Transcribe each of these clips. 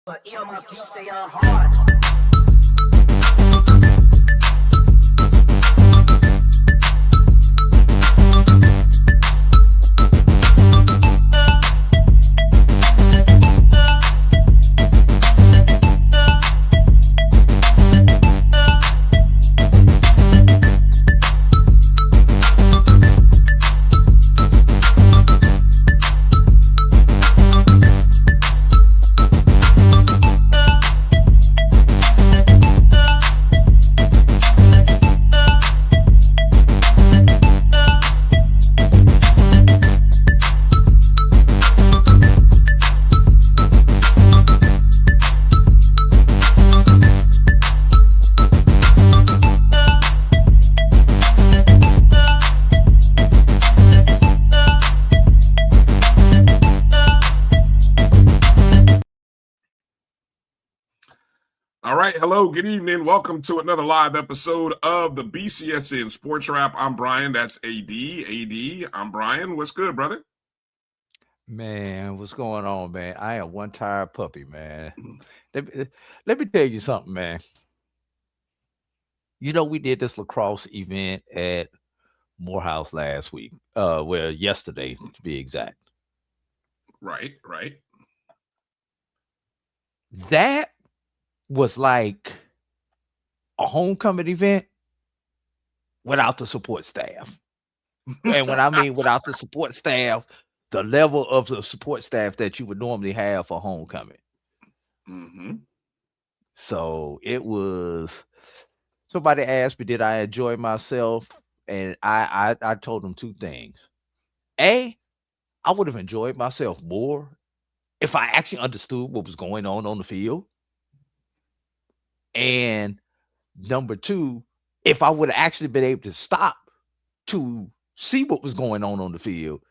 But my beats, they are hard. All right. Hello. Good evening. Welcome to another live episode of the BCSN SportsWrap. I'm Bryan. That's AD. I'm Bryan. What's good, brother? Man, what's going on, man? I am one tired puppy, man. Let me tell you something, man. You know, we did this lacrosse event at Morehouse last week. Well, yesterday to be exact. Right. That was like a homecoming event without the support staff. And when I mean without the support staff, the level of the support staff that you would normally have for homecoming. Mm-hmm. So it was. Somebody asked me, did I enjoy myself? And I told them two things. A, I would have enjoyed myself more if I actually understood what was going on the field. And number two, if I would have actually been able to stop to see what was going on the field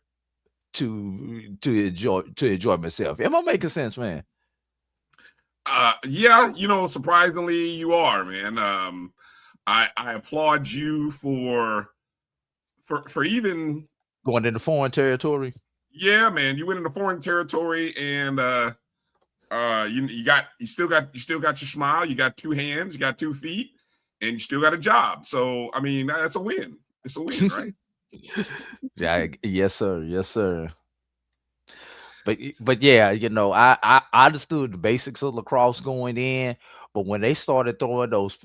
to enjoy myself. Am I making sense, man? Yeah, surprisingly you are, man. I applaud you for even going into foreign territory. Yeah, man, you went into foreign territory, and you still got your smile. You got two hands, you got 2 feet, and you still got a job. So I mean, that's a win. It's a win, right? Yeah, yes, sir. But yeah, I understood the basics of lacrosse going in, but when they started throwing those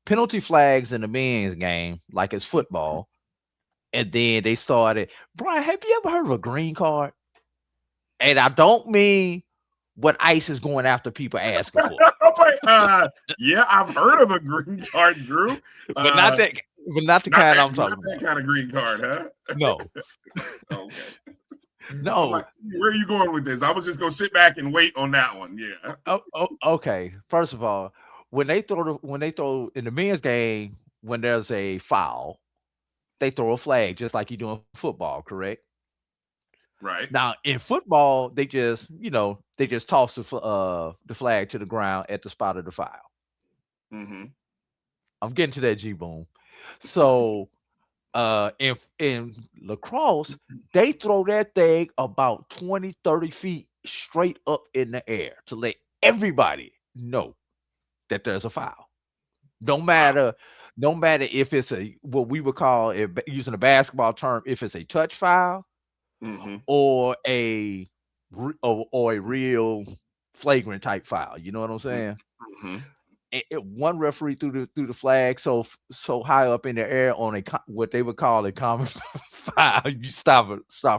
penalty flags in the men's game, like it's football, and then they started, Bryan, have you ever heard of a green card? And I don't mean what ICE is going after people asking for. Yeah, I've heard of a green card, Drew, but not the kind I'm talking about. That kind of green card, huh? No. Okay. No. Like, where are you going with this? I was just gonna sit back and wait on that one. Yeah. Okay. First of all, when they throw in the men's game, when there's a foul, they throw a flag just like you do in football, correct? Right. Now in football, they just toss the flag to the ground at the spot of the foul. Mm-hmm. I'm getting to that, G-Boom. So in lacrosse, they throw that thing about 20, 30 feet straight up in the air to let everybody know that there's a foul. No matter if it's what we would call, using a basketball term, if it's a touch foul, mm-hmm. or a real flagrant type foul. You know what I'm saying? Mm-hmm. One referee threw the flag so high up in the air on what they would call a common foul. You stop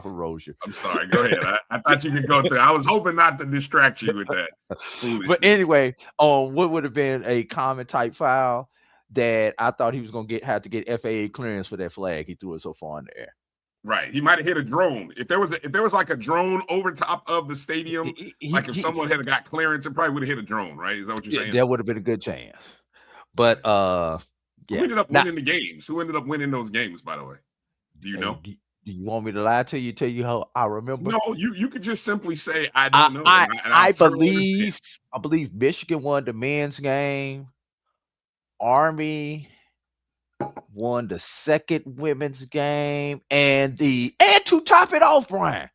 erosion. I'm sorry. Go ahead. I thought you could go through. I was hoping not to distract you with that foolishness. But anyway, what would have been a common type foul that I thought he was going to have to get FAA clearance for that flag. He threw it so far in the air. Right. He might have hit a drone. If there was like a drone over top of the stadium, if someone had got clearance, it probably would have hit a drone, right? Is that what you're saying? That would have been a good chance. But yeah. Who ended up winning the games? Who ended up winning those games, by the way? Do you know? Do you want me to lie to you? Tell you how I remember? No, you could just simply say I don't know. I believe Michigan won the men's game. Army won the second women's game, and to top it off, Bryan,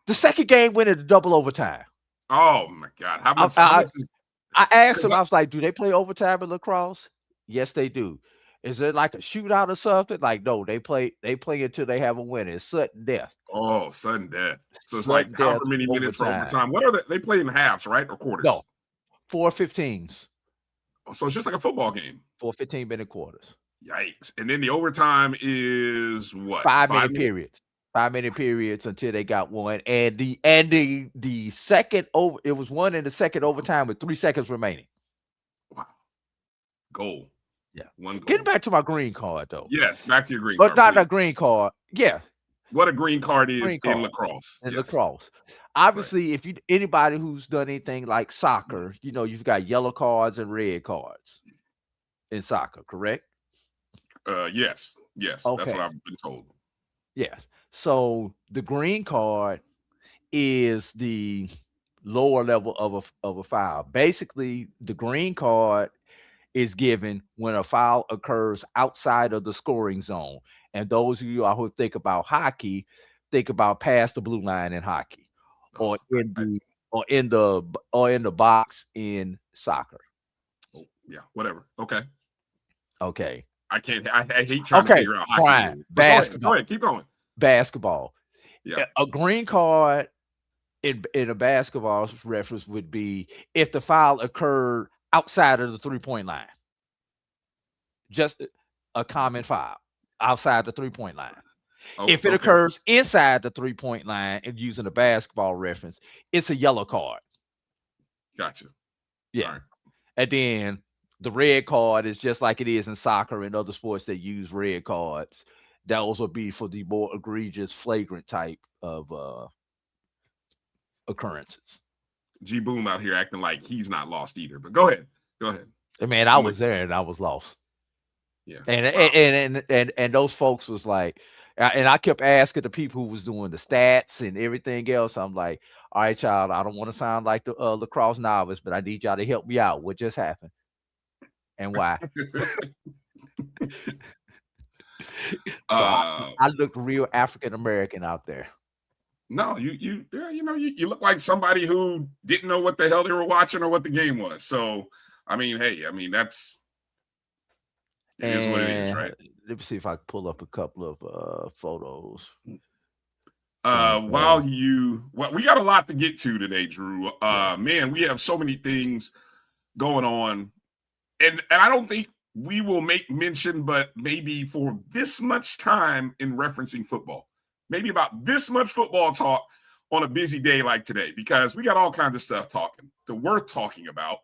the second game went into double overtime. Oh my God. How I, much? How I, much is? I asked Because him, I was like, do they play overtime in lacrosse? Yes, they do. Is it like a shootout or something? Like, no, they play until they have a win. It's sudden death. oh, sudden death. So it's like Sudden death however many minutes for overtime. overtime. What are they play in halves, right, or quarters? No, 4 15s, So it's just like a football game. 4 15-minute quarters. Yikes! And then the overtime is what? 5 minute 5 minutes. periods. 5 minute periods until they got one. And the second over, it was one in the second overtime with 3 seconds remaining. Wow. Goal. Yeah. One Getting goal. back to my green card though. Yes. Back to your green But card, not a please. green card. Yeah, What a green card is green in card lacrosse. in Yes. lacrosse. Right. Obviously, if you anybody who's done anything like soccer, you've got yellow cards and red cards in soccer, correct? Yes. Yes. That's what Okay. I've been told. Yes. So the green card is the lower level of a foul. Basically, the green card is given when a foul occurs outside of the scoring zone. And those of you who think about hockey, think about past the blue line in hockey, Oh, or in the box in soccer. yeah. Whatever. Okay. Okay. I can't. I hate trying to Okay, figure out hockey Brian, rules. But go ahead. Go basketball. ahead. Keep going. Basketball. Yeah. A green card in a basketball reference would be if the foul occurred outside of the 3-point line. Just a common foul outside the 3-point line. Oh, If it okay. occurs inside the 3-point line and using a basketball reference, it's a yellow card. Gotcha. Yeah. All right. And then the red card is just like it is in soccer and other sports that use red cards. Those will be for the more egregious, flagrant type of occurrences. G Boom out here acting like he's not lost either. But go ahead. Go ahead. I mean, I I'm with was there and I was lost. you. Yeah. And Wow. and those folks was like, and I kept asking the people who was doing the stats and everything else. I'm like, all right, child, I don't want to sound like the lacrosse novice, but I need y'all to help me out. What just happened and why? So I looked real African American out there. No, you look like somebody who didn't know what the hell they were watching or what the game was. So, I mean, hey, I mean it is what it is, And right? let me see if I can pull up a couple of photos. Well, we got a lot to get to today, Drew. Man, we have so many things going on, and I don't think we will make mention, but maybe for this much time in referencing football, maybe about this much football talk on a busy day like today, because we got all kinds of stuff worth talking about.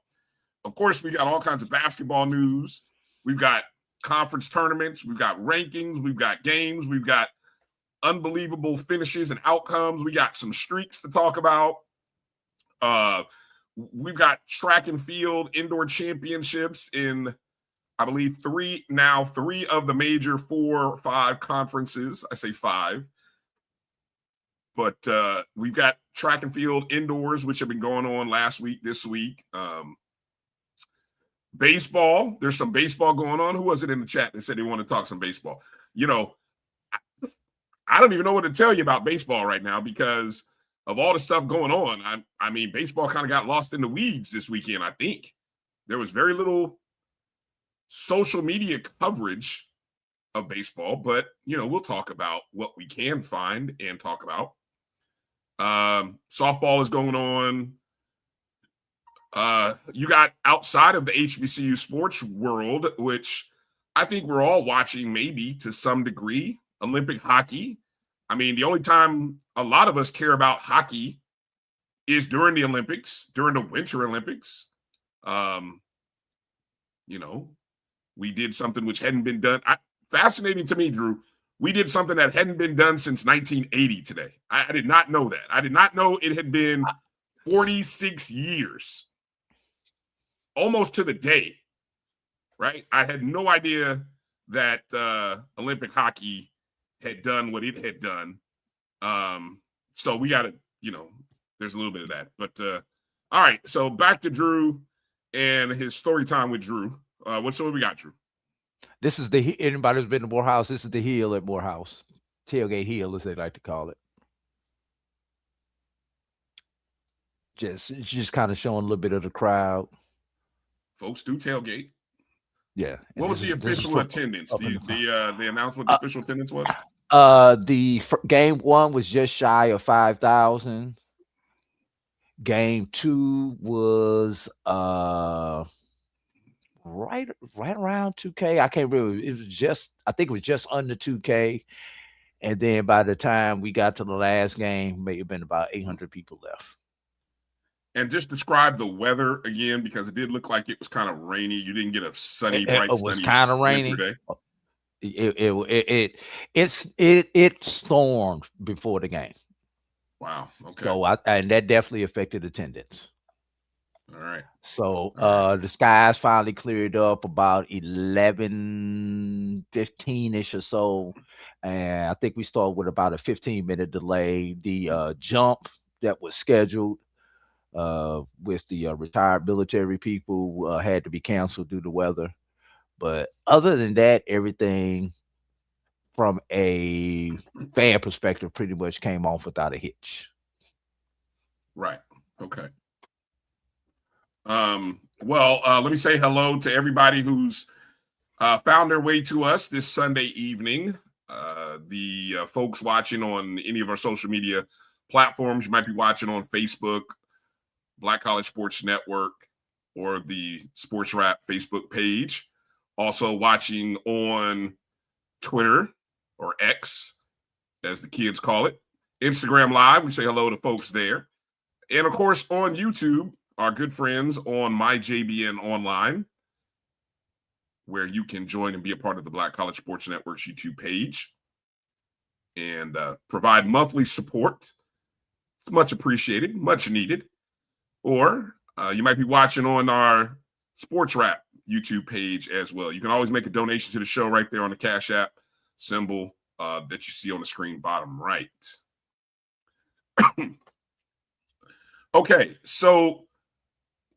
Of course, we got all kinds of basketball news. We've got conference tournaments. We've got rankings. We've got games. We've got unbelievable finishes and outcomes. We got some streaks to talk about. We've got track and field indoor championships in, I believe, three of the major 4 or 5 conferences. I say 5. But we've got track and field indoors, which have been going on last week, this week. Baseball, there's some baseball going on. Who was it in the chat that said they want to talk some baseball? I don't even know what to tell you about baseball right now because of all the stuff going on. I mean, baseball kind of got lost in the weeds this weekend, I think. There was very little social media coverage of baseball, but, we'll talk about what we can find and talk about. Softball is going on. You got outside of the HBCU sports world, which I think we're all watching maybe to some degree, Olympic hockey. I mean, the only time a lot of us care about hockey is during the Olympics, during the Winter Olympics. We did something which hadn't been done. Fascinating to me, Drew. We did something that hadn't been done since 1980 today. I did not know that. I did not know it had been 46 years. Almost to the day, right? I had no idea that Olympic hockey had done what it had done. So we got to, there's a little bit of that. But all right, so back to Drew and his story time with Drew. What story we got, Drew? This is anybody who's been to Morehouse, this is the hill at Morehouse. Tailgate Hill, as they like to call it. just kind of showing a little bit of the crowd. Folks do tailgate. Yeah. What was the official attendance? Up in The announcement the official attendance was? Game 1 was just shy of 5,000. Game 2 was right around 2K. I can't remember. I think it was just under 2K. And then by the time we got to the last game, may have been about 800 people left. And just describe the weather again, because it did look like it was kind of rainy. You didn't get a sunny, bright, It was kind of rainy. day. It stormed before the game. Wow. Okay. So and that definitely affected attendance. All right. So the skies finally cleared up about 11:15-ish or so. And I think we started with about a 15-minute delay. The jump that was scheduled with the retired military people had to be canceled due to weather. But other than that, everything from a fan perspective pretty much came off without a hitch. Right. Okay. Well, let me say hello to everybody who's found their way to us this Sunday evening. The folks watching on any of our social media platforms, you might be watching on Facebook, Black College Sports Network, or the SportsWrap Facebook page. Also watching on Twitter, or X, as the kids call it. Instagram Live, we say hello to folks there. And of course, on YouTube, our good friends on MyJBN Online, where you can join and be a part of the Black College Sports Network's YouTube page and provide monthly support. It's much appreciated, much needed. Or you might be watching on our SportsWrap YouTube page as well. You can always make a donation to the show right there on the Cash App symbol that you see on the screen bottom right. Okay, so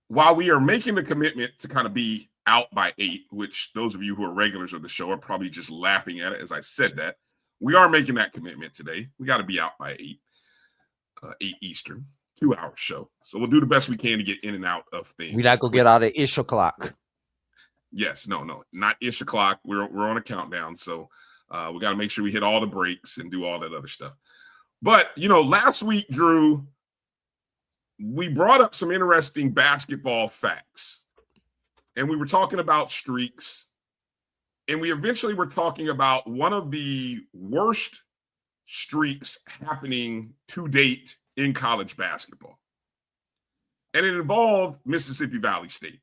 while we are making the commitment to kind of be out by 8, which those of you who are regulars of the show are probably just laughing at it as I said that, we are making that commitment today. We got to be out by 8, 8 Eastern, 2-hour show. So we'll do the best we can to get in and out of things. We're not going to get out at ish o'clock. Yes, no, not ish o'clock. We're on a countdown, so we got to make sure we hit all the breaks and do all that other stuff. But, last week, Drew, we brought up some interesting basketball facts, and we were talking about streaks, and we eventually were talking about one of the worst streaks happening to date in college basketball. And it involved Mississippi Valley State,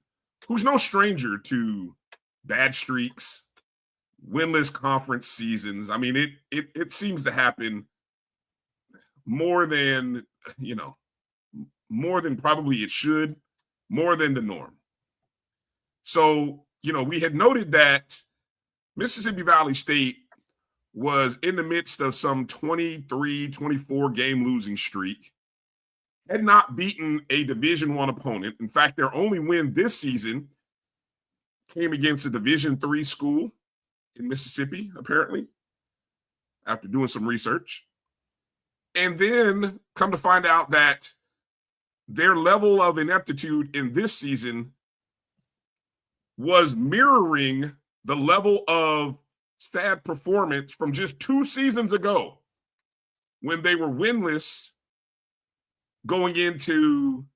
who's no stranger to bad streaks, winless conference seasons. I mean, it seems to happen more than probably it should, more than the norm. So, we had noted that Mississippi Valley State was in the midst of some 23, 24 game losing streak, had not beaten a Division I opponent. In fact, their only win this season came against a Division III school in Mississippi, apparently, after doing some research. And then come to find out that their level of ineptitude in this season was mirroring the level of sad performance from just 2 seasons ago when they were winless going into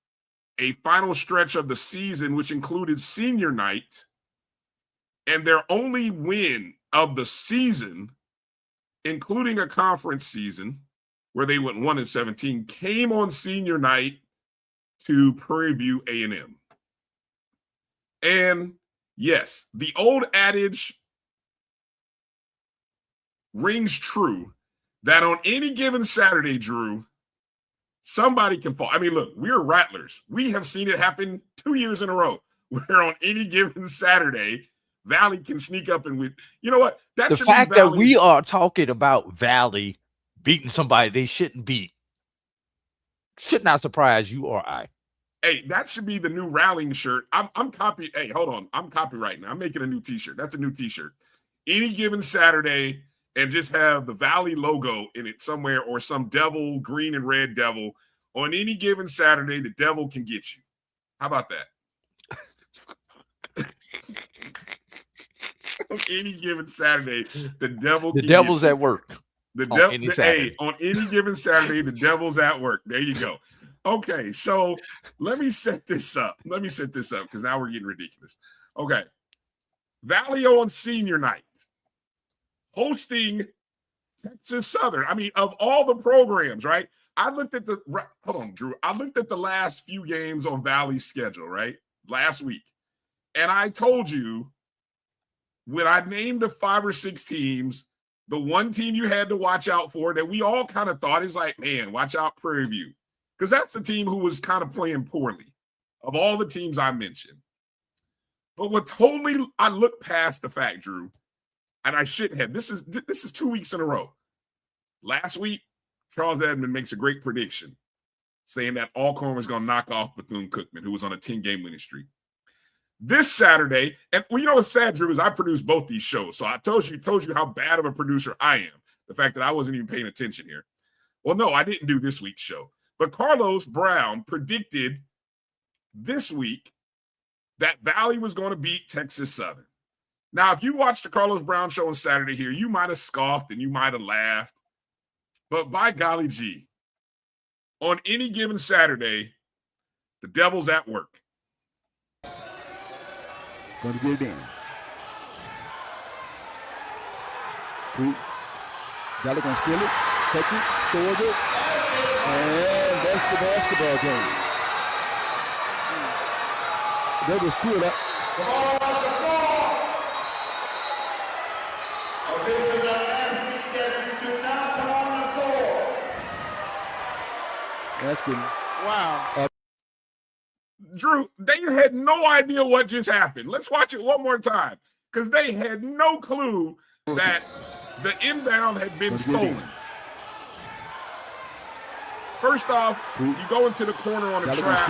a final stretch of the season, which included senior night. And their only win of the season, including a conference season where they went 1-17, came on senior night to Prairie View A&M. And yes, the old adage rings true that on any given Saturday, Drew, somebody can fall. I mean, look, we're Rattlers. We have seen it happen 2 years in a row where on any given Saturday, Valley can sneak up and win. You know what? The fact that we are talking about Valley beating somebody they shouldn't beat should not surprise you or I. Hey, that should be the new rallying shirt. I'm copying. Hey, hold on. I'm copywriting. I'm making a new t-shirt. That's a new t-shirt. Any given Saturday, and just have the Valley logo in it somewhere, or some devil, green and red devil On any given Saturday, the devil can get you. How about that? On any given Saturday, the devil can devil's get you. at work. On any given Saturday, the devil's at work. There you go. Okay, so let me set this up. Because now we're getting ridiculous. Okay. Valley on senior night, hosting Texas Southern. I mean, of all the programs, right? Hold on, Drew. I looked at the last few games on Valley's schedule, right? Last week. And I told you when I named the 5 or 6 teams, the one team you had to watch out for that we all kind of thought is like, man, watch out Prairie View. Because that's the team who was kind of playing poorly of all the teams I mentioned. But I looked past the fact, Drew, and I shouldn't have. This is 2 weeks in a row. Last week, Charles Edmond makes a great prediction saying that Alcorn was going to knock off Bethune-Cookman, who was on a 10-game winning streak. This Saturday, and you know what's sad, Drew, is I produced both these shows. So I told you how bad of a producer I am. The fact that I wasn't even paying attention here. Well, no, I didn't do this week's show. But Carlos Brown predicted this week that Valley was going to beat Texas Southern. Now, if you watched the Carlos Brown show on Saturday here, you might have scoffed and you might have laughed. But by golly gee, on any given Saturday, the devil's at work. Going to get it in. Valley going to steal it, catch it, scores it, and that's the basketball game. They will steal that. The ball on the floor. Officials are asking that you to now come on the floor. Asking. Wow. Drew, they had no idea what just happened. Let's watch it one more time because they had no clue that the inbound had been stolen. First off, you go into the corner on a trap.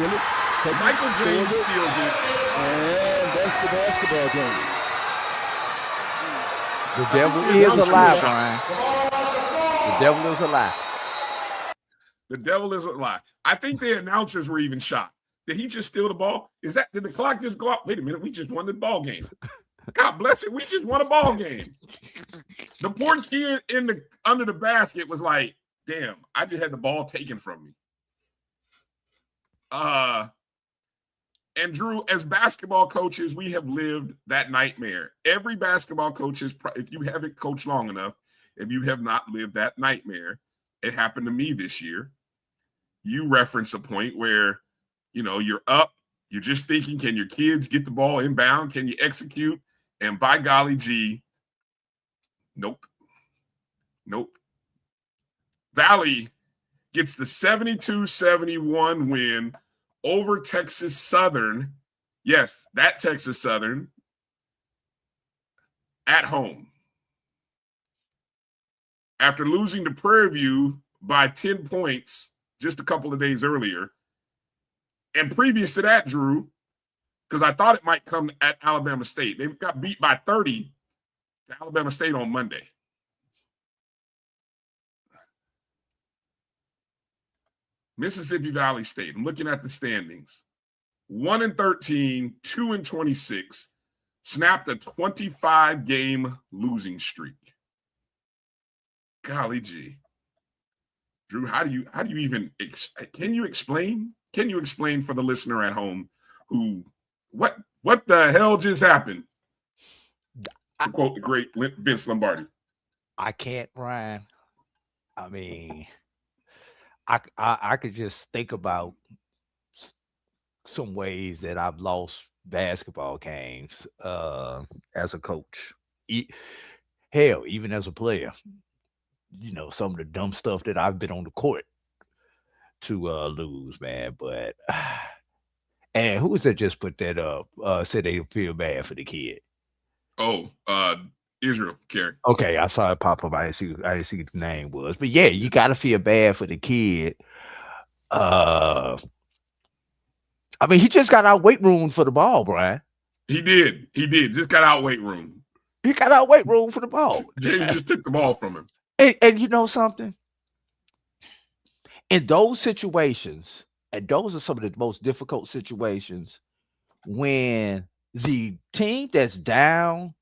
Michael James steals it. And that's the basketball game. The devil is alive, Bryan. The devil is alive. The devil is alive. I think the announcers were even shocked. Did he just steal the ball? Did the clock just go up? Wait a minute, we just won the ball game. God bless it, we just won a ball game. The poor kid under the basket was like, damn, I just had the ball taken from me. And Drew, as basketball coaches, we have lived that nightmare. Every basketball coach if you haven't coached long enough, if you have not lived that nightmare, it happened to me this year. You reference a point where, you're up, you're just thinking, can your kids get the ball inbound? Can you execute? And by golly gee, nope. Valley gets the 72-71 win over Texas Southern. Yes, that Texas Southern at home. After losing to Prairie View by 10 points just a couple of days earlier. And previous to that, Drew, because I thought it might come at Alabama State. They got beat by 30 to Alabama State on Monday. Mississippi Valley State, I'm looking at the standings. 1-13, 2-26, snapped a 25-game losing streak. Golly gee. Drew, how do you even can you explain? Can you explain for the listener at home what the hell just happened? To quote the great Vince Lombardi. I can't, Ryan. I mean, I could just think about some ways that I've lost basketball games as a coach. Hell, even as a player, some of the dumb stuff that I've been on the court to lose, man. But and who was that just put that up? Said they feel bad for the kid. Oh, Israel Carey. Okay, I saw it pop up. I didn't see what the name was. But yeah, you gotta feel bad for the kid. I mean, he just got out weight room for the ball, Bryan. He did. Just got out weight room. He got out weight room for the ball. James just took the ball from him. And you know something? in those situations, and those are some of the most difficult situations when the team that's down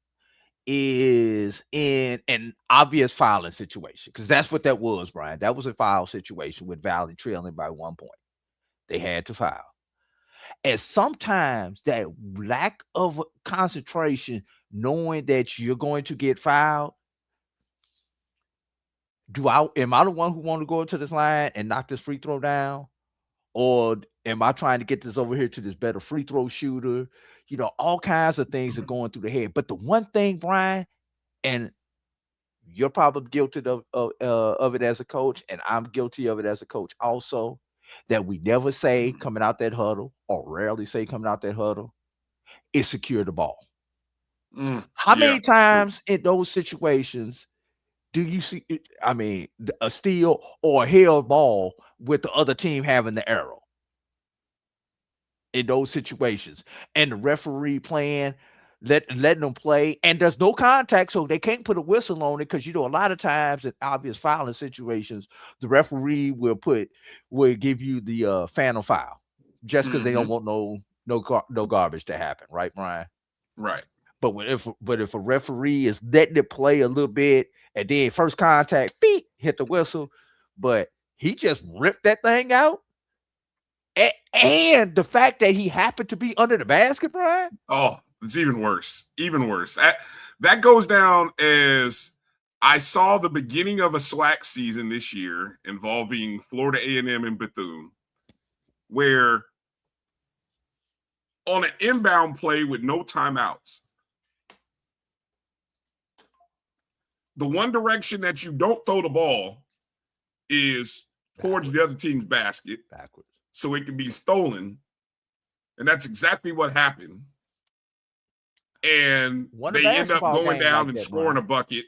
is in an obvious fouling situation, because that's what that was, Brian. That was a foul situation with Valley trailing by 1 point. They had to foul. And sometimes that lack of concentration, knowing that you're going to get fouled, am I the one who want to go into this line and knock this free throw down? Or am I trying to get this over here to this better free throw shooter? All kinds of things are going through the head. But the one thing, Brian, and you're probably guilty of it as a coach, and I'm guilty of it as a coach also, that we never say coming out that huddle, or rarely say coming out that huddle, is secure the ball. How many times in those situations do you see, a steal or a held ball with the other team having the arrow? In those situations, and the referee playing, letting them play, and there's no contact, so they can't put a whistle on it, because a lot of times in obvious fouling situations, the referee will give you the phantom foul, just because they don't want no garbage to happen, right, Brian? Right. But if a referee is letting it play a little bit, and then first contact, beep, hit the whistle, but he just ripped that thing out. And the fact that he happened to be under the basket, Brian. Oh, it's even worse. Even worse. That goes down as I saw the beginning of a SWAC season this year involving Florida A&M and Bethune, where on an inbound play with no timeouts, the one direction that you don't throw the ball is towards the other team's basket. Backwards. So it can be stolen. And that's exactly what happened. And they end up going down and scoring a bucket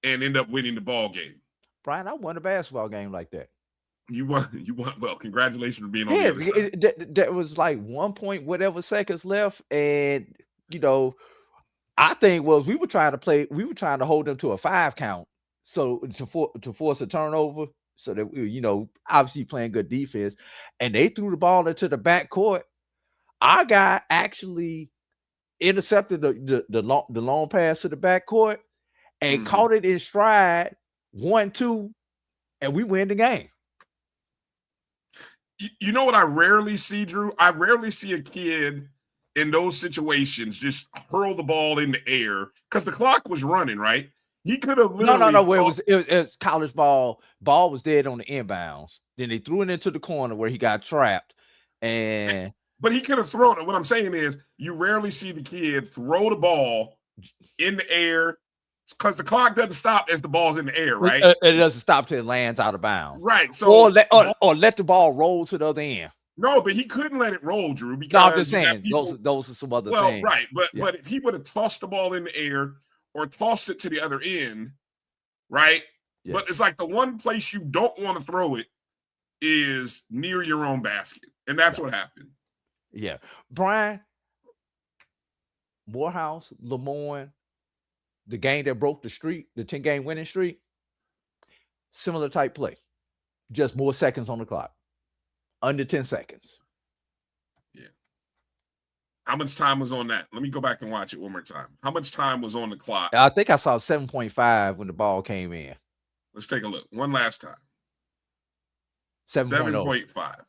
and end up winning the ball game. Brian, I won a basketball game like that. You won. Well, congratulations for being on the other side. There was like 1 point whatever seconds left. And, I think we were trying to hold them to a 5 count. So to force a turnover. So that obviously playing good defense, and they threw the ball into the backcourt. Our guy actually intercepted the long pass to the backcourt and caught it in stride, 1-2, and we win the game. You know what I rarely see, Drew? I rarely see a kid in those situations just hurl the ball in the air because the clock was running, right? He could have literally. No. It was college ball. Ball was dead on the inbounds. Then they threw it into the corner where he got trapped. But he could have thrown it. What I'm saying is, you rarely see the kid throw the ball in the air because the clock doesn't stop as the ball's in the air, right? It doesn't stop till it lands out of bounds. Right. So or let the ball roll to the other end. No, but he couldn't let it roll, Drew. Because I'm just saying those are some other things. Well, right, but if he would have tossed the ball in the air or tossed it to the other end, right? Yeah. But it's like the one place you don't want to throw it is near your own basket, and that's what happened. Yeah, Brian, Morehouse, Lemoyne, the game that broke the streak, the 10-game winning streak, similar type play, just more seconds on the clock. Under 10 seconds. Yeah. How much time was on that? Let me go back and watch it one more time. How much time was on the clock? I think I saw 7.5 when the ball came in. Let's take a look. One last time. 7.5.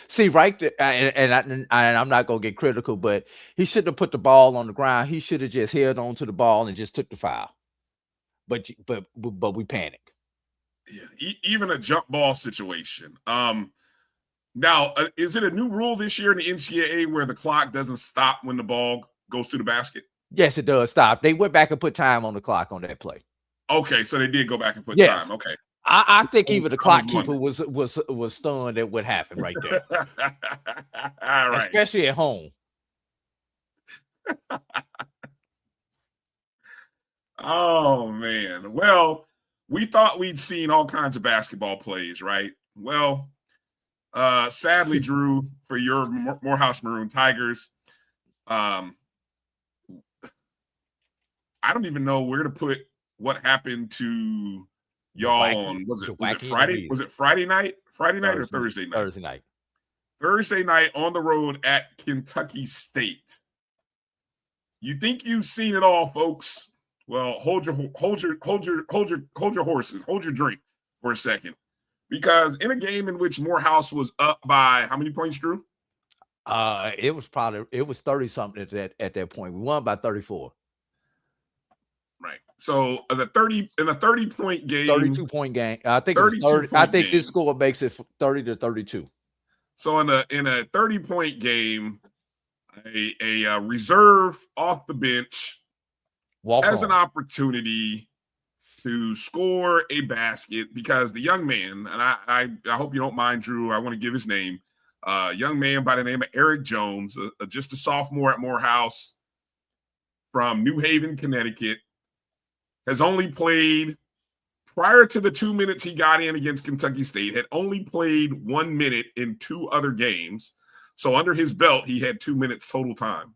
See, right there, and I'm not going to get critical, but he shouldn't have put the ball on the ground. He should have just held on to the ball and just took the foul. But we panic. Yeah, even a jump ball situation. Now, is it a new rule this year in the NCAA where the clock doesn't stop when the ball goes through the basket? Yes, it does stop. They went back and put time on the clock on that play. Okay, so they did go back and put time. Okay, I think even the clock keeper was stunned at what happened right there. All right, especially at home. Oh, man. Well, we thought we'd seen all kinds of basketball plays, right? Well, sadly, Drew, for your Morehouse Maroon Tigers, I don't even know where to put what happened to y'all on was it Friday? Was it Friday night? Friday night or Thursday night? Thursday night. Thursday night on the road at Kentucky State. You think you've seen it all, folks? Well, hold your horses, hold your drink for a second, because in a game in which Morehouse was up by how many points, Drew? It was 30 something at that point. We won by 34. Right. So in a 30-point game, 32-point game. I think it was 30. I think this score makes it 30 to 32. So in a 30-point game, a reserve off the bench has an opportunity to score a basket because the young man, and I hope you don't mind, Drew, I want to give his name, young man by the name of Eric Jones, just a sophomore at Morehouse from New Haven, Connecticut, has only played, prior to the 2 minutes he got in against Kentucky State, had only played 1 minute in 2 other games. So under his belt, he had 2 minutes total time.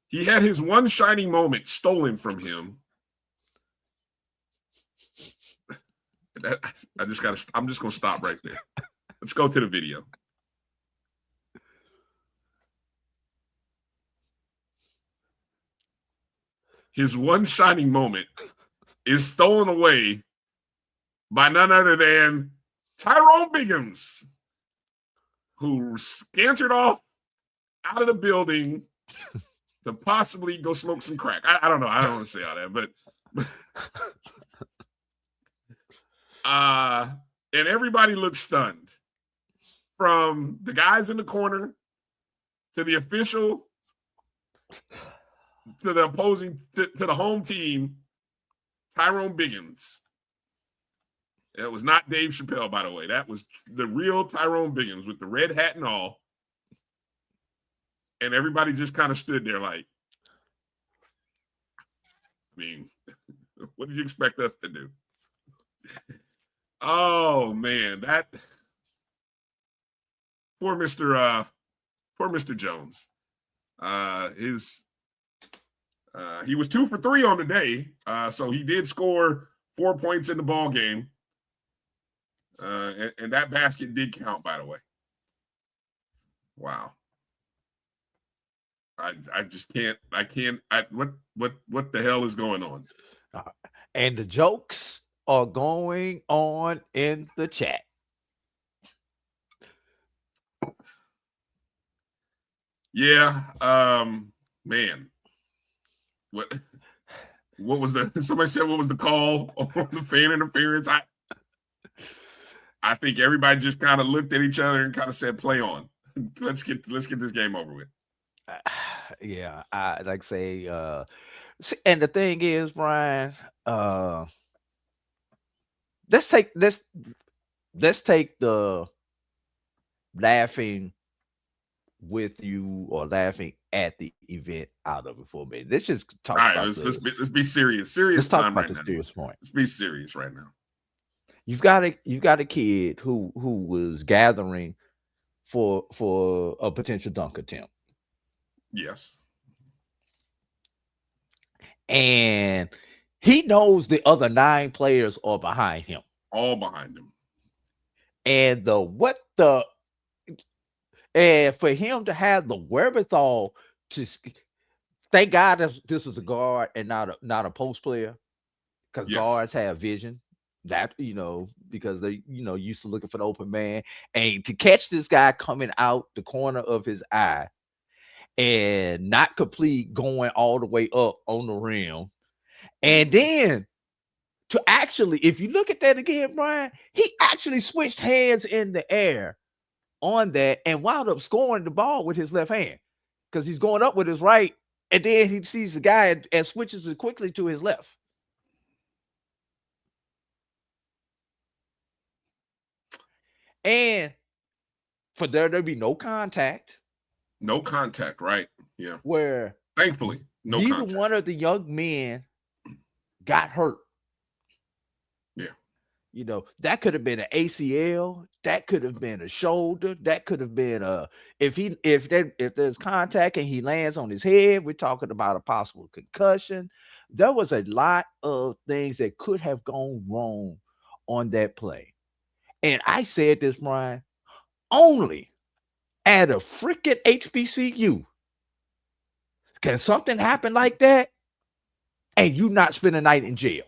He had his one shining moment stolen from him. I'm just going to stop right there. Let's go to the video. His one shining moment is stolen away by none other than Tyrone Biggums, who scampered off out of the building to possibly go smoke some crack. I don't know. I don't want to say all that, but and everybody looks stunned, from the guys in the corner to the official to the opposing to the home team. Tyrone Biggums. That was not Dave Chappelle, by the way. That was the real Tyrone Biggums with the red hat and all. And everybody just kind of stood there like, I mean, what did you expect us to do? Oh man, that poor Mr. Jones. He was 2 for 3 on the day, so he did score 4 points in the ball game, and that basket did count, by the way. Wow. I just can't. What the hell is going on? And the jokes are going on in the chat. Yeah. Man. What was somebody said what was the call on the fan interference? I think everybody just kind of looked at each other and kind of said, play on. Let's get this game over with. Yeah, I like say, and the thing is, Bryan, let's take the laughing with you or laughing at the event out of it for a minute. Let's just talk about let's be serious. Let's talk about the serious point. Let's be serious right now. You've got a kid who was gathering for a potential dunk attempt. Yes. And he knows the other 9 players are behind him. All behind him. And and for him to have the wherewithal to, thank God this is a guard and not a post player, because guards have vision. That, because they, used to looking for the open man, and to catch this guy coming out the corner of his eye and not complete going all the way up on the rim. And then to actually, if you look at that again, Bryan, he actually switched hands in the air on that and wound up scoring the ball with his left hand, because he's going up with his right, and then he sees the guy and switches it quickly to his left. And for there to be no contact. No contact, right? Yeah. Where thankfully no neither contact. one of the young men got hurt. Yeah. You know, that could have been an ACL, that could have been a shoulder, that could have been a if there's contact and he lands on his head, we're talking about a possible concussion. There was a lot of things that could have gone wrong on that play. And I said this, Brian, only at a freaking HBCU can something happen like that and you not spend a night in jail.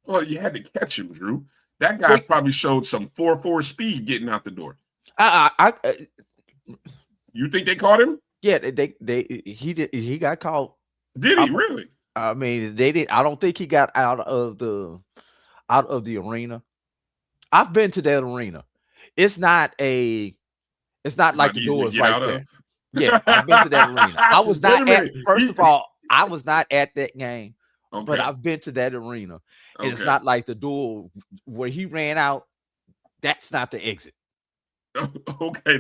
Well, you had to catch him, Drew. That guy Wait. probably showed some 4.4 speed getting out the door. You think they caught him? Yeah, he got caught. Did he really? I mean, they didn't. I don't think he got out of the arena. I've been to that arena. It's not like the easy door to is get right out there. of. Yeah, I've been to that arena. I was Wait a not at. minute. First of all, I was not at that game, Okay. but I've been to that arena. And it's Okay. not like the door where he ran out. That's not the exit. Okay,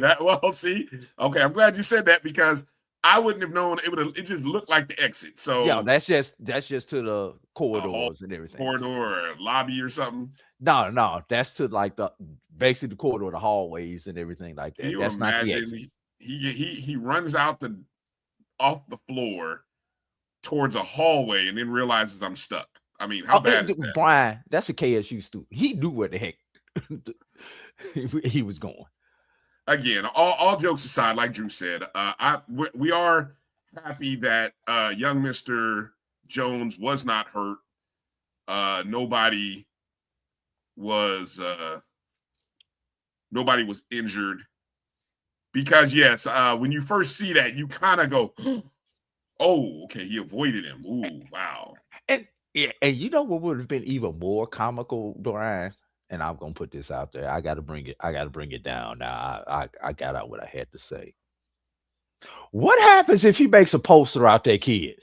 see. Okay, I'm glad you said that because I wouldn't have known. It just looked like the exit. So Yeah, that's just to the corridors and everything. corridor or lobby or something. No, that's to like basically the corridor, the hallways and everything like that. Can you That's not the imagine? exit. He runs out off the floor towards a hallway and then realizes I'm stuck. I mean, how bad is that? Bryan, that's a KSU student. He knew where the heck he was going. Again, all jokes aside, like Drew said, we are happy that young Mr. Jones was not hurt. Nobody was injured. Because yes, when you first see that, you kind of go, "Oh, okay, he avoided him." Ooh, wow. And you know what would have been even more comical, Brian? And I'm gonna put this out there. I gotta bring it down now. I got out what I had to say. What happens if he makes a poster out there, kid?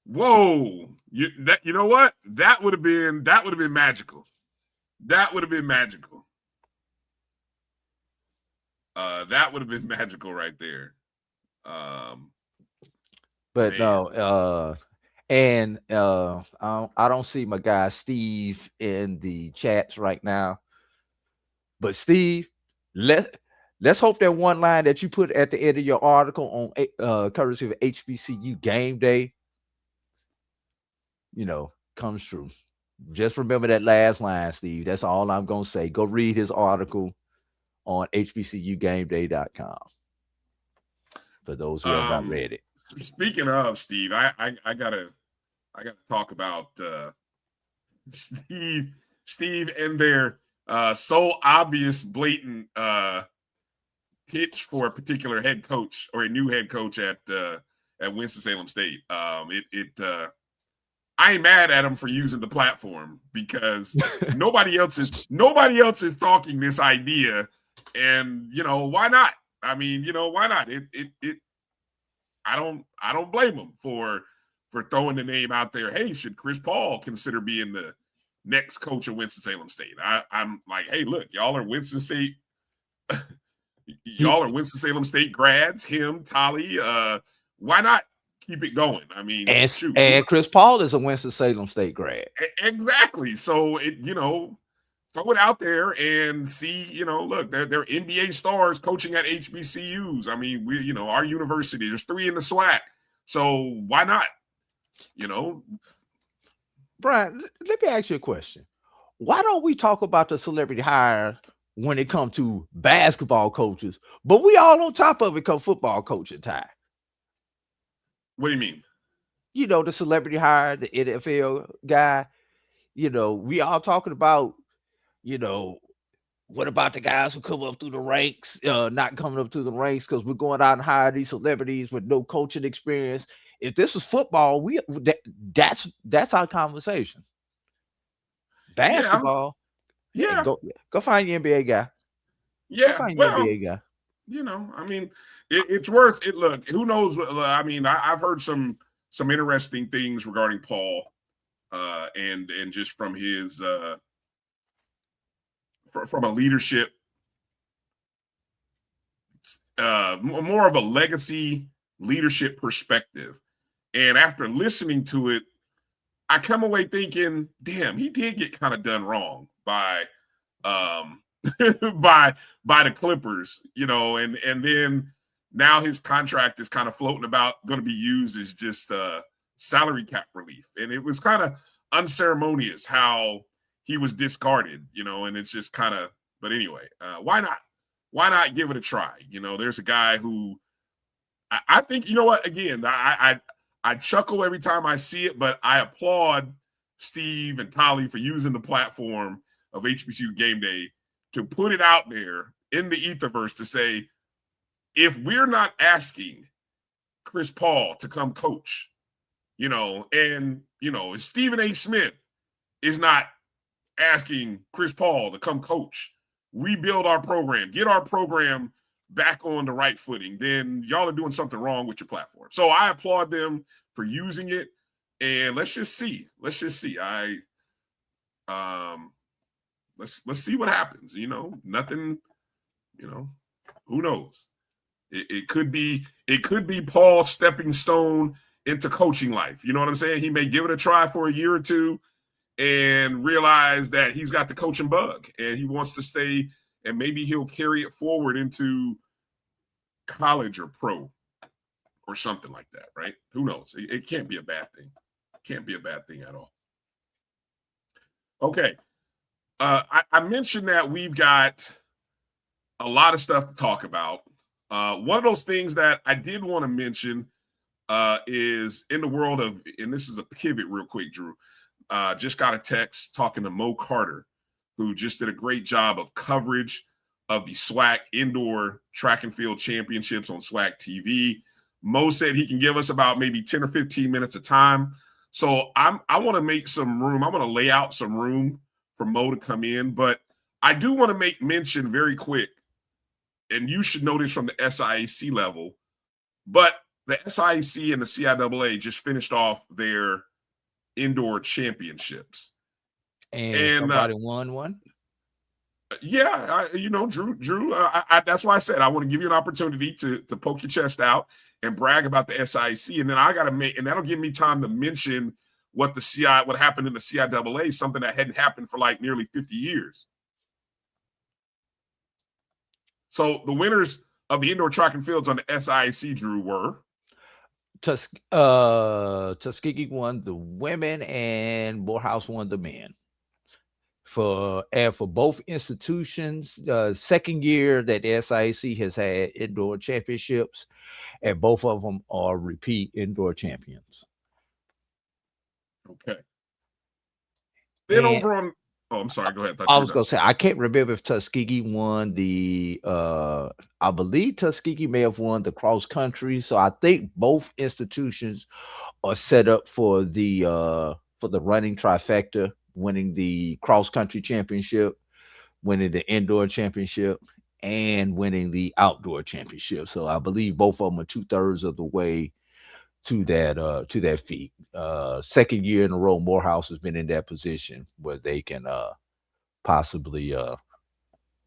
Whoa. You know what? That would have been magical. That would have been magical. That would have been magical right there. But man. no, and I don't see my guy Steve in the chats right now. But Steve, let's hope that one line that you put at the end of your article on courtesy of HBCU Game Day, comes true. Just remember that last line, Steve. That's all I'm gonna say. Go read his article on HBCUGameDay.com. For those who have not read it. Speaking of Steve, I gotta talk about Steve and their so obvious, blatant pitch for a particular head coach or a new head coach at Winston-Salem State. I ain't mad at him for using the platform because nobody else is talking this idea, and why not? I mean, why not? I don't blame him for throwing the name out there. Hey, should Chris Paul consider being the next coach of Winston-Salem State? I'm like, hey, look, y'all are Winston-Salem State grads. Him, Tolly. Why not keep it going? I mean, shoot. And Chris Paul is a Winston-Salem State grad. Exactly. So throw it out there and see, look, they're NBA stars coaching at HBCUs. I mean, our university, there's 3 in the SWAC. So why not? Brian, let me ask you a question. Why don't we talk about the celebrity hire when it comes to basketball coaches, but we all on top of it come football coaching time? What do you mean? The celebrity hire, the NFL guy, we all talking about, what about the guys who come up through the ranks, not coming up through the ranks because we're going out and hire these celebrities with no coaching experience. If this was football, that's our conversation. Basketball, yeah. Go find your NBA guy. Yeah, go find your NBA guy. I mean, it's worth it. Look, who knows? I mean, I've heard some interesting things regarding Paul, and just from his from a leadership, more of a legacy leadership perspective. And after listening to it, I come away thinking, damn, he did get kind of done wrong by by the Clippers, and then now his contract is kind of floating about, going to be used as just salary cap relief. And it was kind of unceremonious how he was discarded, and it's just kind of, but anyway, why not? Why not give it a try? There's a guy who I think, you know what, again, I chuckle every time I see it, but I applaud Steve and Tolly for using the platform of HBCU Game Day to put it out there in the etherverse to say, if we're not asking Chris Paul to come coach, and Stephen A. Smith is not asking Chris Paul to come coach, rebuild our program, get our program back on the right footing, then y'all are doing something wrong with your platform. So I applaud them for using it, and let's just see. Let's see what happens. Nothing. Who knows? It could be Paul's stepping stone into coaching life. You know what I'm saying? He may give it a try for a year or two and realize that he's got the coaching bug and he wants to stay, and maybe he'll carry it forward into college or pro or something like that, right? Who knows? It can't be a bad thing. Can't be a bad thing at all. Okay. I mentioned that we've got a lot of stuff to talk about. One of those things that I did want to mention is in the world of, and this is a pivot real quick, Drew, just got a text talking to Mo Carter, who just did a great job of coverage of the SWAC Indoor Track and Field Championships on SWAC TV. Mo said he can give us about maybe 10 or 15 minutes of time. So I want to make some room. I want to lay out some room for Mo to come in, but I do want to make mention very quick, and you should know this from the SIAC level, but the SIAC and the CIAA just finished off their indoor championships. And somebody won one? Yeah, Drew, that's why I said I want to give you an opportunity to poke your chest out and brag about the SIAC, and then I got to and that'll give me time to mention what happened in the CIAA, something that hadn't happened for like nearly 50 years. So the winners of the indoor track and fields on the SIAC, Drew, were Tuskegee won the women and Morehouse won the men. For both institutions, second year that the SIAC has had indoor championships, and both of them are repeat indoor champions. Okay. Then over on, I'm sorry, go ahead. I was going to say, I can't remember if Tuskegee won the, I believe Tuskegee may have won the cross country. So I think both institutions are set up for the running trifecta, winning the cross country championship, winning the indoor championship, and winning the outdoor championship. So I believe both of them are 2/3 of the way to that feat. Second year in a row, Morehouse has been in that position where they can possibly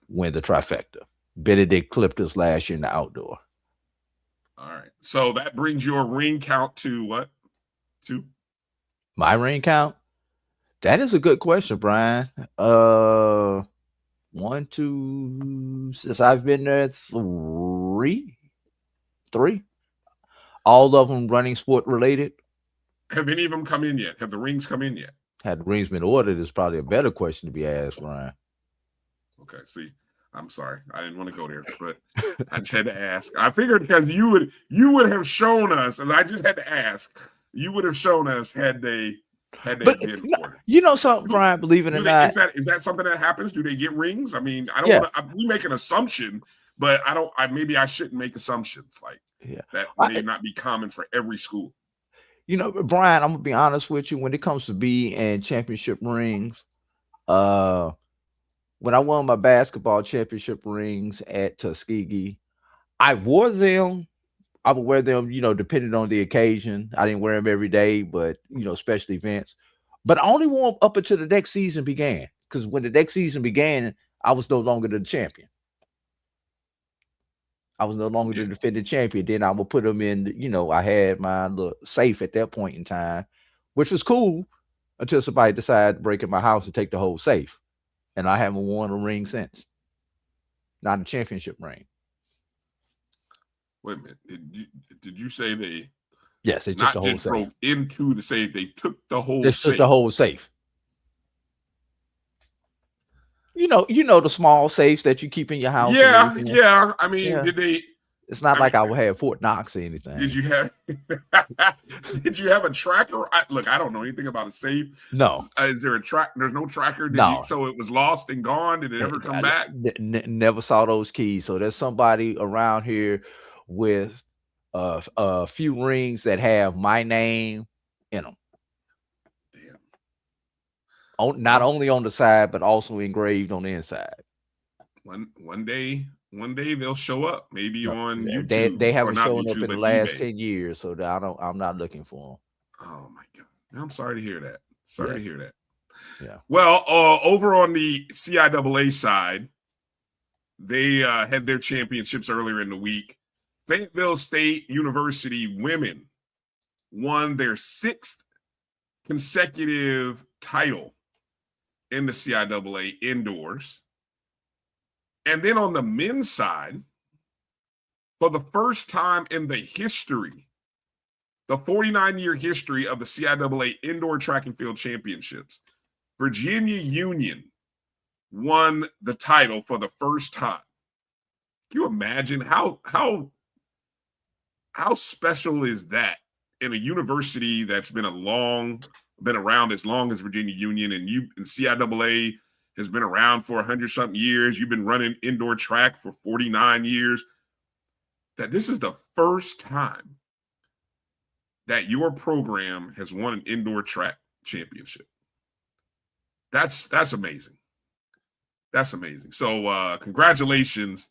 win the trifecta. Benedict clipped us last year in the outdoor. All right. So that brings your ring count to what? 2? My ring count? That is a good question, Brian. 1, 2, since I've been there, 3. All of them running sport related. Have any of them come in yet? Have the rings come in yet? Had the rings been ordered is probably a better question to be asked, Ryan. Okay, see, I'm sorry. I didn't want to go there, but I just had to ask. I figured because you would have shown us, and I just had to ask, you would have shown us had they been ordered. You know something, Brian, believe it or not. Is that something that happens? Do they get rings? I mean, I don't want to, we make an assumption, but maybe I shouldn't make assumptions like that may not be common for every school. Brian, I'm gonna be honest with you. When it comes to B and championship rings, when I won my basketball championship rings at Tuskegee, I wore them. I would wear them, depending on the occasion. I didn't wear them every day, but special events. But I only wore them up until the next season began. Because when the next season began, I was no longer the champion. I was no longer the defending champion. Then I would put them in, I had my little safe at that point in time, which was cool until somebody decides to break in my house and take the whole safe. And I haven't won a ring since. Not a championship ring. Wait a minute. Did you say they Yes, they took not the whole just safe. broke into the safe, they took the whole They safe? took the whole safe. You know the small safes that you keep in your house and Yeah, everything. yeah. I mean, Yeah. did they? It's not I like mean, I would have Fort Knox or anything. Did you have? Did you have a tracker? Look, I don't know anything about a safe. No. Is there a track? There's no tracker. No. So it was lost and gone. Did it ever come back? Never saw those keys. So there's somebody around here with a few rings that have my name in them. Damn. Not only on the side, but also engraved on the inside. One day they'll show up. Maybe on YouTube. They haven't not shown YouTube, up in the but last eBay. 10 years, so I'm not looking for them. Oh my God. I'm sorry to hear that. Sorry to hear that. Yeah. Well, over on the CIAA side, they had their championships earlier in the week. Fayetteville State University women won their 6th consecutive title in the CIAA indoors. And then on the men's side, for the first time in the history, the 49-year history of the CIAA Indoor Track and Field Championships, Virginia Union won the title for the first time. Can you imagine how special is that in a university that's been around as long as Virginia Union, and CIAA has been around for 100-something years. You've been running indoor track for 49 years. That this is the first time that your program has won an indoor track championship. That's amazing. That's amazing. So congratulations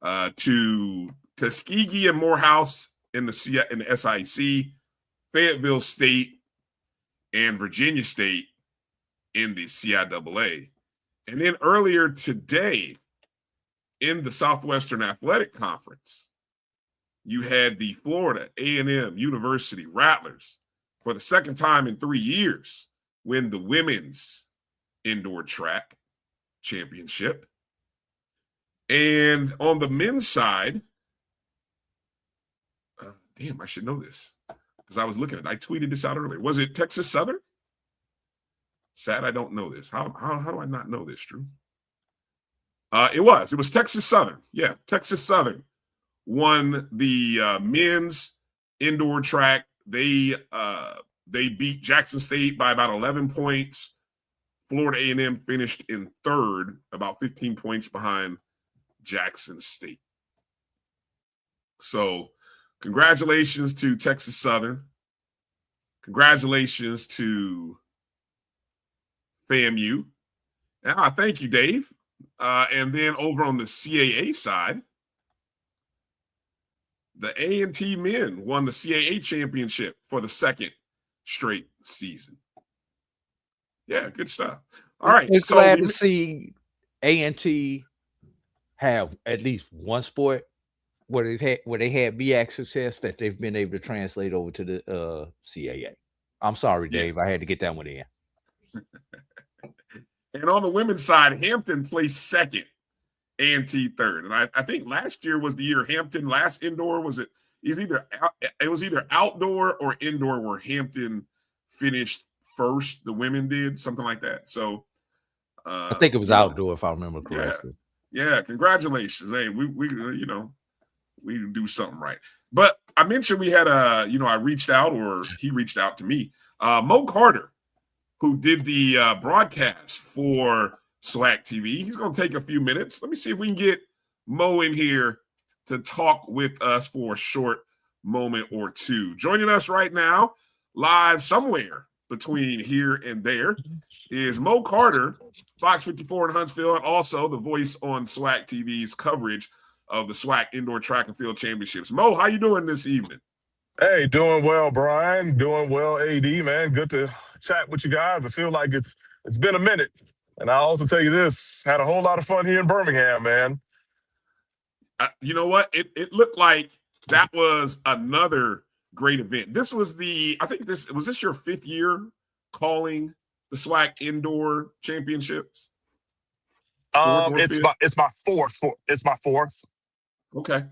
to Tuskegee and Morehouse in the SIC, Fayetteville State, and Virginia State in the CIAA. And then earlier today in the Southwestern Athletic Conference, you had the Florida A&M University Rattlers for the second time in 3 years win the women's indoor track championship. And on the men's side, I should know this because I was looking at it. I tweeted this out earlier. Was it Texas Southern? Sad I don't know this. How do I not know this, Drew? It was Texas Southern. Yeah, Texas Southern won the men's indoor track. They beat Jackson State by about 11 points. Florida A&M finished in third, about 15 points behind Jackson State. So congratulations to Texas Southern. Congratulations to FAMU. Thank you, Dave. And then over on the CAA side, the A&T men won the CAA championship for the second straight season. Yeah, good stuff. All right. It's glad to see A&T have at least one sport where they had BX success that they've been able to translate over to the CAA. I'm sorry, Dave. I had to get that one in. And on the women's side, Hampton placed second, A&T third. And I think last year was the year Hampton last indoor. It was either outdoor or indoor where Hampton finished first. The women did something like that. So I think it was outdoor, if I remember correctly. Yeah. Congratulations. Hey, we do something right. But I mentioned we had I reached out, or he reached out to me. Mo Carter, who did the broadcast for SWAC TV. He's going to take a few minutes. Let me see if we can get Mo in here to talk with us for a short moment or two. Joining us right now, live somewhere between here and there, is Mo Carter, Fox 54 in Huntsville, and also the voice on SWAC TV's coverage of the SWAC Indoor Track and Field Championships. Mo, how you doing this evening? Hey, doing well, Bryan. Doing well, AD, man. Good to chat with you guys. I feel like it's been a minute. And I'll also tell you this, had a whole lot of fun here in Birmingham, man. You know what? It looked like that was another great event. This was was this your 5th year calling the SWAC indoor championships? Fourth or fifth? It's my fourth. Okay.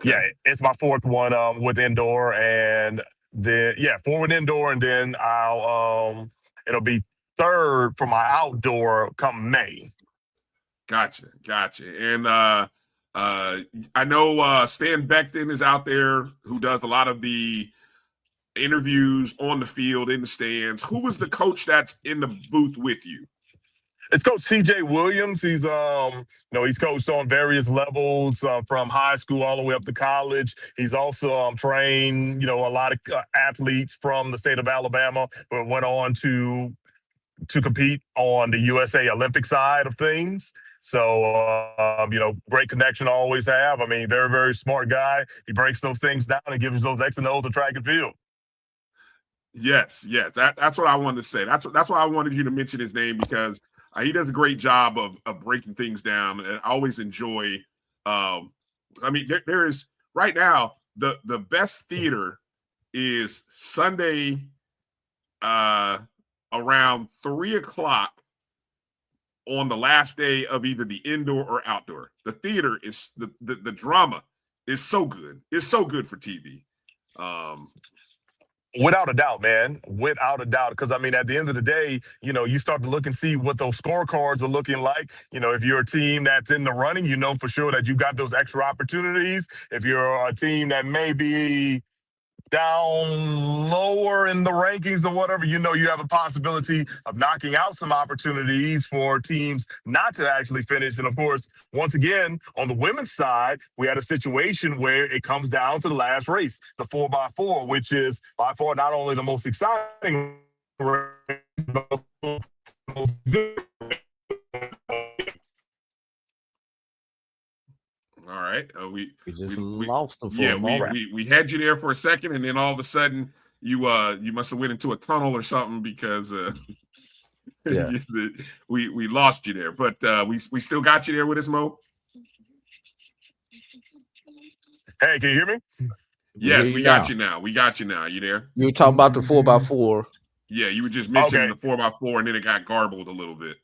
Yeah, it's my fourth one with indoor, and then four with indoor, and then I'll it'll be third for my outdoor come May. Gotcha. And I know Stan Becton is out there who does a lot of the interviews on the field, in the stands. Who was the coach that's in the booth with you? It's Coach CJ Williams. He's he's coached on various levels from high school all the way up to college. He's also trained a lot of athletes from the state of Alabama, but went on to compete on the USA Olympic side of things. So great connection I always have. I mean, very, very smart guy. He breaks those things down and gives those X and O's to track and field. Yes. That's what I wanted to say. That's why I wanted you to mention his name, because he does a great job of breaking things down. And I always enjoy. There is right now the best theater is Sunday around 3:00 on the last day of either the indoor or outdoor. The theater is the drama is so good. It's so good for TV. Without a doubt, man. Without a doubt. Because, I mean, at the end of the day, you start to look and see what those scorecards are looking like. If you're a team that's in the running, for sure that you got those extra opportunities. If you're a team that may be down lower in the rankings or whatever, you have a possibility of knocking out some opportunities for teams not to actually finish. And of course, once again, on the women's side, we had a situation where it comes down to the last race, the 4x4, which is by far not only the most exciting race, but also the most All right. We just lost them for a moment. We had you there for a second, and then all of a sudden you must have went into a tunnel or something, because we lost you there. But we still got you there with us, Mo. Hey, can you hear me? Yes, we got you now. You there? You were talking about the 4x4. Yeah, you were just mentioning the 4x4, and then it got garbled a little bit.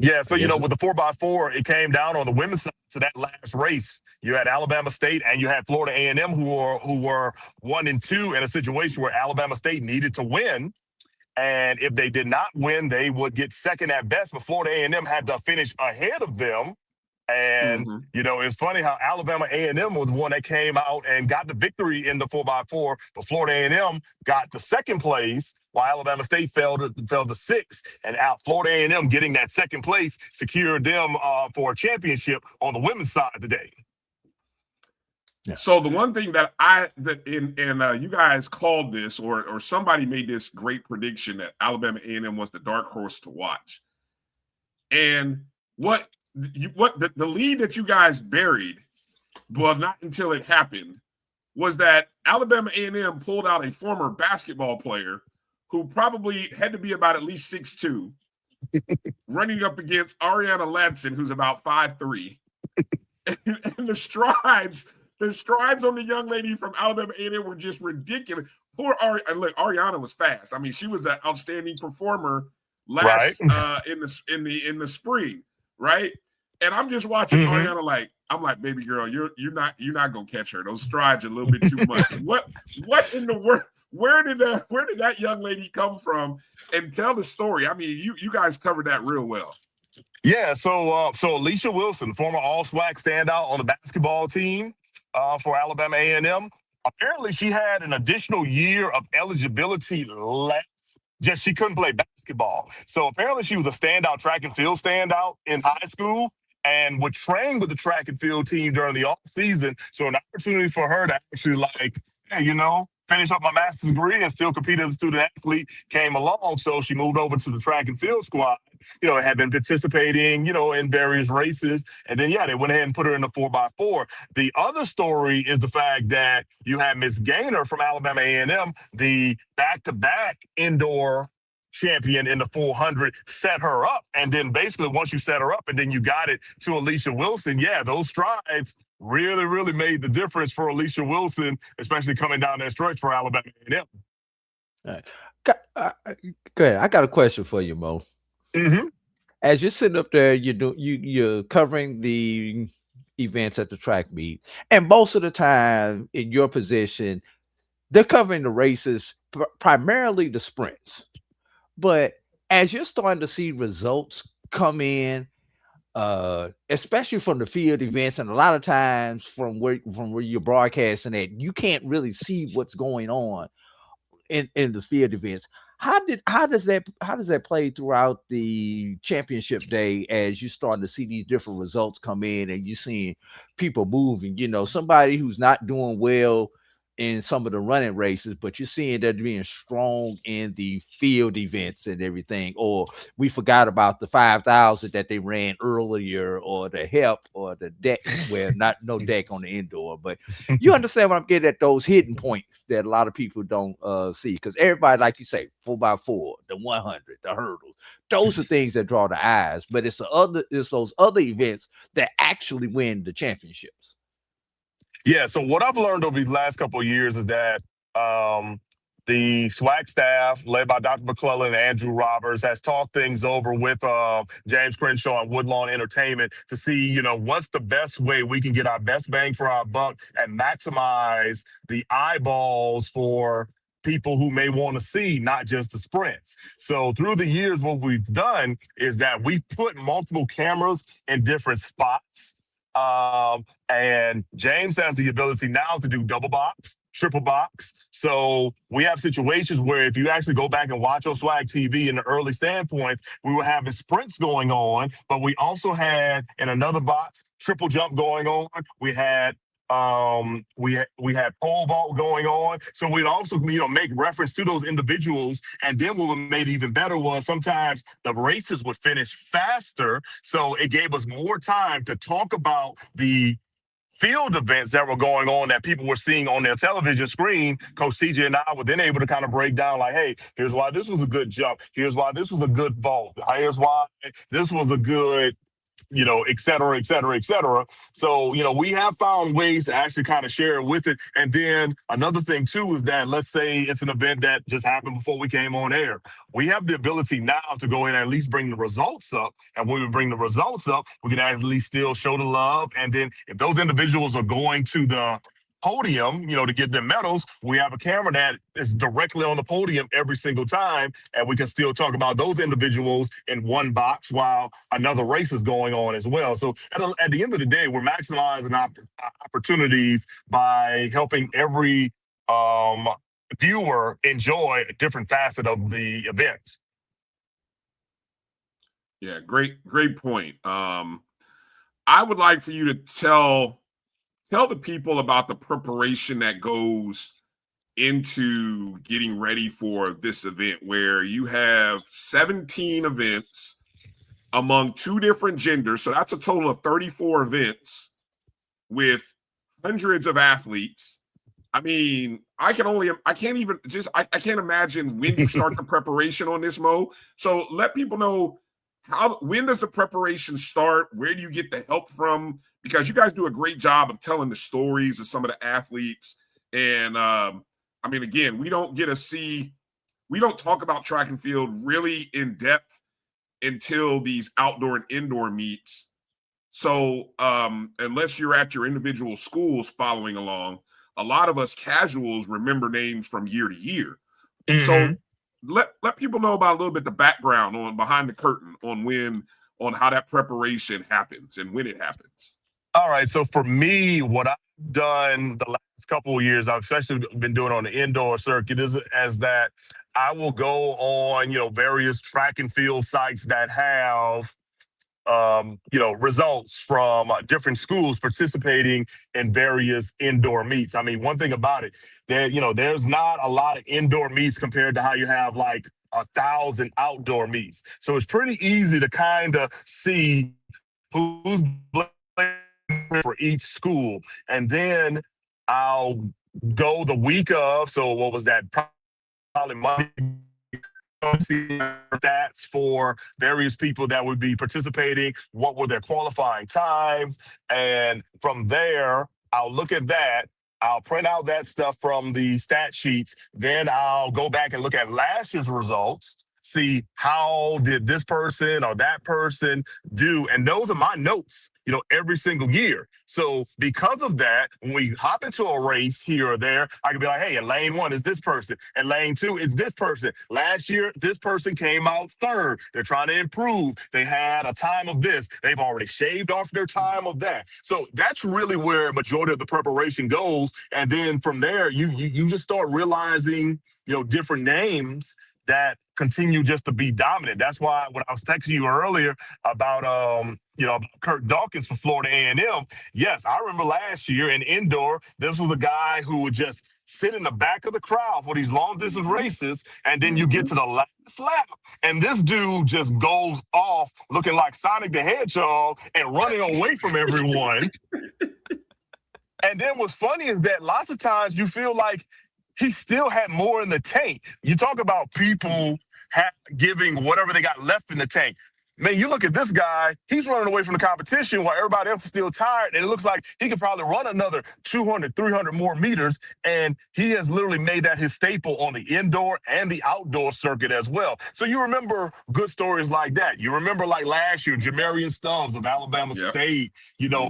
Yeah, so with the 4x4, it came down on the women's side to that last race. You had Alabama State and you had Florida A&M who were 1 and 2 in a situation where Alabama State needed to win, and if they did not win, they would get second at best. But Florida A&M had to finish ahead of them. And, it's funny how Alabama A&M was one that came out and got the victory in the 4x4, but Florida A&M got the second place, while Alabama State fell to 6th. And Florida A&M getting that second place secured them for a championship on the women's side today. Yeah. So the one thing that you guys called this, or somebody made this great prediction that Alabama A&M was the dark horse to watch. And the lead that you guys buried, well, not until it happened, was that Alabama A&M pulled out a former basketball player who probably had to be about at least 6'2", running up against Ariana Ladson, who's about 5'3", and the strides on the young lady from Alabama A&M were just ridiculous. Poor Ariana was fast. I mean, she was an outstanding performer last in the spring, right? And I'm just watching Ariana I'm like, baby girl, you're not gonna catch her. Those strides are a little bit too much. What in the world? Where did that young lady come from? And tell the story. I mean, you guys covered that real well. Yeah, so Alicia Wilson, former All-SWAC standout on the basketball team for Alabama A&M. Apparently, she had an additional year of eligibility left. Just she couldn't play basketball. So apparently, she was a standout track and field standout in high school, and would train with the track and field team during the off season. So an opportunity for her to actually finish up my master's degree and still compete as a student athlete came along. So she moved over to the track and field squad, had been participating, in various races. And then, they went ahead and put her in the 4x4. The other story is the fact that you had Miss Gaynor from Alabama A&M, the back-to-back indoor champion in the 400, set her up. And then basically once you set her up and then you got it to Alicia Wilson, those strides really, really made the difference for Alicia Wilson, especially coming down that stretch for Alabama A&M. All right. Go ahead. I got a question for you, Mo. Mm-hmm. As you're sitting up there, you're covering the events at the track meet, and most of the time in your position, they're covering the races, primarily the sprints. But as you're starting to see results come in, especially from the field events, and a lot of times from where you're broadcasting at, you can't really see what's going on in the field events. How does that play throughout the championship day as you starting to see these different results come in and you seeing people moving? Somebody who's not doing well in some of the running races, but you're seeing that being strong in the field events and everything. Or we forgot about the 5,000 that they ran earlier, or the help, or the deck. Well, not no deck on the indoor, but you understand what I'm getting at, those hidden points that a lot of people don't see. Because everybody, like you say, 4x4, the 100, the hurdles, those are things that draw the eyes. But it's those other events that actually win the championships. Yeah, so what I've learned over these last couple of years is that the SWAC staff, led by Dr. McClellan and Andrew Roberts, has talked things over with James Crenshaw and Woodlawn Entertainment to see, what's the best way we can get our best bang for our buck and maximize the eyeballs for people who may want to see not just the sprints. So through the years, what we've done is that we've put multiple cameras in different spots. And James has the ability now to do double box, triple box. So we have situations where if you actually go back and watch on Swag TV in the early standpoints, we were having sprints going on, but we also had in another box triple jump going on. We had pole vault going on. So we'd also, make reference to those individuals. And then what made it even better was sometimes the races would finish faster. So it gave us more time to talk about the field events that were going on that people were seeing on their television screen. Coach CJ and I were then able to kind of break down like, hey, here's why this was a good jump. Here's why this was a good vault. Here's why this was a good, et cetera, et cetera, et cetera. So, we have found ways to actually kind of share it with it. And then another thing, too, is that let's say it's an event that just happened before we came on air. We have the ability now to go in and at least bring the results up. And when we bring the results up, we can at least still show the love. And then if those individuals are going to the podium, to get their medals, we have a camera that is directly on the podium every single time, and we can still talk about those individuals in one box while another race is going on as well. So at the end of the day, we're maximizing opportunities by helping every viewer enjoy a different facet of the event. Yeah, great point. I would like for you to tell the people about the preparation that goes into getting ready for this event, where you have 17 events among 2 different genders. So that's a total of 34 events with hundreds of athletes. I mean, I can't imagine when you start the preparation on this, Mo. So let people know when does the preparation start? Where do you get the help from? Because you guys do a great job of telling the stories of some of the athletes. And again, we don't talk about track and field really in depth until these outdoor and indoor meets. So unless you're at your individual schools following along, a lot of us casuals remember names from year to year. Mm-hmm. So let people know about a little bit the background on behind the curtain on how that preparation happens and when it happens. All right. So for me, what I've done the last couple of years, I've especially been doing on the indoor circuit, is that I will go on, various track and field sites that have, results from different schools participating in various indoor meets. I mean, one thing about it, there's not a lot of indoor meets compared to how you have like 1,000 outdoor meets. So it's pretty easy to kind of see who's for each school. And then I'll go the week of, so what was that? Probably Monday, see stats for various people that would be participating. What were their qualifying times? And from there, I'll look at that. I'll print out that stuff from the stat sheets. Then I'll go back and look at last year's results, see how did this person or that person do. And those are my notes, every single year. So because of that, when we hop into a race here or there, I can be like, hey, in lane 1 is this person. And lane 2 is this person. Last year, this person came out third. They're trying to improve. They had a time of this. They've already shaved off their time of that. So that's really where majority of the preparation goes. And then from there, you just start realizing, different names that continue just to be dominant. That's why when I was texting you earlier about Kirk Dawkins for Florida A&M, yes, I remember last year in indoor, this was a guy who would just sit in the back of the crowd for these long distance races, and then you get to the last lap, and this dude just goes off looking like Sonic the Hedgehog and running away from everyone. And then what's funny is that lots of times you feel like he still had more in the tank. You talk about people giving whatever they got left in the tank. Man, you look at this guy, he's running away from the competition while everybody else is still tired, and it looks like he could probably run another 200, 300 more meters, and he has literally made that his staple on the indoor and the outdoor circuit as well. So you remember good stories like that. You remember like last year, Jamarian Stubbs of Alabama State,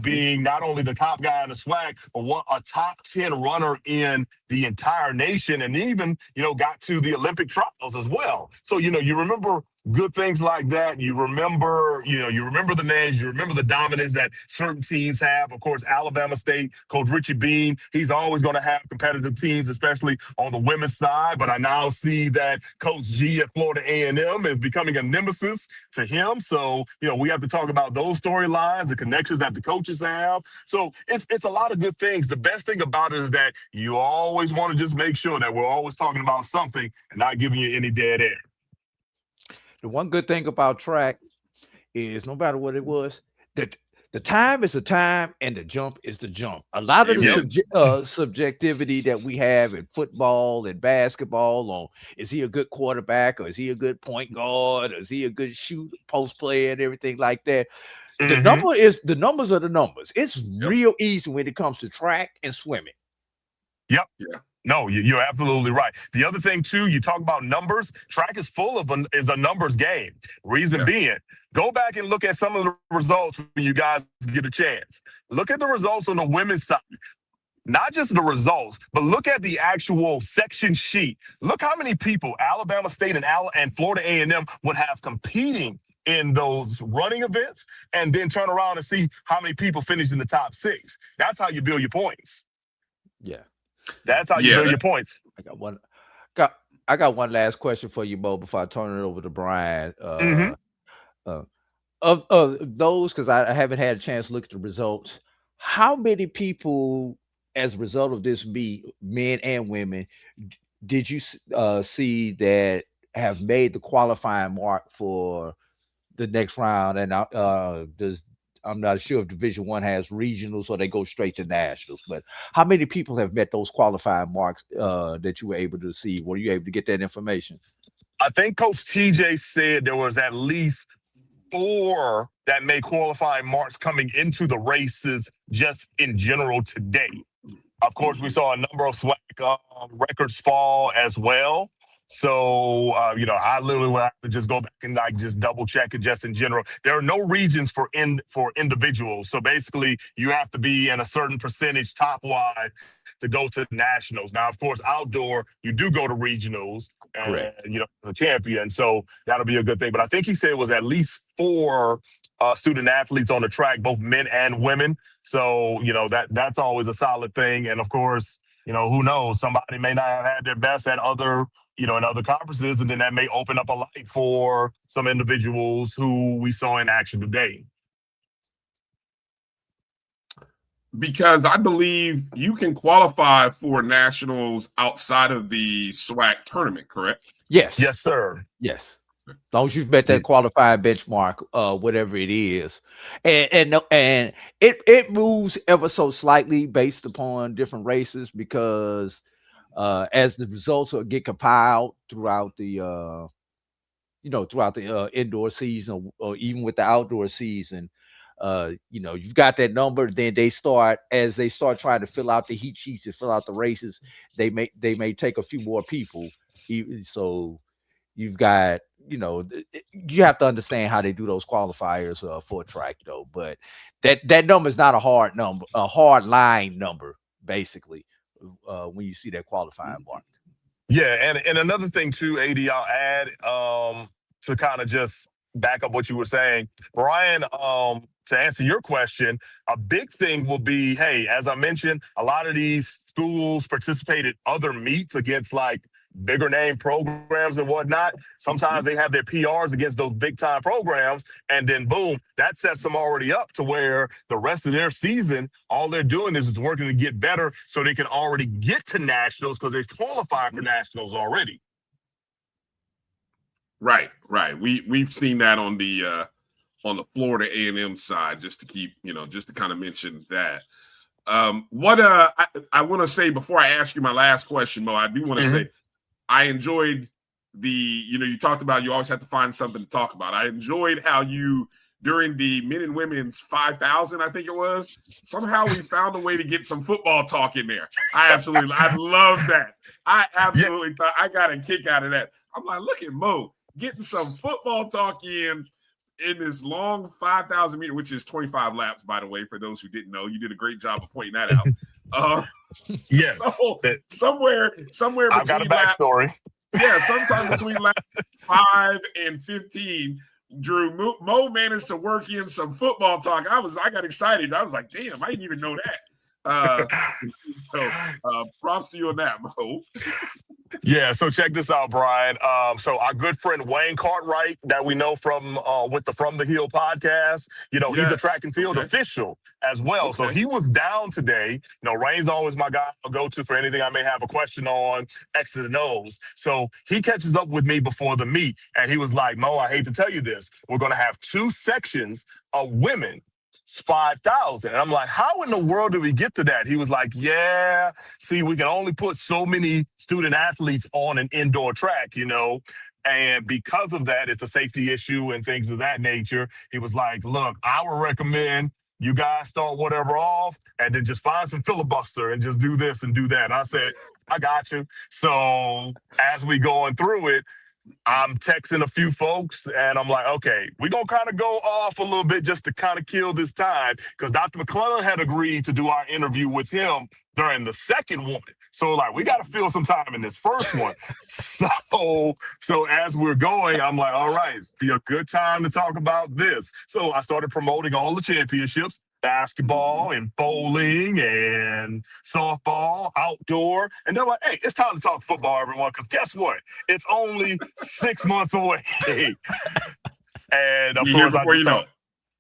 being not only the top guy in the SWAC, but a top 10 runner in the entire nation, and even, got to the Olympic trials as well. So, you remember good things like that. You remember the names, you remember the dominance that certain teams have. Of course, Alabama State, Coach Richie Bean, he's always going to have competitive teams, especially on the women's side. But I now see that Coach G at Florida A&M is becoming a nemesis to him. So, we have to talk about those storylines, the connections that the coaches have. So it's a lot of good things. The best thing about it is that you always want to just make sure that we're always talking about something and not giving you any dead air. The one good thing about track is no matter what it was, that the time is the time and the jump is the jump. A lot of the subjectivity that we have in football and basketball on is he a good quarterback or is he a good point guard or is he a good post player and everything like that. The numbers are the numbers. It's real easy when it comes to track and swimming. Yep. Yeah. No, you're absolutely right. The other thing, too, you talk about numbers. Track is full of is a numbers game. Reason being, go back and look at some of the results when you guys get a chance. Look at the results on the women's side. Not just the results, but look at the actual section sheet. Look how many people Alabama State and Florida A&M would have competing in those running events, and then turn around and see how many people finish in the top 6. That's how you build your points. Yeah. That's how you build your points. I got one last question for you, Mo, before I turn it over to Bryan. Of those, because I haven't had a chance to look at the results, how many people, as a result of this meet, men and women, did you see that have made the qualifying mark for the next round? And I'm not sure if Division I has regionals or they go straight to nationals, but how many people have met those qualifying marks that you were able to see? Were you able to get that information? I think Coach TJ said there was at least 4 that made qualifying marks coming into the races just in general today. Of course, we saw a number of SWAC records fall as well. So, I literally will have to just go back and just double check it just in general. There are no regions for individuals. So basically you have to be in a certain percentage top wide to go to nationals. Now, of course, outdoor, you do go to regionals and, the champion. So that'll be a good thing. But I think he said it was at least 4 student athletes on the track, both men and women. So, that's always a solid thing. And of course, who knows? Somebody may not have had their best at other in other conferences, and then that may open up a light for some individuals who we saw in action today. Because I believe you can qualify for nationals outside of the SWAC tournament, correct? Yes. Yes, sir. Yes. As long as you've met that qualifying benchmark, whatever it is, and it moves ever so slightly based upon different races because as the results get compiled throughout the throughout the indoor season or even with the outdoor season. You've got that number. Then as they start trying to fill out the heat sheets and fill out the races, they may take a few more people. So you've got, you have to understand how they do those qualifiers for a track, though. But that number is not a hard number, a hard line number, basically, when you see that qualifying mark. Yeah, and another thing too, AD, I'll add to kind of just back up what you were saying, Brian. To answer your question, a big thing will be, hey, as I mentioned, a lot of these schools participate in other meets against like bigger name programs and whatnot. Sometimes they have their PRs against those big time programs, and then boom, that sets them already up to where the rest of their season, all they're doing is working to get better so they can already get to nationals because they've qualified for nationals already. Right. We've seen that on the Florida A&M side, just to kind of mention that. What I want to say before I ask you my last question, Mo, I do want to say I enjoyed you talked about you always have to find something to talk about. I enjoyed how you, during the men and women's 5,000, I think it was, somehow we found a way to get some football talk in there. I love that. I absolutely thought I got a kick out of that. I'm like, look at Mo getting some football talk in this long 5,000 meter, which is 25 laps, by the way, for those who didn't know. You did a great job of pointing that out. Yes. So, somewhere between I've got a backstory. Sometime between lap 5 and 15, Drew, Mo managed to work in some football talk. I got excited. I was like, damn, I didn't even know that. So props to you on that, Mo. Yeah, so check this out, Brian. So our good friend Wayne Cartwright, that we know from with the From the Hill podcast, he's a track and field official as well. So he was down today. Wayne's always my guy I'll go to for anything I may have a question on X's and O's. So he catches up with me before the meet, and he was like, Mo, I hate to tell you this. We're going to have 2 sections of women. 5,000. And I'm like, how in the world did we get to that? He was like, yeah, see, we can only put so many student athletes on an indoor track, and because of that, it's a safety issue and things of that nature. He was like, look, I would recommend you guys start whatever off and then just find some filibuster and just do this and do that. And I said, I got you. So as we going through it, I'm texting a few folks, and I'm like, okay, we're going to kind of go off a little bit just to kind of kill this time, because Dr. McClellan had agreed to do our interview with him during the second one. So, we got to fill some time in this first one. So as we're going, I'm like, all right, it's be a good time to talk about this. So I started promoting all the championships. Basketball and bowling and softball, outdoor. And they're like, hey, it's time to talk football, everyone, because guess what? It's only 6 months away. And of course, before you know it.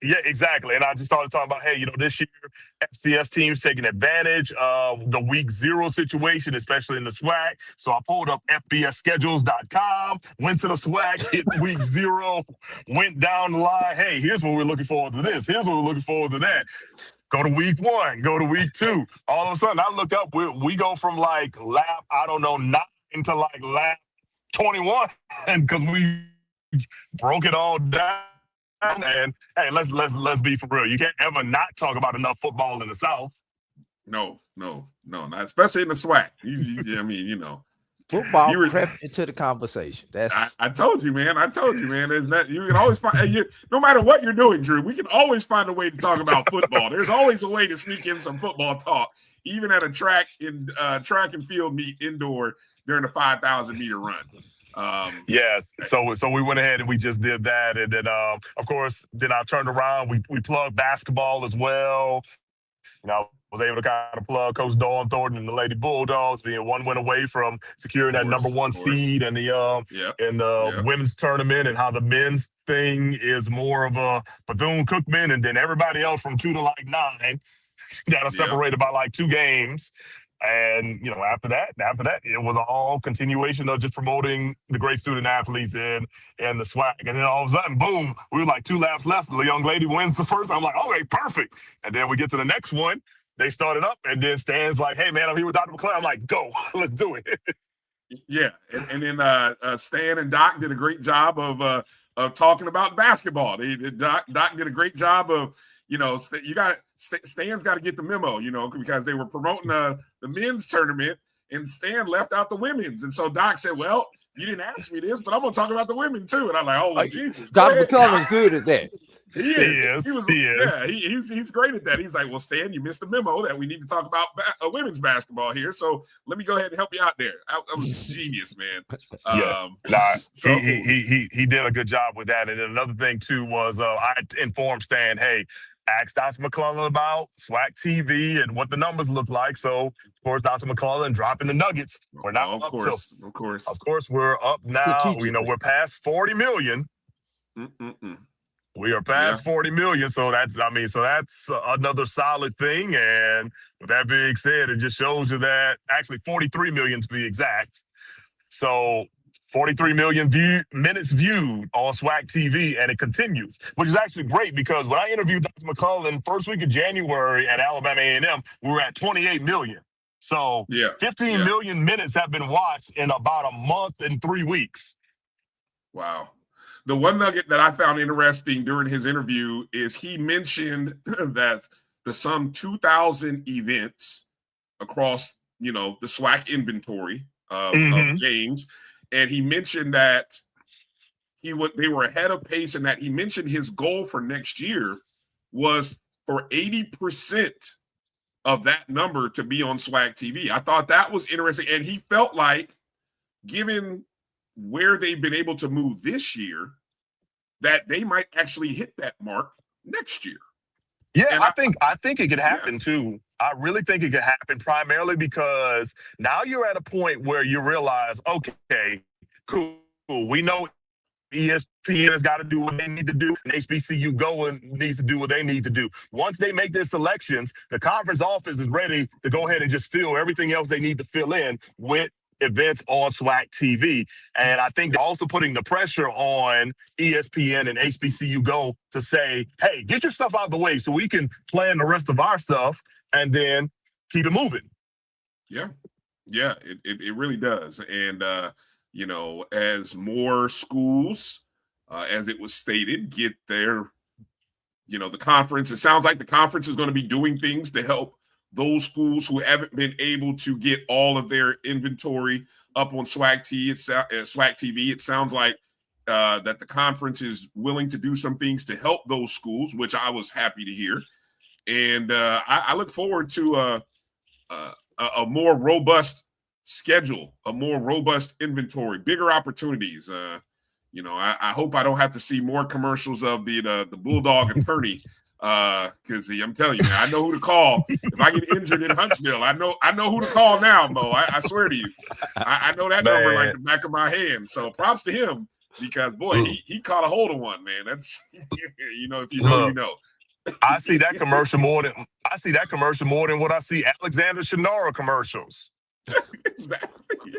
Yeah, exactly. And I just started talking about, hey, this year, FCS teams taking advantage of the week 0 situation, especially in the SWAC. So I pulled up FBSschedules.com, went to the SWAC, hit week 0, went down the line. Hey, here's what we're looking forward to this. Here's what we're looking forward to that. Go to week 1, go to week 2. All of a sudden, I look up, we go from lap, 9 to lap 21, and because we broke it all down. And hey, let's be for real. You can't ever not talk about enough football in the South. No, not especially in the SWAC. Football crept into the conversation. I told you, man. There's that you can always find. No matter what you're doing, Drew, we can always find a way to talk about football. There's always a way to sneak in some football talk, even at a track and field meet indoor during the 5,000 meter run. Yes. So we went ahead and we just did that. And then, of course, then I turned around. We plugged basketball as well. I was able to kind of plug Coach Dawn Thornton and the Lady Bulldogs, being 1 win away from securing that number 1 seed and the women's tournament, and how the men's thing is more of a Bethune-Cookman, and then everybody else from 2 to 9 that are separated by 2 games. And, after that, it was all continuation of just promoting the great student athletes in the SWAC. And then all of a sudden, boom, we were 2 laps left. The young lady wins the first. I'm like, okay, perfect. And then we get to the next one. They started up, and then Stan's like, hey, man, I'm here with Dr. McClellan. I'm like, go, let's do it. Yeah, and then Stan and Doc did a great job of talking about basketball. Doc did a great job of Stan's got to get the memo, because they were promoting the men's tournament, and Stan left out the women's, and so Doc said, "Well, you didn't ask me this, but I'm gonna talk about the women too." And I'm like, "Oh, well, Jesus, Dr. McCullough's good at that. He is. He is. Yeah, he's great at that. He's like, well, Stan, you missed the memo that we need to talk about women's basketball here. So let me go ahead and help you out there. That was genius, man. He did a good job with that. And then another thing too was I informed Stan, hey, ask Dr. McClellan about SWAC TV and what the numbers look like. So of course, Dr. McClellan dropping the nuggets. We're now of course, we're up now. We're past 40 million. We are past 40 million, so that's another solid thing. And with that being said, it just shows you that actually 43 million to be exact. So 43 million minutes viewed on SWAC TV, and it continues, which is actually great because when I interviewed Dr. McClellan first week of January at Alabama A&M, we were at 28 million. So 15 million minutes have been watched in about a month and 3 weeks. Wow. The one nugget that I found interesting during his interview is he mentioned that the some 2,000 events across, the SWAC inventory of games, and he mentioned that they were ahead of pace, and that he mentioned his goal for next year was for 80% of that number to be on SWAC TV. I thought that was interesting, and he felt like, given where they've been able to move this year, that they might actually hit that mark next year. Yeah, and I think it could happen too. I really think it could happen primarily because now you're at a point where you realize, okay, cool. We know ESPN has got to do what they need to do, and HBCU needs to do what they need to do. Once they make their selections, the conference office is ready to go ahead and just fill everything else they need to fill in with events on SWAC TV. And I think they're also putting the pressure on ESPN and HBCU Go to say, hey, get your stuff out of the way so we can plan the rest of our stuff and then keep it moving. Yeah, it really does. And, as more schools, as it was stated, get their, the conference, it sounds like the conference is going to be doing things to help those schools who haven't been able to get all of their inventory up on SWAC TV. It sounds like that the conference is willing to do some things to help those schools, which I was happy to hear. And I look forward to a more robust schedule, a more robust inventory, bigger opportunities. I hope I don't have to see more commercials of the Bulldog attorney. Because I'm telling you, man, I know who to call if I get injured in Huntsville. I know who to call now, Mo. I swear to you, I know that number like the back of my hand. So props to him because boy, he caught a hold of one, man. That's if you know, you know. I see that commercial more than what I see Alexander Shinara commercials. Exactly.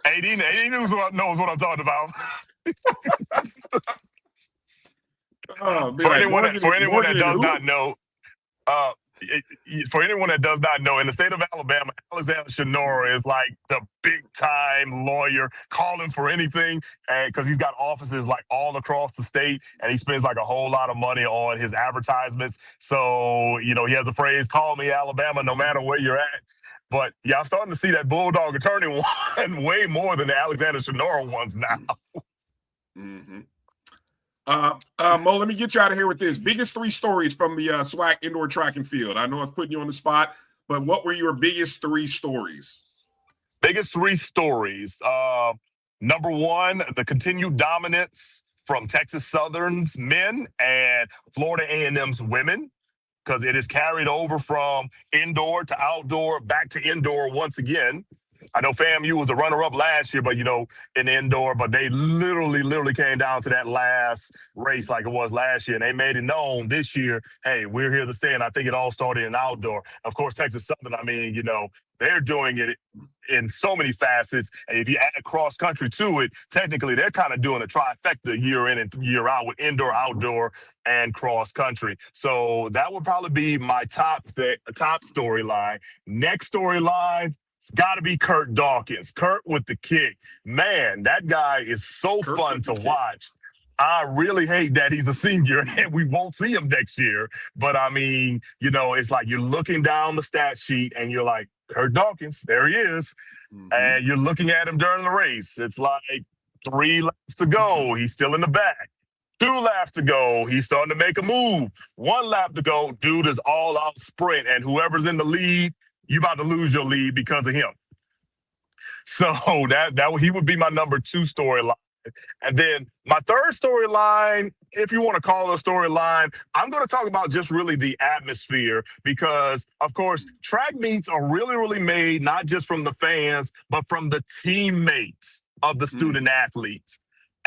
AD knows what I'm talking about. For anyone that does not know, in the state of Alabama, Alexander Shinora is like the big-time lawyer calling for anything, because he's got offices like all across the state, and he spends like a whole lot of money on his advertisements. So, he has a phrase, call me Alabama, no matter where you're at. But, yeah, I'm starting to see that Bulldog attorney one way more than the Alexander Shinora ones now. Mm-hmm. Mo, let me get you out of here with this. Biggest 3 stories from the SWAC indoor track and field. I know I'm putting you on the spot, but what were your biggest 3 stories? Biggest 3 stories. Number 1, the continued dominance from Texas Southern's men and Florida A&M's women, because it is carried over from indoor to outdoor, back to indoor once again. I know FAMU was the runner-up last year, but, in indoor, but they literally came down to that last race like it was last year, and they made it known this year, hey, we're here to stay, and I think it all started in outdoor. Of course, Texas Southern, they're doing it in so many facets, and if you add cross-country to it, technically they're kind of doing a trifecta year in and year out with indoor, outdoor, and cross-country. So that would probably be my top storyline. Next storyline, It's got to be Kurt Dawkins. Kurt with the kick. Man, that guy is so Kurt fun with to the kick. watch. I really hate that he's a senior and we won't see him next year. But I mean, it's like you're looking down the stat sheet and you're like, Kurt Dawkins, there he is. And you're looking at him during the race. It's like 3 laps to go. He's still in the back. 2 laps to go. He's starting to make a move. 1 lap to go. Dude is all out sprint. And whoever's in the lead, you about to lose your lead because of him. So that he would be my number 2 storyline. And then my third storyline, if you want to call it a storyline, I'm going to talk about just really the atmosphere because, of course, track meets are really, really made not just from the fans, but from the teammates of the student athletes.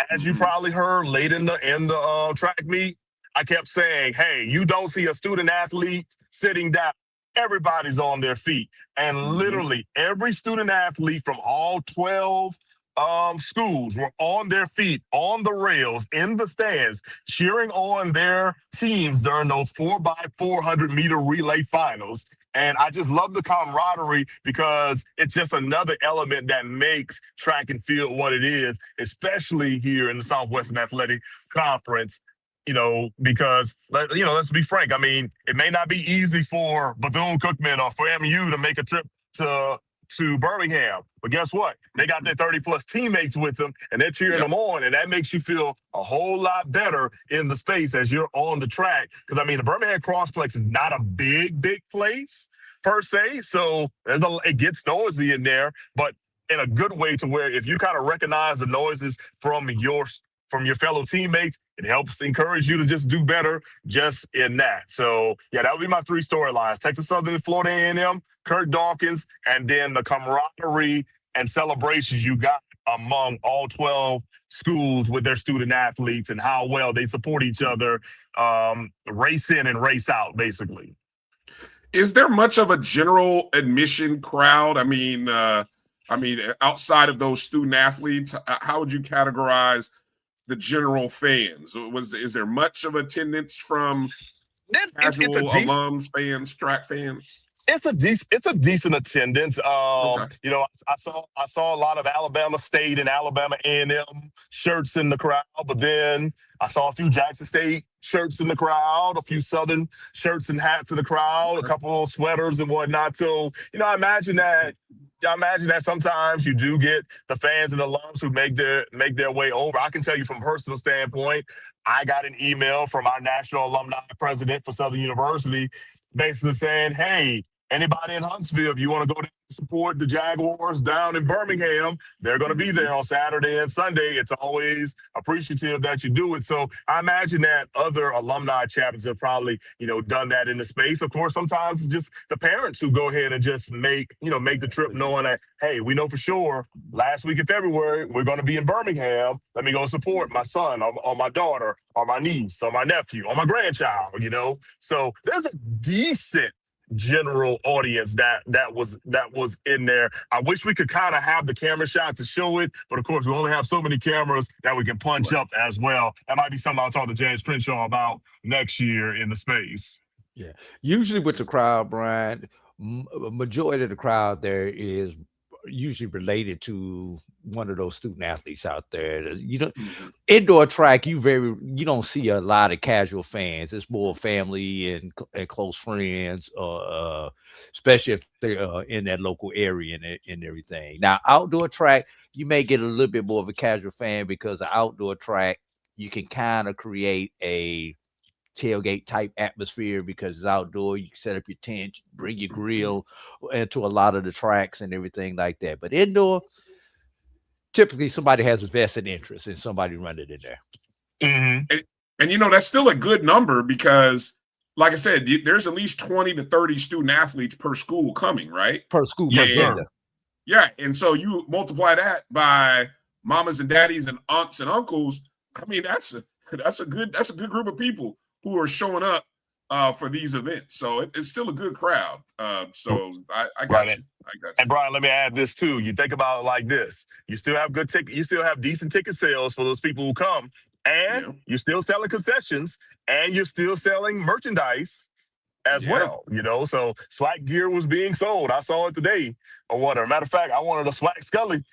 As you probably heard late in the track meet, I kept saying, hey, you don't see a student athlete sitting down. Everybody's on their feet. And literally every student athlete from all 12 schools were on their feet, on the rails, in the stands, cheering on their teams during those 4x400 meter relay finals. And I just love the camaraderie because it's just another element that makes track and field what it is, especially here in the Southwestern Athletic Conference. Because, let's be frank. I mean, it may not be easy for Bethune-Cookman or for MU to make a trip to Birmingham. But guess what? They got their 30-plus teammates with them, and they're cheering them on, and that makes you feel a whole lot better in the space as you're on the track. Because, I mean, the Birmingham Crossplex is not a big place, per se, so it gets noisy in there, but in a good way to where if you kind of recognize the noises from your fellow teammates, it helps encourage you to just do better just in that. So, yeah, that would be my 3 storylines. Texas Southern and Florida A&M, Kurt Dawkins, and then the camaraderie and celebrations you got among all 12 schools with their student athletes and how well they support each other, race in and race out, basically. Is there much of a general admission crowd? I mean, outside of those student athletes, how would you categorize the general fans? Is there much of attendance from casual alums, fans, track fans? It's a decent attendance. I saw a lot of Alabama State and Alabama A&M shirts in the crowd, but then I saw a few Jackson State shirts in the crowd, a few Southern shirts and hats in the crowd, a couple of sweaters and whatnot. So, I imagine that sometimes you do get the fans and alums who make their way over. I can tell you from a personal standpoint, I got an email from our national alumni president for Southern University basically saying, hey, anybody in Huntsville, if you want to go down and support the Jaguars down in Birmingham, they're going to be there on Saturday and Sunday. It's always appreciative that you do it. So I imagine that other alumni chapters have probably, done that in the space. Of course, sometimes it's just the parents who go ahead and just make the trip knowing that, hey, we know for sure last week in February, we're going to be in Birmingham. Let me go support my son or my daughter or my niece or my nephew or my grandchild, So there's a decent general audience that was in there. I wish we could kind of have the camera shot to show it, but of course we only have so many cameras that we can punch up as well. That might be something I'll talk to James Crenshaw about next year in the space. Yeah, usually with the crowd, Bryan, majority of the crowd there is usually related to one of those student athletes out there. Indoor track, you don't see a lot of casual fans. It's more family and close friends, especially if they're in that local area and everything. Now, outdoor track, you may get a little bit more of a casual fan because the outdoor track, you can kind of create a tailgate type atmosphere because it's outdoor. You can set up your tent, bring your grill into a lot of the tracks and everything like that. But indoor, typically somebody has a vested interest in somebody running in there. Mm-hmm. And that's still a good number because, like I said, there's at least 20 to 30 student athletes per school coming, right? Per school. Yeah. And so you multiply that by mamas and daddies and aunts and uncles. I mean, that's a good group of people who are showing up for these events. So it's still a good crowd. So I got you. And Bryan, let me add this too. You think about it like this: you still have you still have decent ticket sales for those people who come, and you're still selling concessions, and you're still selling merchandise as well, So swag gear was being sold. I saw it today or whatever. Matter of fact, I wanted a swag Scully.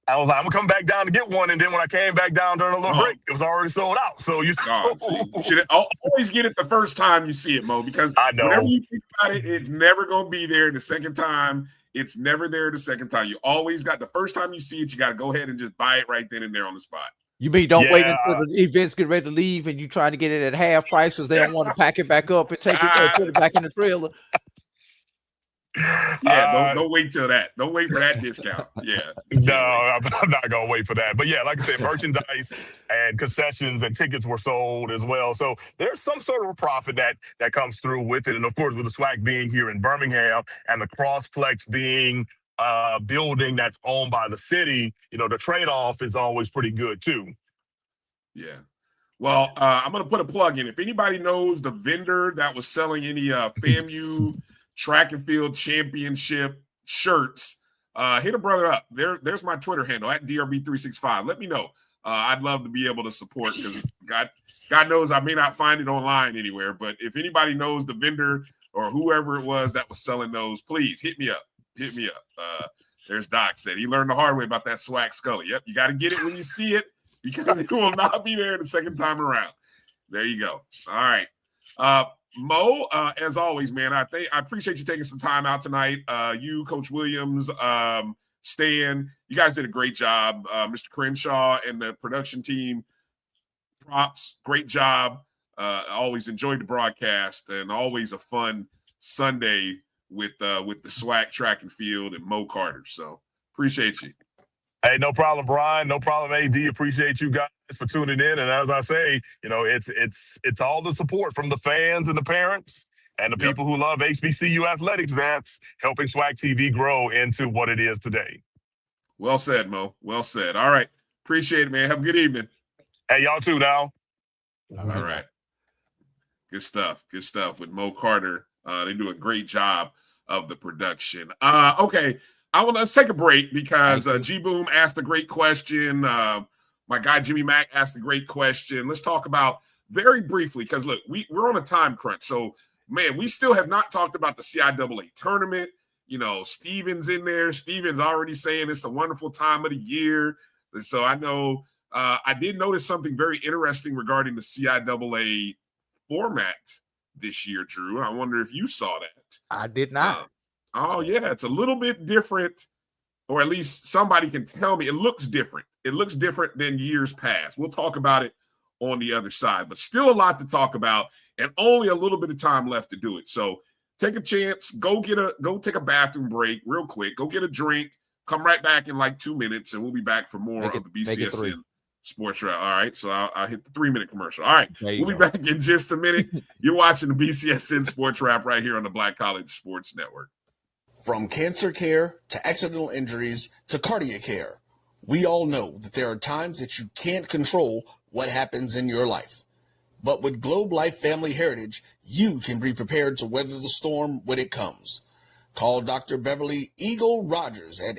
I was like, I'm gonna come back down to get one, and then when I came back down during a little break, it was already sold out. So you should always get it the first time you see it, Mo, because I know. Whenever you think about it, it's never gonna be there the second time. It's never there the second time. You always got the first time you see it, you got to go ahead and just buy it right then and there on the spot. You mean don't wait until the events get ready to leave and you trying to get it at half price because they don't want to pack it back up and take it and put it back in the trailer? Yeah, don't wait till that. Don't wait for that discount. Yeah. No, I'm not going to wait for that. But yeah, like I said, merchandise and concessions and tickets were sold as well. So there's some sort of a profit that comes through with it. And of course, with the SWAC being here in Birmingham and the Crossplex being building that's owned by the city, the trade-off is always pretty good too. Yeah. Well, I'm going to put a plug in. If anybody knows the vendor that was selling any FAMU track and field championship shirts, hit a brother up. There's my Twitter handle at DRB365. Let me know. I'd love to be able to support because God knows I may not find it online anywhere. But if anybody knows the vendor or whoever it was that was selling those, please hit me up. Hit me up. There's Doc said he learned the hard way about that swag Scully. Yep, you got to get it when you see it because it will not be there the second time around. There you go. All right. Mo, as always, man, I appreciate you taking some time out tonight. You, Coach Williams, Stan, you guys did a great job. Mr. Crenshaw and the production team, props, great job. Always enjoyed the broadcast and always a fun Sunday with the SWAC track and field and Mo Carter. So appreciate you. Hey, no problem, Bryan. No problem, AD. Appreciate you guys for tuning in. And as I say, it's all the support from the fans and the parents and the people who love HBCU athletics that's helping SWAC TV grow into what it is today. Well said, Mo. Well said. All right. Appreciate it, man. Have a good evening. Hey, y'all too now. All right. Good stuff. Good stuff with Mo Carter. They do a great job of the production. Okay. Let's take a break because G-Boom asked a great question. My guy Jimmy Mack asked a great question. Let's talk about very briefly because, look, we're on a time crunch. So, man, we still have not talked about the CIAA tournament. Steven's in there. Steven's already saying it's a wonderful time of the year. And so I know I did notice something very interesting regarding the CIAA format this year, Drew. I wonder if you saw that. I did not. Oh, yeah, it's a little bit different, or at least somebody can tell me. It looks different. It looks different than years past. We'll talk about it on the other side, but still a lot to talk about and only a little bit of time left to do it. So take a chance, go take a bathroom break real quick, go get a drink, come right back in like 2 minutes, and we'll be back for more of the BCSN SportsWrap. All right, so I'll hit the 3-minute commercial. All right, we'll be back in just a minute. You're watching the BCSN SportsWrap right here on the Black College Sports Network. From cancer care to accidental injuries to cardiac care, we all know that there are times that you can't control what happens in your life. But with Globe Life Family Heritage, you can be prepared to weather the storm when it comes. Call Dr. Beverly Eagle Rogers at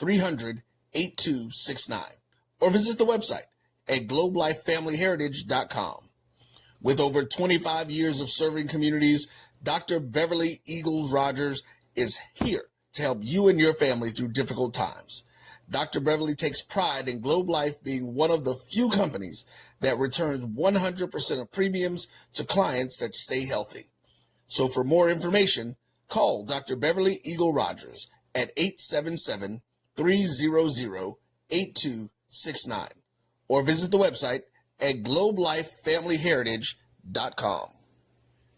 877-300-8269 or visit the website at globelifefamilyheritage.com. With over 25 years of serving communities, Dr. Beverly Eagles Rogers is here to help you and your family through difficult times. Dr. Beverly takes pride in Globe Life being one of the few companies that returns 100% of premiums to clients that stay healthy. So for more information, call Dr. Beverly Eagle Rogers at 877-300-8269 or visit the website at globelifefamilyheritage.com.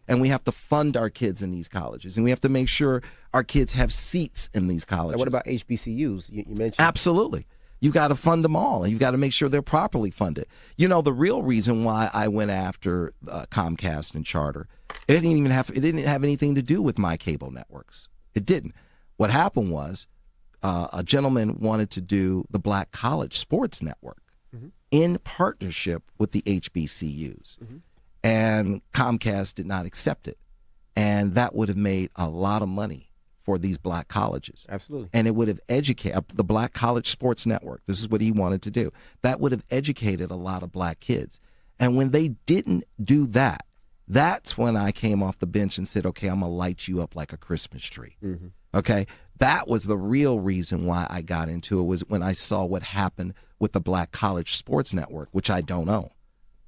And we have to fund our kids in these colleges, and we have to make sure our kids have seats in these colleges. Now, what about HBCUs? You mentioned. Absolutely. You got to fund them all, and you've got to make sure they're properly funded. The real reason why I went after Comcast and Charter, it didn't have anything to do with my cable networks. It didn't. What happened was a gentleman wanted to do the Black College Sports Network in partnership with the HBCUs. And Comcast did not accept it. And that would have made a lot of money for these black colleges. Absolutely. And it would have educated the Black College Sports Network. This is what he wanted to do. That would have educated a lot of black kids. And when they didn't do that, That's when I came off the bench and said, okay, I'm going to light you up like a Christmas tree. Okay? That was the real reason why I got into it, was when I saw what happened with the Black College Sports Network, which I don't own.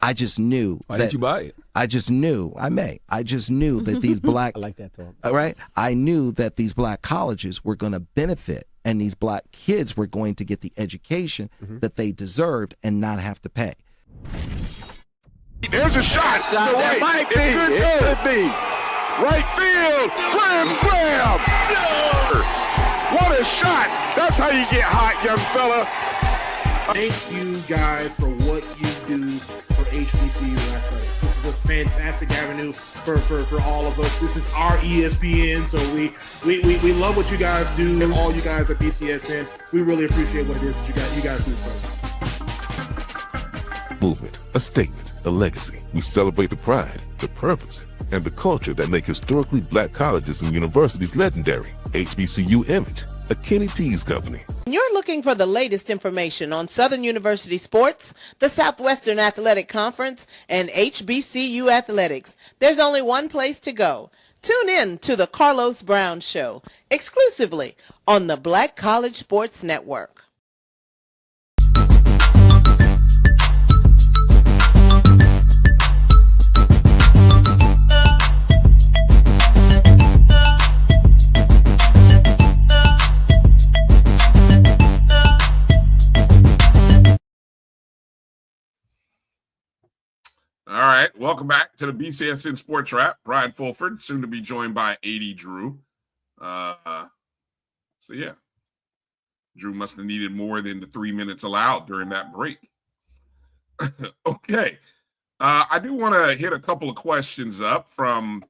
I just knew. Why didn't you buy it? I just knew. I just knew that these black. I like that talk. Right? I knew that these black colleges were going to benefit, and these black kids were going to get the education that they deserved and not have to pay. There's a shot. It might be. It could be. Right field. Grand slam. What a shot. That's how you get hot, young fella. Thank you guys for what you do for HBCU athletics. This is a fantastic avenue for all of us. This is our ESPN, so we love what you guys do, and all you guys at BCSN. We really appreciate what it is that you guys do for us. Movement, a statement, a legacy. We celebrate the pride, the purpose, and the culture that make historically black colleges and universities legendary. HBCU Image, a Kenny T's company. You're looking for the latest information on Southern University sports, the Southwestern Athletic Conference, and HBCU athletics. There's only one place to go. Tune in to the Carlos Brown Show, exclusively on the Black College Sports Network. All right, welcome back to the BCSN SportsWrap. Bryan Fulford, soon to be joined by 80 Drew. So yeah, Drew must have needed more than the 3 minutes allowed during that break. Okay, I do want to hit a couple of questions up from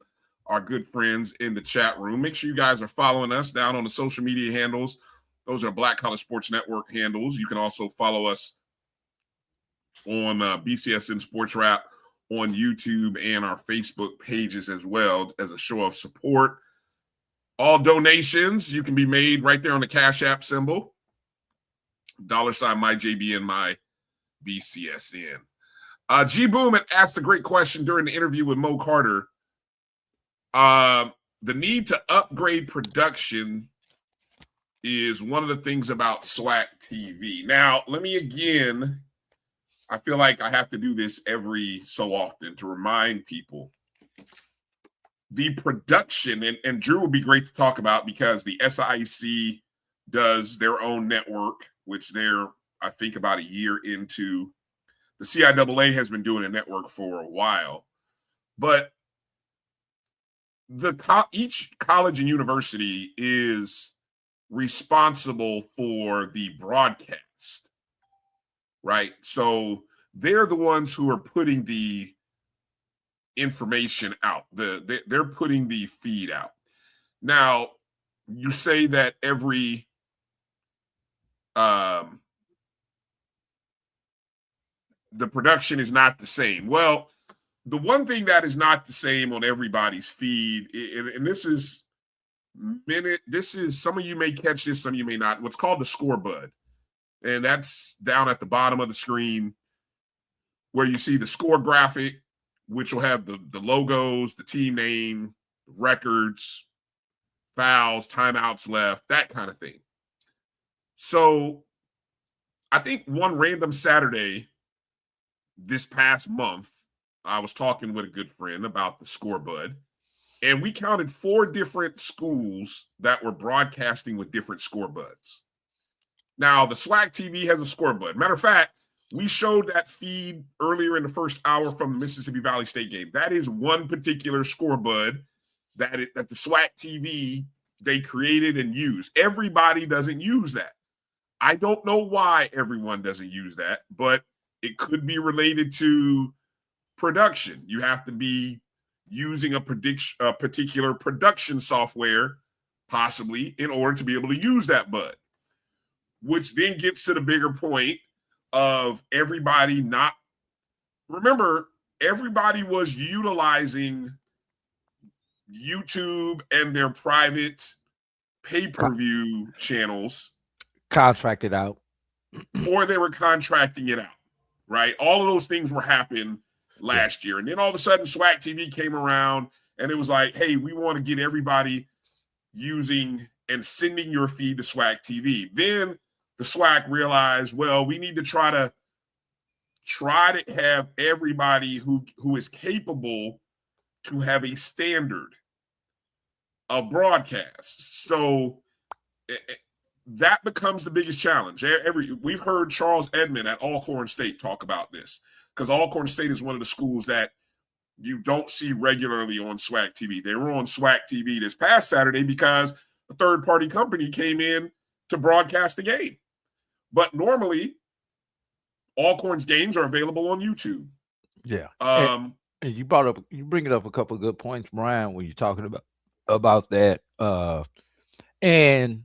our good friends in the chat room. Make sure you guys are following us down on the social media handles. Those are Black College Sports Network handles. You can also follow us on BCSN SportsWrap on YouTube and our Facebook pages as well, as a show of support. All donations you can be made right there on the Cash App symbol, $ my JB and my BCSN. G Boom had asked a great question during the interview with Mo Carter. The need to upgrade production is one of the things about SWAC TV. Now, let me again, I feel like I have to do this every so often to remind people. The production, and Drew would be great to talk about because the SIC does their own network, which they're, I think, about a year into. The CIAA has been doing a network for a while. But each college and university is responsible for the broadcast, right? So they're the ones who are putting the information out. They're putting the feed out. Now, you say that every the production is not the same. Well, the one thing that is not the same on everybody's feed, and this is some of you may catch this, some of you may not, what's called the scorebud. And that's down at the bottom of the screen where you see the score graphic, which will have the logos, the team name, records, fouls, timeouts left, that kind of thing. So I think one random Saturday this past month, I was talking with a good friend about the scorebud, and we counted 4 different schools that were broadcasting with different scorebuds. Now, the SWAC TV has a scorebud. Matter of fact, we showed that feed earlier in the first hour from the Mississippi Valley State game. That is one particular scorebud that the SWAC TV, they created and used. Everybody doesn't use that. I don't know why everyone doesn't use that, but it could be related to production. You have to be using a particular production software, possibly, in order to be able to use that bud. Which then gets to the bigger point of everybody not. Remember, everybody was utilizing YouTube and their private pay-per-view channels. Contracted out. Or they were contracting it out, right? All of those things were happening last year. And then all of a sudden, SWAC TV came around, and it was like, hey, we want to get everybody using and sending your feed to SWAC TV. Then the SWAC realized, well, we need to try to have everybody who is capable to have a standard of broadcast. So that becomes the biggest challenge. We've heard Charles Edmond at Alcorn State talk about this, because Alcorn State is one of the schools that you don't see regularly on SWAC TV. They were on SWAC TV this past Saturday because a third-party company came in to broadcast the game. But normally, Alcorn's games are available on YouTube. Yeah. And you bring it up a couple of good points, Bryan, when you're talking about that. And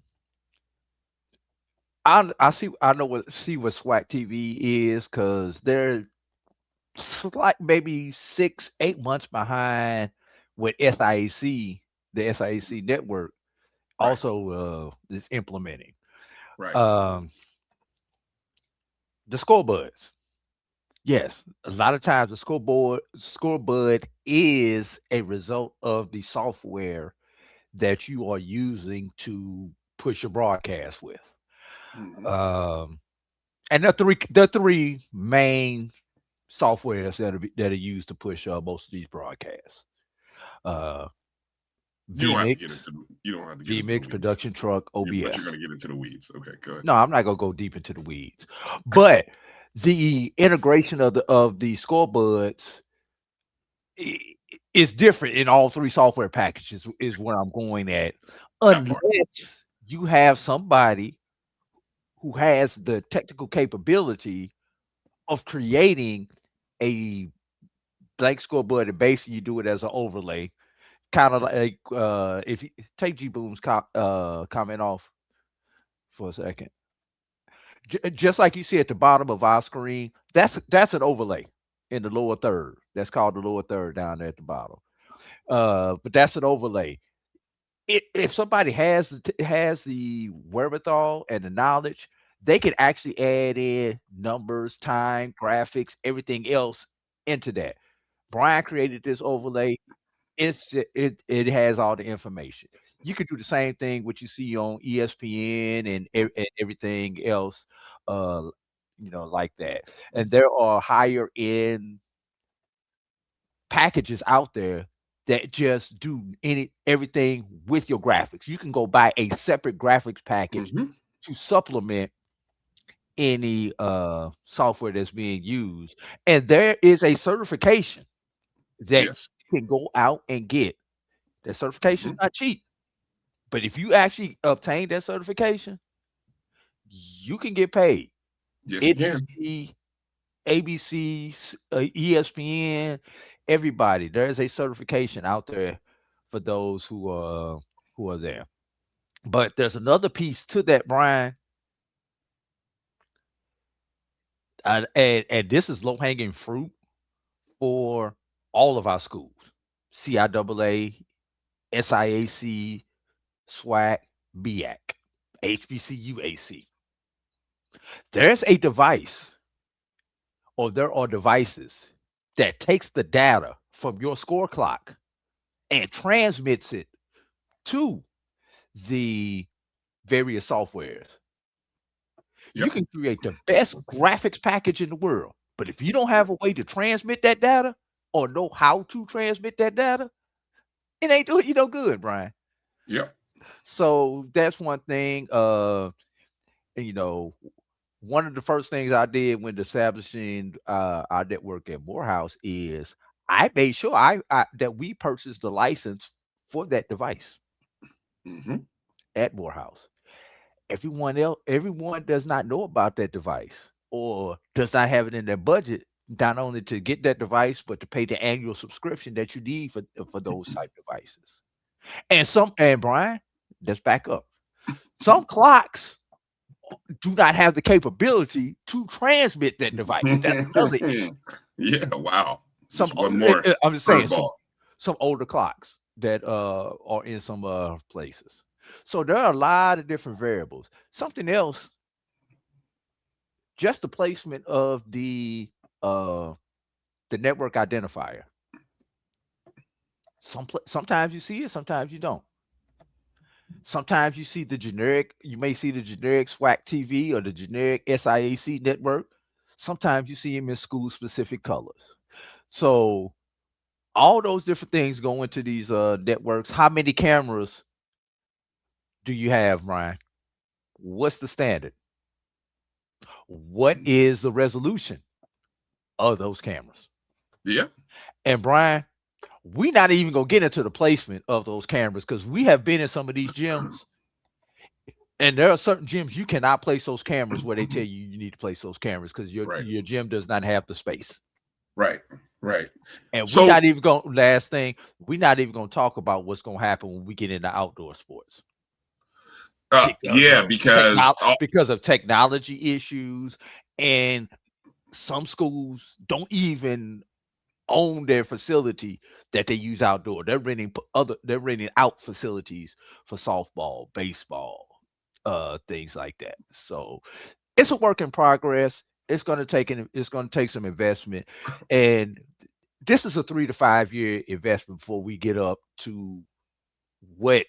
I know what SWAC TV is, because they're like maybe 6-8 months behind with SIAC, the SIAC network also is implementing. Right. The scorebuds. Yes, a lot of times the scorebud is a result of the software that you are using to push your broadcast with. Mm-hmm. And the three main softwares that are used to push most of these broadcasts. You don't have to vMix, get into the vMix, weeds. Production Truck, But you're OBS. going to get into the weeds. Okay, go ahead. No, I'm not gonna go deep into the weeds, but the integration of the scorebuds is different in all three software packages. Is what I'm going at, unless you have somebody who has the technical capability of creating a blank scorebud, and basically you do it as an overlay, kind of like if you take G Boom's comment off for a second. Just like you see at the bottom of our screen, that's an overlay in the lower third. That's called the lower third down there at the bottom. But that's an overlay. If somebody has the wherewithal and the knowledge, they can actually add in numbers, time, graphics, everything else into that. Bryan created this overlay. It has all the information. You could do the same thing what you see on ESPN and everything else, like that. And there are higher end packages out there that just do everything with your graphics. You can go buy a separate graphics package to supplement any software that's being used, and there is a certification that you can go out and get. That certification is not cheap, but if you actually obtain that certification, you can get paid. Yes, you can. NBC, ABC, ESPN, everybody. There is a certification out there for those who are there. But there's another piece to that, Bryan, and this is low hanging fruit for all of our schools: CIAA, SIAC, SWAC, BAC, HBCU AC. There's a device, or there are devices that takes the data from your score clock and transmits it to the various softwares. You can create the best graphics package in the world, but if you don't have a way to transmit that data or know how to transmit that data, it ain't doing you no good, Bryan. Yep. So that's one thing. One of the first things I did when establishing our network at Morehouse is I made sure that we purchased the license for that device at Morehouse. Everyone does not know about that device or does not have it in their budget, not only to get that device, but to pay the annual subscription that you need for those type devices. And Bryan, let's back up. Some clocks do not have the capability to transmit that device. That's another issue. Yeah, wow. I'm just saying some older clocks that are in some places. So there are a lot of different variables. Something else, just the placement of the the network identifier. Sometimes you see it, sometimes you don't. Sometimes you see the generic, you may see the generic SWAC TV or the generic SIAC network. Sometimes you see them in school specific colors. So all those different things go into these networks. How many cameras do you have, Bryan? What's the standard? What is the resolution of those cameras? Yeah. And Bryan, we're not even gonna get into the placement of those cameras because we have been in some of these gyms, and there are certain gyms you cannot place those cameras where they tell you need to place those cameras because your gym does not have the space. Right, right. And So- we're not even going. Last thing, we're not even going to talk about what's going to happen when we get into outdoor sports. Because of technology issues, and some schools don't even own their facility that they use outdoor. They're renting out facilities for softball, baseball, things like that. So it's a work in progress. It's going to take some investment, and this is a 3 to 5 year investment before we get up to what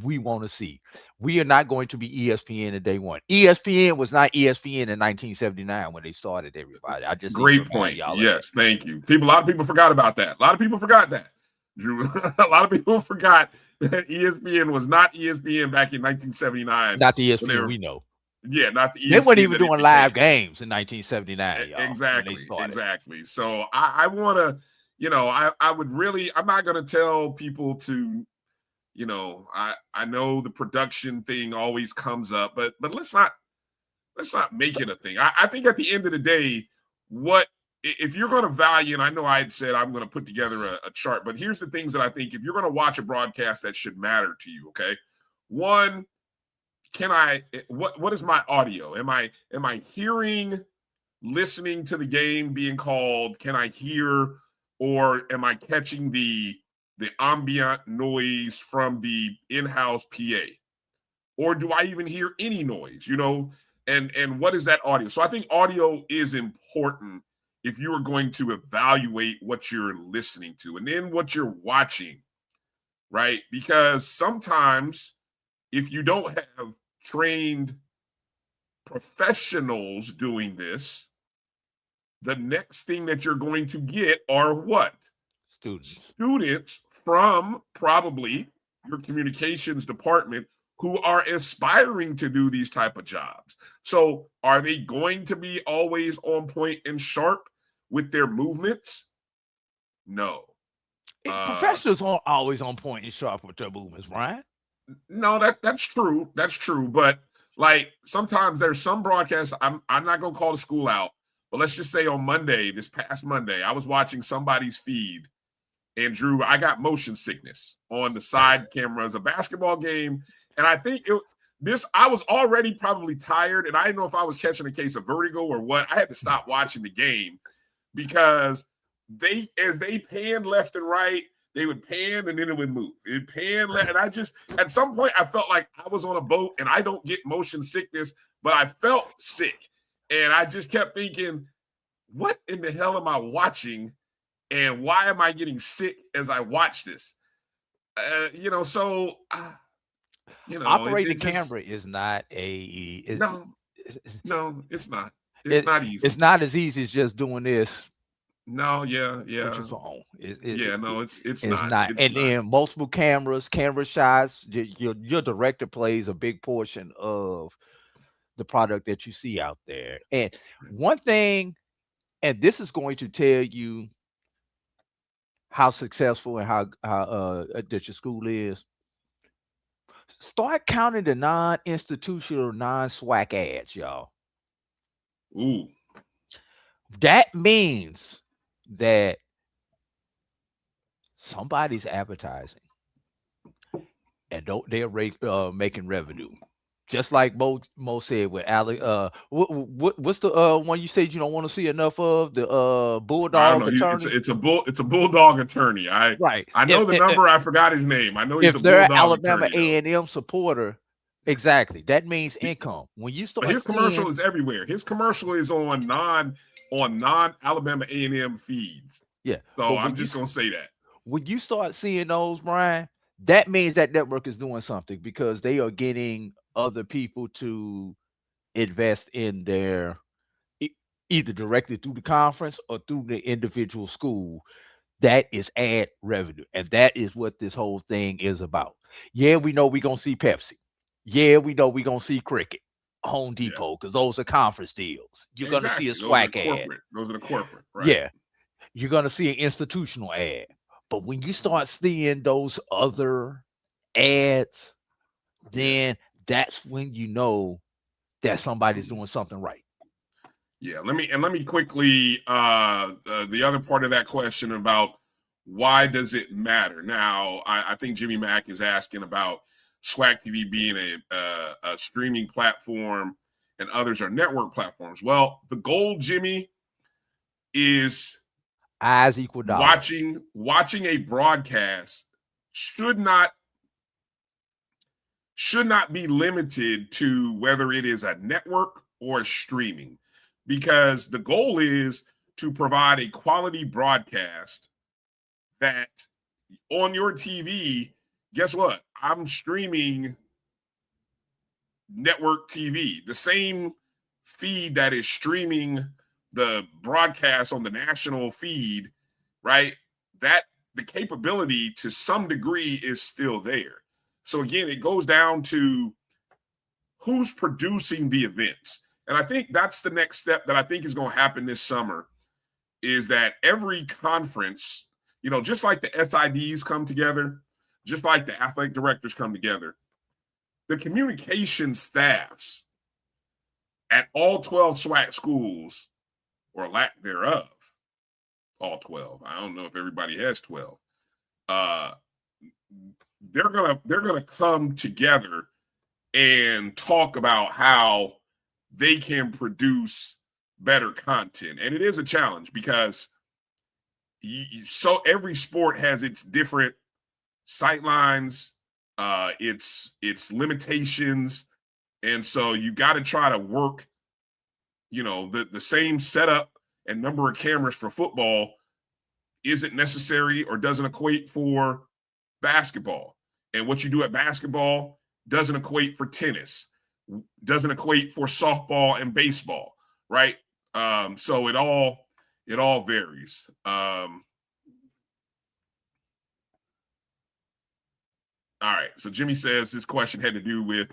we want to see. We are not going to be ESPN in day one. ESPN was not ESPN in 1979 when they started. Everybody, I just great point. Yes, thank you. A lot of people forgot about that. A lot of people forgot that. Drew, a lot of people forgot that ESPN was not ESPN back in 1979. Not the ESPN we know. Yeah, not the ESPN. They weren't even doing live games in 1979. Y'all, Exactly. So I want to, I would really, I'm not going to tell people to, I know the production thing always comes up, but let's not make it a thing. I think at the end of the day, if you're going to value, and I know I had said I'm going to put together a chart, but here's the things that I think if you're going to watch a broadcast that should matter to you, okay? One, what is my audio? Am I hearing, listening to the game being called? Can I hear, or am I catching the ambient noise from the in-house PA? Or do I even hear any noise, and what is that audio? So I think audio is important if you are going to evaluate what you're listening to and then what you're watching, right? Because sometimes if you don't have trained professionals doing this, the next thing that you're going to get are what? Students from probably your communications department who are aspiring to do these type of jobs. So are they going to be always on point and sharp with their movements? No. Professionals aren't always on point and sharp with their movements, Bryan. No, that's true. That's true. But like sometimes there's some broadcasts, I'm not gonna call the school out, but let's just say on this past Monday, I was watching somebody's feed, and Drew, I got motion sickness on the side cameras, a basketball game, and I think I was already probably tired, and I didn't know if I was catching a case of vertigo or what. I had to stop watching the game because as they panned left and right, they would pan and then it would move. It pan left, and I just at some point I felt like I was on a boat, and I don't get motion sickness, but I felt sick, and I just kept thinking, what in the hell am I watching, and why am I getting sick as I watch this? Operating camera is not no, it's not. It's not easy. It's not as easy as just doing this. No, yeah. With your phone. It's not. And then multiple camera shots. Your director plays a big portion of the product that you see out there. And one thing, and this is going to tell you how successful and how that your school is. Start counting the non-institutional, non-SWAC ads, y'all. Ooh. That means that somebody's advertising, and they're making revenue. Just like Mo said with Alex. What's the one you said you don't want to see enough of? The bulldog attorney. It's a bulldog attorney. Right. I know the number. I forgot his name. I know he's a bulldog they're attorney. Alabama A&M supporter. Exactly. That means income. When you start, his commercial is everywhere. His commercial is on on non-Alabama A&M feeds. Yeah. So I'm just going to say that. When you start seeing those, Brian, that means that network is doing something because they are getting other people to invest in their either directly through the conference or through the individual school. That is ad revenue. And that is what this whole thing is about. Yeah, we know we're going to see Pepsi. Yeah, we know we're going to see Cricket, Home Depot, because those are conference deals. You're going to see a SWAC ad. Those are the corporate, right? Yeah. You're going to see an institutional ad. But when you start seeing those other ads, then that's when you know that somebody's doing something right. Yeah, let me quickly the other part of that question about why does it matter? Now, I think Jimmy Mack is asking about SWAC TV being a streaming platform and others are network platforms. Well, the goal, Jimmy, is eyes equal dollars. Watching a broadcast should not be limited to whether it is a network or a streaming, because the goal is to provide a quality broadcast that on your TV, guess what? I'm streaming network TV, the same feed that is streaming the broadcast on the national feed, right? That the capability to some degree is still there. So again, it goes down to who's producing the events. And I think that's the next step that I think is going to happen this summer, is that every conference, just like the SIDs come together, just like the athletic directors come together, the communication staffs at all 12 SWAC schools, or lack thereof, all 12. I don't know if everybody has 12. They're gonna come together and talk about how they can produce better content. And it is a challenge because so every sport has its different sightlines, its limitations. And so you got to try to work, the same setup and number of cameras for football isn't necessary or doesn't equate for basketball. And what you do at basketball doesn't equate for tennis, doesn't equate for softball and baseball, right? So it all varies. All right. So Jimmy says this question had to do with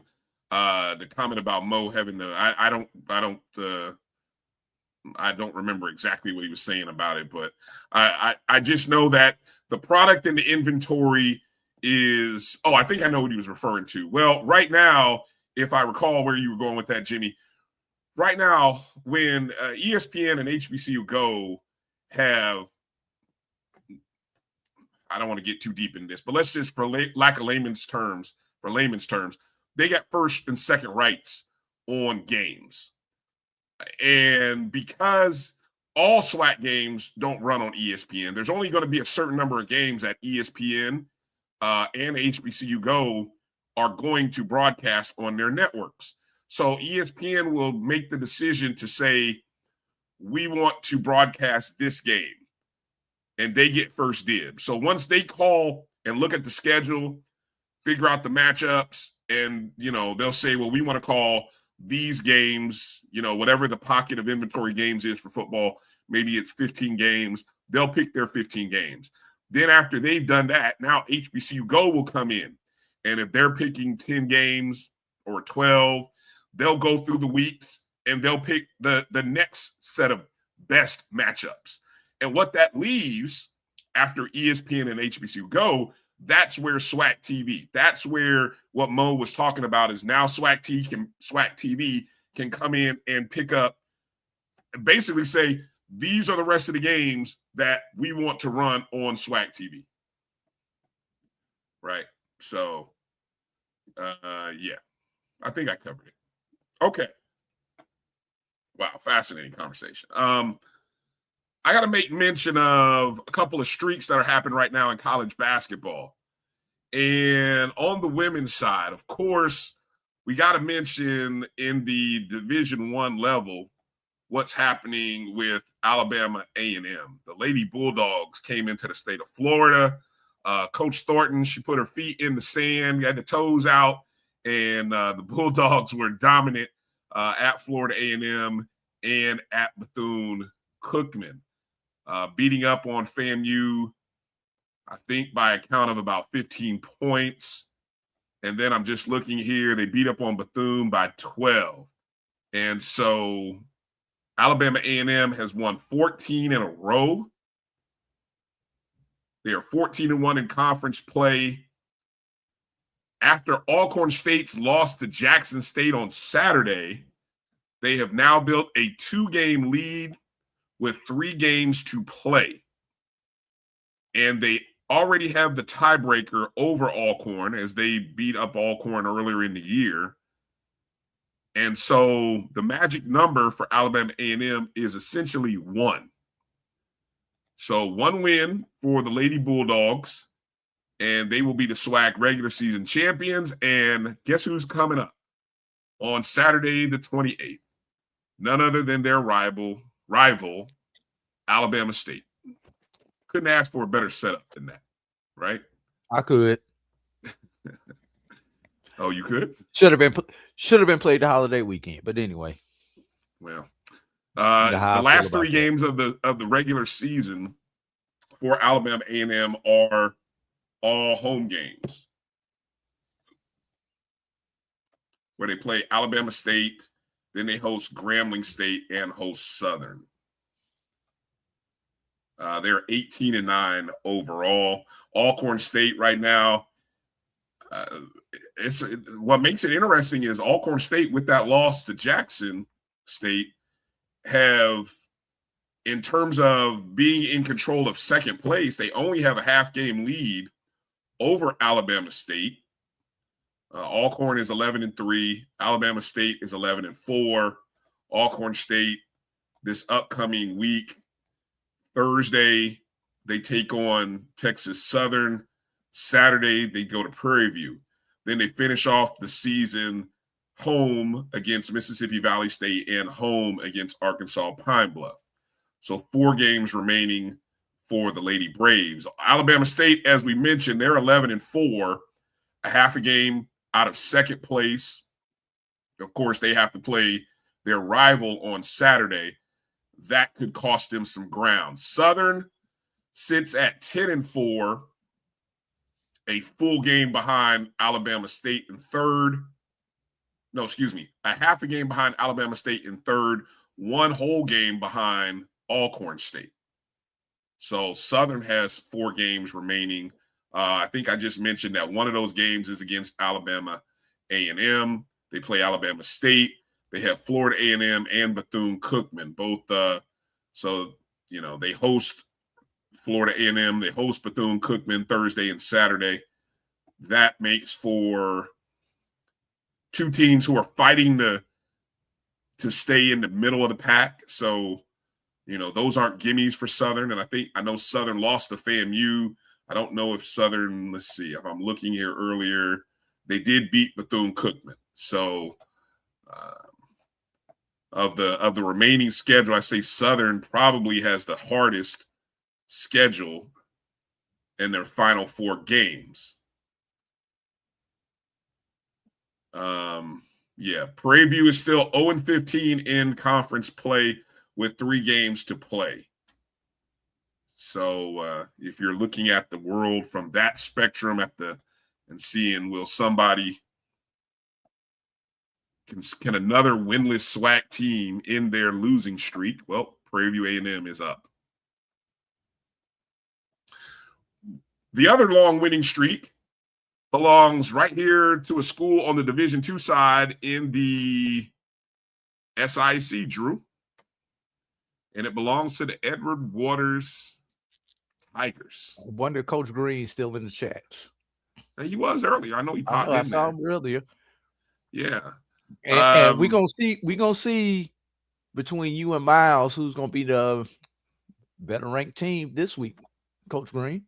the comment about Mo having the. I don't remember exactly what he was saying about it, but I just know that the product and the inventory is. Oh, I think I know what he was referring to. Well, right now, if I recall where you were going with that, Jimmy, right now when ESPN and HBCU Go have. I don't want to get too deep in this, but let's just, for lack of layman's terms, they got first and second rights on games. And because all SWAC games don't run on ESPN, there's only going to be a certain number of games that ESPN and HBCU Go are going to broadcast on their networks. So ESPN will make the decision to say, we want to broadcast this game. And they get first dibs. So once they call and look at the schedule, figure out the matchups, and, they'll say, well, we want to call these games, whatever the pocket of inventory games is for football, maybe it's 15 games. They'll pick their 15 games. Then after they've done that, now HBCU Go will come in. And if they're picking 10 games or 12, they'll go through the weeks and they'll pick the next set of best matchups. And what that leaves after ESPN and HBCU Go, that's where SWAC TV, that's where what Mo was talking about is now SWAC TV can come in and pick up and basically say, these are the rest of the games that we want to run on SWAC TV. Right. So, yeah, I think I covered it. Okay. Wow. Fascinating conversation. I got to make mention of a couple of streaks that are happening right now in college basketball. And on the women's side, of course, we got to mention in the Division I level, what's happening with Alabama A&M. The Lady Bulldogs came into the state of Florida. Coach Thornton, she put her feet in the sand, had the toes out, and the Bulldogs were dominant at Florida A&M and at Bethune-Cookman, beating up on FAMU, I think by a count of about 15 points. And then I'm just looking here, they beat up on Bethune by 12. And so Alabama A&M has won 14 in a row. They are 14-1 in conference play. After Alcorn State's loss to Jackson State on Saturday, they have now built a 2-game lead with 3 games to play. And they already have the tiebreaker over Alcorn as they beat up Alcorn earlier in the year. And so the magic number for Alabama A&M is essentially 1. So 1 win for the Lady Bulldogs, and they will be the SWAC regular season champions. And guess who's coming up on Saturday the 28th? None other than their rival, Alabama State. Couldn't ask for a better setup than that, right? I could. Oh, you could? Should have been played the holiday weekend, but anyway. Well, the last 3 games of the regular season for Alabama A&M are all home games, where they play Alabama State, then they host Grambling State and host Southern. They're 18-9 overall. Alcorn State right now, what makes it interesting is Alcorn State, with that loss to Jackson State, have, in terms of being in control of second place, they only have a half-game lead over Alabama State. Alcorn is 11-3. Alabama State is 11-4. Alcorn State this upcoming week, Thursday, they take on Texas Southern. Saturday, they go to Prairie View. Then they finish off the season home against Mississippi Valley State and home against Arkansas Pine Bluff. So 4 games remaining for the Lady Braves. Alabama State, as we mentioned, they're 11-4, a half a game out of second place. Of course, they have to play their rival on Saturday. That could cost them some ground. Southern sits at 10-4, a full game behind Alabama State in third. No, excuse me, a half a game behind Alabama State in third, 1 whole game behind Alcorn State. So Southern has 4 games remaining. I think I just mentioned that one of those games is against Alabama A&M. They play Alabama State. They have Florida A&M and Bethune-Cookman, both. So, you know, they host Florida A&M. They host Bethune-Cookman Thursday and Saturday. That makes for 2 teams who are fighting to stay in the middle of the pack. So, you know, those aren't gimmies for Southern. And I know Southern lost to FAMU. I don't know if Southern, let's see, if I'm looking here earlier, they did beat Bethune-Cookman. So, of the remaining schedule, I say Southern probably has the hardest schedule in their final 4 games. Prairie View is still 0-15 in conference play with 3 games to play. So if you're looking at the world from that spectrum and seeing will somebody can another winless SWAC team end their losing streak? Well, Prairie View A&M is up. The other long winning streak belongs right here to a school on the Division II side in the SIC, Drew. And it belongs to the Edward Waters Tigers. I wonder if Coach Green's still in the chats. He was earlier. I know he popped in I there. saw him earlier. Yeah. And we're gonna see between you and Miles who's gonna be the better ranked team this week, Coach Green.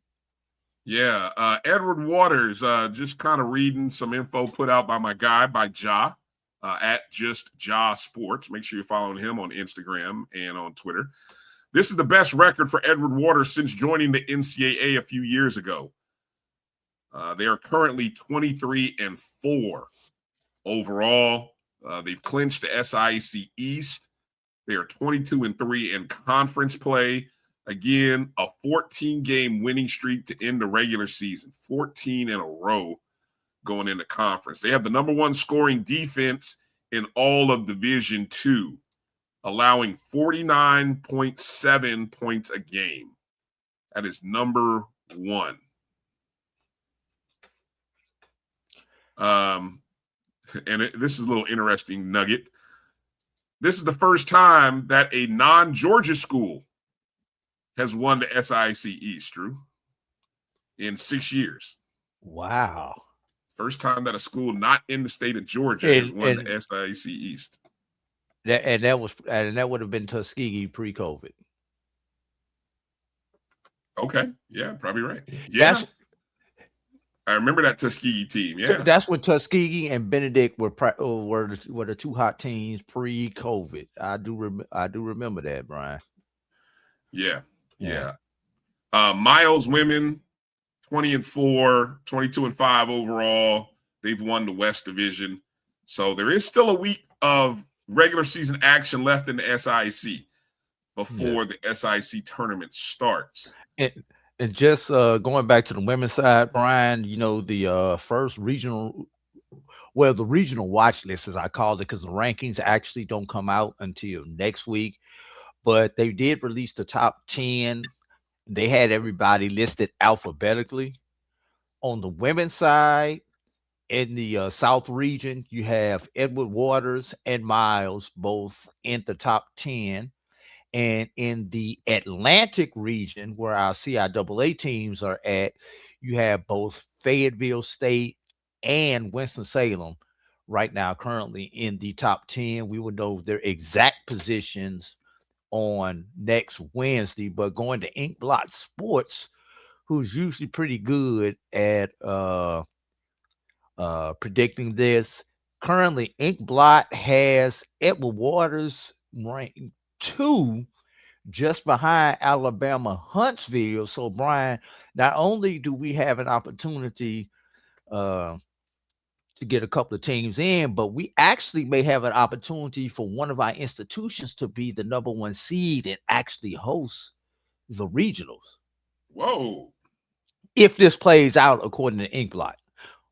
Yeah, Edward Waters, just kind of reading some info put out by my guy, by Ja. at Just Ja Sports. Make sure you're following him on Instagram and on Twitter. This is the best record for Edward Waters since joining the NCAA a few years ago. They are currently 23-4 overall. They've clinched the SIAC East. They are 22-3 in conference play. Again, a 14-game winning streak to end the regular season. 14 in a row going into conference. They have the number one scoring defense in all of Division II, allowing 49.7 points a game. That is number one. This is a little interesting nugget. This is the first time that a non-Georgia school has won the SIAC East, Drew, in 6 years. Wow. First time that a school not in the state of Georgia has won the SIAC East. That would have been Tuskegee pre-COVID. Okay. Yeah, probably right. Yeah. I remember that Tuskegee team. Yeah. That's when Tuskegee and Benedict were the two hot teams pre-COVID. I do remember that, Brian. Yeah. Miles women, 20-4, 22-5 overall. They've won the West Division. So there is still a week of regular season action left in the SIAC before the SIAC tournament starts. And just going back to the women's side, Brian, the first regional, the regional watch list, as I called it, because the rankings actually don't come out until next week. But they did release the top 10. They had everybody listed alphabetically. On the women's side, in the South region, you have Edward Waters and Miles both in the top 10. And in the Atlantic region, where our CIAA teams are at, you have both Fayetteville State and Winston-Salem right now currently in the top 10. We will know their exact positions on next Wednesday, but going to Inkblot Sports, who's usually pretty good at predicting this. Currently, Inkblot has Edward Waters ranked 2, just behind Alabama Huntsville. So, Brian, not only do we have an opportunity to get a couple of teams in, but we actually may have an opportunity for one of our institutions to be the number 1 seed and actually host the regionals. Whoa. If this plays out according to Inkblot.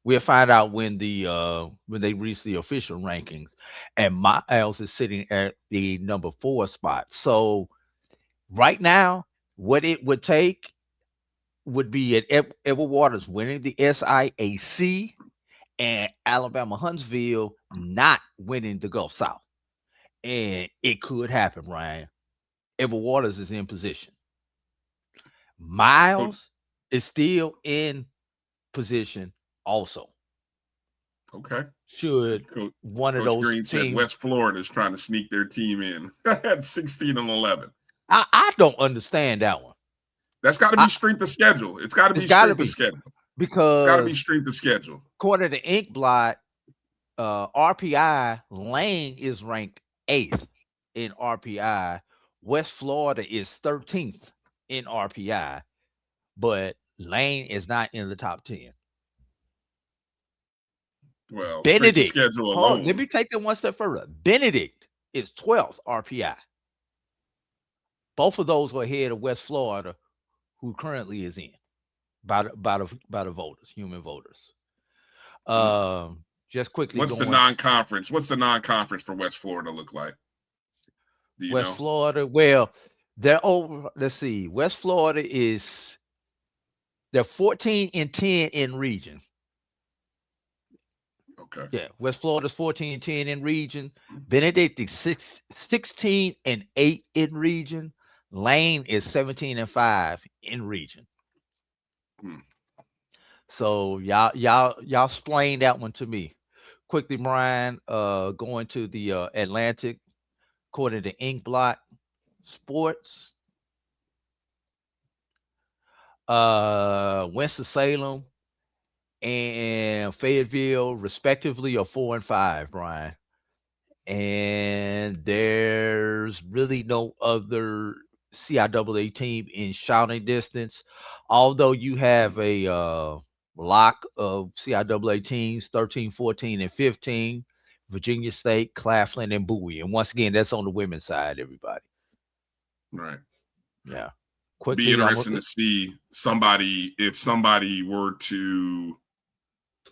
We'll find out when they release the official rankings. And Miles is sitting at the number 4 spot. So right now, what it would take would be Edward Waters winning the SIAC and Alabama Huntsville not winning the Gulf South. And it could happen, Ryan. Edward Waters is in position. Miles is still in position also. Okay. Should one of those Green teams said West Florida is trying to sneak their team in at 16-11. I don't understand that one. That's got to be strength of schedule. It's got to be strength of schedule. Because it's got to be strength of schedule. According to Inkblot, RPI, Lane is ranked 8th in RPI. West Florida is 13th in RPI, but Lane is not in the top 10. Well, Benedict, schedule alone. Let me take that one step further. Benedict is 12th RPI. Both of those are ahead of West Florida, who currently is in by the voters, human voters. Just quickly, what's the non-conference? What's the non-conference for West Florida look like? Do you know? Florida, well, they're over. Let's see. West Florida they're 14-10 in region. Okay. Yeah, West Florida's 14-10 in region. Benedict is 16-8 in region. Lane is 17-5 in region. So y'all explain that one to me quickly, Brian. Going to the Atlantic, according to Inkblot Sports, Winston-Salem and Fayetteville, respectively, are 4 and 5. Brian, and there's really no other CIAA team in shouting distance. Although you have a block of CIAA teams 13, 14, and 15, Virginia State, Claflin, and Bowie. And once again, that's on the women's side, everybody. Right. Yeah. Be Quickly, interesting to see if somebody were to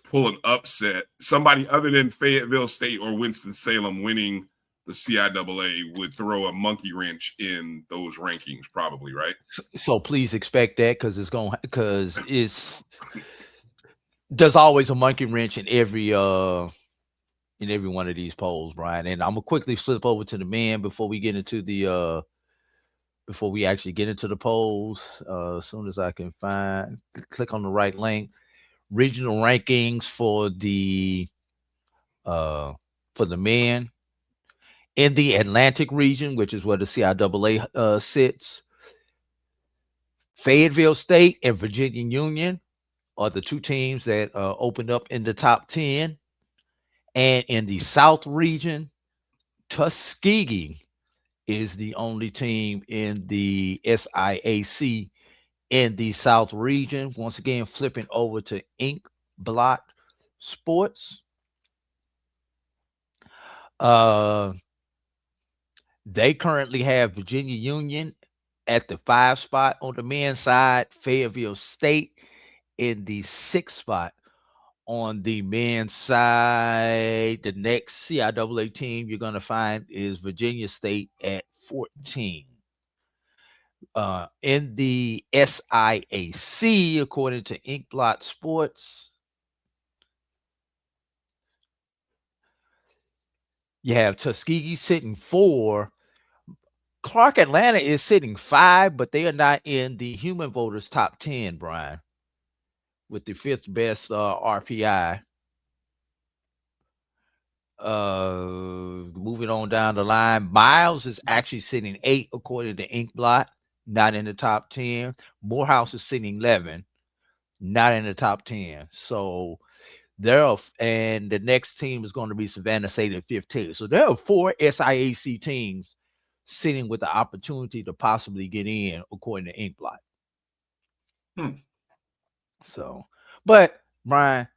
pull an upset, somebody other than Fayetteville State or Winston-Salem winning the CIAA would throw a monkey wrench in those rankings, probably, right? So please expect that because there's always a monkey wrench in every one of these polls, Brian. And I'm gonna quickly flip over to the men before we get into the before we actually get into the polls. As soon as I can click on the right link. Regional rankings for the men in the Atlantic region, which is where the CIAA sits. Fayetteville State and Virginia Union are the two teams that opened up in the top 10. And in the South region, Tuskegee is the only team in the SIAC in the South region. Once again, flipping over to Ink Blot Sports. They currently have Virginia Union at the 5 spot on the men's side, Fayetteville State in the 6th spot on the men's side. The next CIAA team you're going to find is Virginia State at 14. In the SIAC, according to Inkblot Sports, you have Tuskegee sitting 4. Clark Atlanta is sitting 5, but they are not in the human voters top 10, Brian, with the 5th best RPI. Moving on down the line, Miles is actually sitting 8 according to Inkblot, not in the top 10. Morehouse is sitting 11, not in the top 10. So and the next team is going to be Savannah State at 15. So there are 4 SIAC teams sitting with the opportunity to possibly get in according to Inkblot. So, but Brian,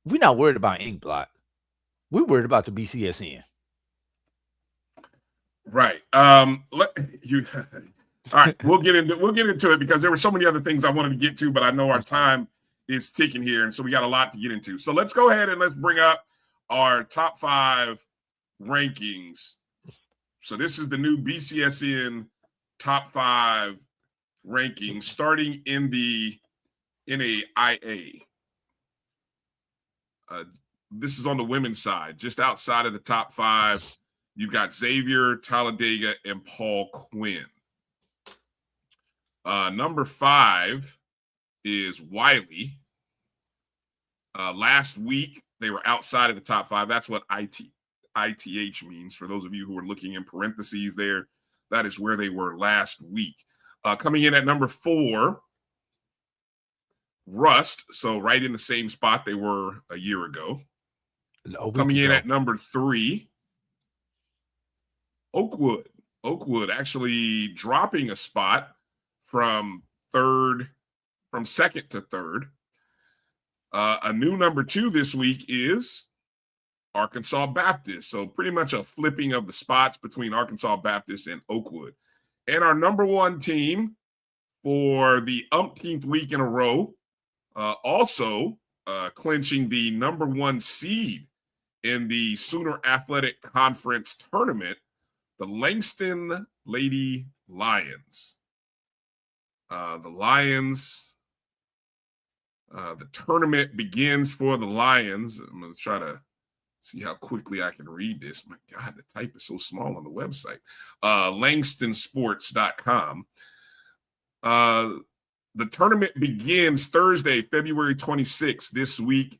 we're not worried about Inkblot. We're worried about the BCSN. Right. All right. We'll get into it because there were so many other things I wanted to get to, but I know our time is ticking here, and so we got a lot to get into. So let's go ahead and let's bring up our top 5 rankings. So this is the new BCSN top 5 rankings starting in the NAIA. This is on the women's side, just outside of the top 5. You've got Xavier, Talladega, and Paul Quinn. Number 5 is Wiley. Last week, they were outside of the top 5. That's what ITH means. For those of you who are looking in parentheses there, that is where they were last week. Coming in at number 4, Rust. So right in the same spot they were a year ago. Coming in at number 3, Oakwood. Oakwood actually dropping a spot from 2nd to 3rd. A new number 2 this week is Arkansas Baptist. So pretty much a flipping of the spots between Arkansas Baptist and Oakwood. And our number 1 team for the umpteenth week in a row, also clinching the number 1 seed in the Sooner Athletic Conference tournament, the Langston Lady Lions. The Lions, the tournament begins for the Lions. I'm going to try to see how quickly I can read this. My God, the type is so small on the website. LangstonSports.com. The tournament begins Thursday, February 26th, this week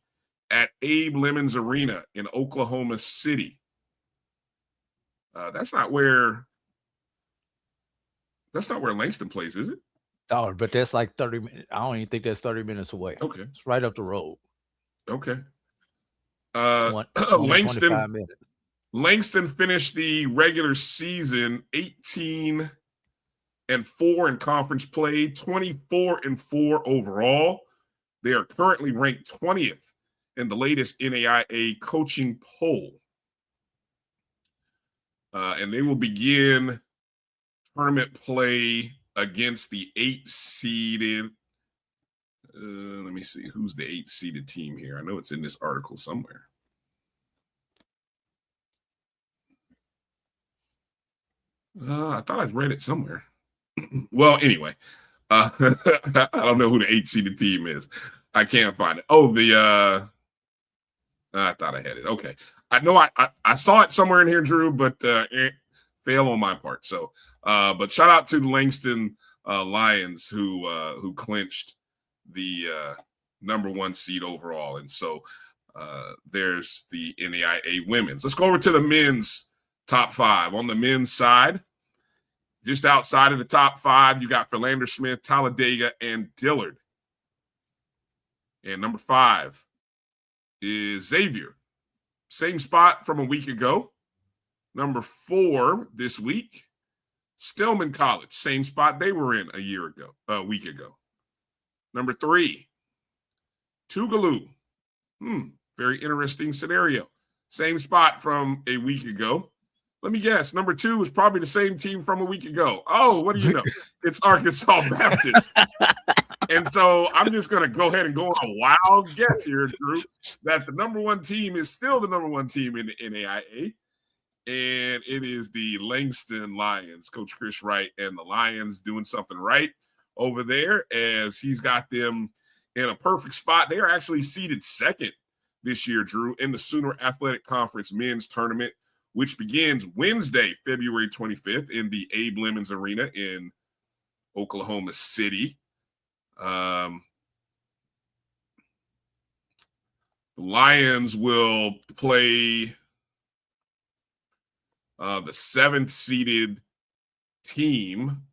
at Abe Lemons Arena in Oklahoma City. That's not where Langston plays, is it? Oh, but that's like 30 minutes. I don't even think that's 30 minutes away. Okay. It's right up the road. Okay. 20, Langston 25 minutes. Langston finished the regular season 18-4 in conference play, 24-4 overall. They are currently ranked 20th in the latest NAIA coaching poll. And they will begin tournament play against the 8-seeded. Let me see. Who's the 8-seeded team here? I know it's in this article somewhere. I thought I'd read it somewhere. Well, anyway, I don't know who the 8-seeded team is. I can't find it. Oh, I thought I had it. Okay. I know I saw it somewhere in here, Drew, but fail on my part. So, but shout out to the Langston Lions who clinched the number 1 seed overall. And so there's the NAIA women's. Let's go over to the men's top 5. On the men's side, just outside of the top 5, you got Philander Smith, Talladega, and Dillard. And number 5 is Xavier. Same spot from a week ago. Number 4 this week, Stillman College. Same spot they were in a week ago. Number 3, Tougaloo. Very interesting scenario. Same spot from a week ago. Let me guess. Number 2 is probably the same team from a week ago. Oh, what do you know? It's Arkansas Baptist. And so I'm just going to go ahead and go on a wild guess here, Drew, that the number 1 team is still the number 1 team in the NAIA. And it is the Langston Lions. Coach Chris Wright and the Lions doing something right over there as he's got them in a perfect spot. They are actually seeded 2nd this year, Drew, in the Sooner Athletic Conference men's tournament, which begins Wednesday, February 25th in the Abe Lemons Arena in Oklahoma City. The Lions will play the 7th seeded team.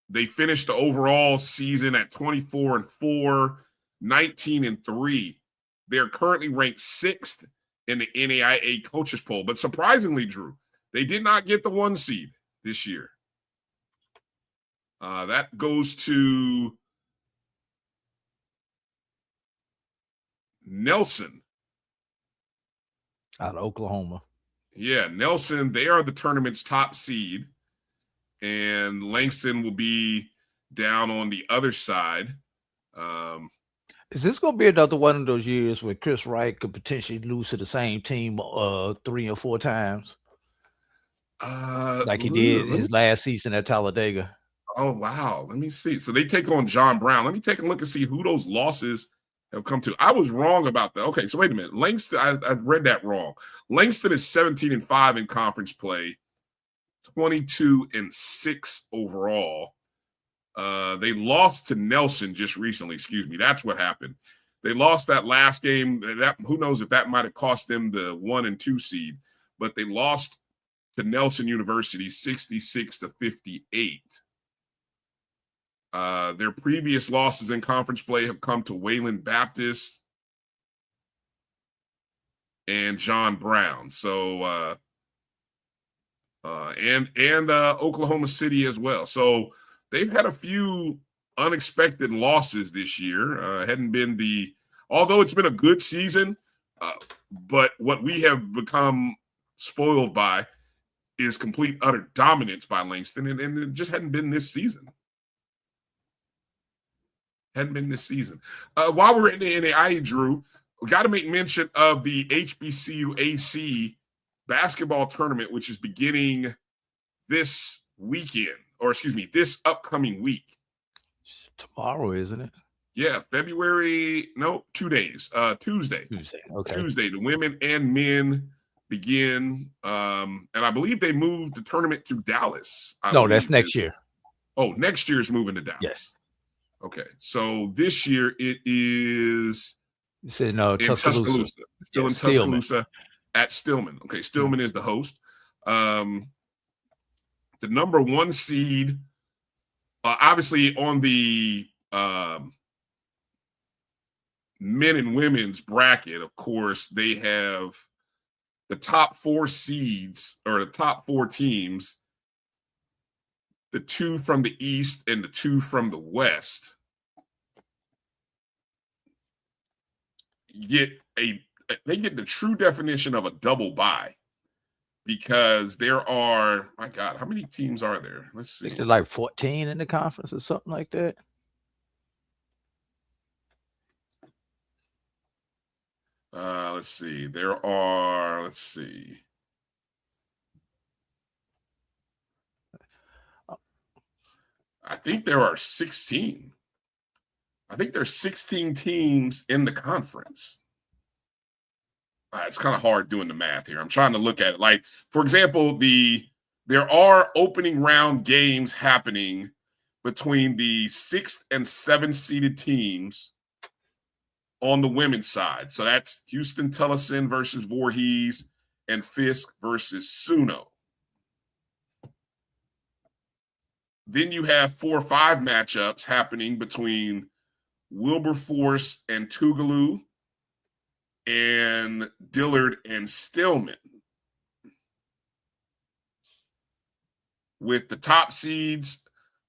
They finished the overall season at 24-4, 19-3. They're currently ranked 6th in the NAIA coaches poll. But surprisingly, Drew, they did not get the 1 seed this year. That goes to Nelson. Out of Oklahoma. Yeah, Nelson, they are the tournament's top seed. And Langston will be down on the other side. Is this going to be another one of those years where Chris Wright could potentially lose to the same team 3 or 4 times? Like he did his last season at Talladega. Oh, wow. Let me see. So they take on John Brown. Let me take a look and see who those losses have come to. I was wrong about that. Okay, so wait a minute. Langston, I read that wrong. Langston is 17-5 in conference play, 22-6 overall. They lost to Nelson just recently. Excuse me. That's what happened. They lost that last game. Who knows if that might have cost them the 1 and 2 seed, but they lost to Nelson University 66-58. Their previous losses in conference play have come to Wayland Baptist and John Brown. So and Oklahoma City as well. So they've had a few unexpected losses this year. Although it's been a good season, but what we have become spoiled by is complete utter dominance by Langston, and it just hadn't been this season. While we're in the NAIA, Drew, we got to make mention of the HBCU AC basketball tournament, which is beginning this upcoming week. Tomorrow, isn't it? Yeah, 2 days. Tuesday. Okay. Tuesday, the women and men begin. And I believe they moved the tournament to Dallas. That's next year. Oh, next year is moving to Dallas. Yes. Okay, so this year it is in Tuscaloosa. Still in Tuscaloosa at Stillman. Okay, Stillman is the host. The number 1 seed, obviously on the men and women's bracket, of course, they have the top 4 seeds or the top 4 teams, the 2 from the East and the 2 from the West they get the true definition of a double bye, because there are, my God, how many teams are there? Let's see. There's like 14 in the conference or something like that. Let's see. There are, let's see. I think there are 16. I think there's 16 teams in the conference. It's kind of hard doing the math here. I'm trying to look at it. Like, for example, there are opening round games happening between the 6th and 7th seeded teams on the women's side. So that's Houston Tellison versus Voorhees and Fisk versus Suno. Then you have 4 or 5 matchups happening between Wilberforce and Tougaloo and Dillard and Stillman, with the top seeds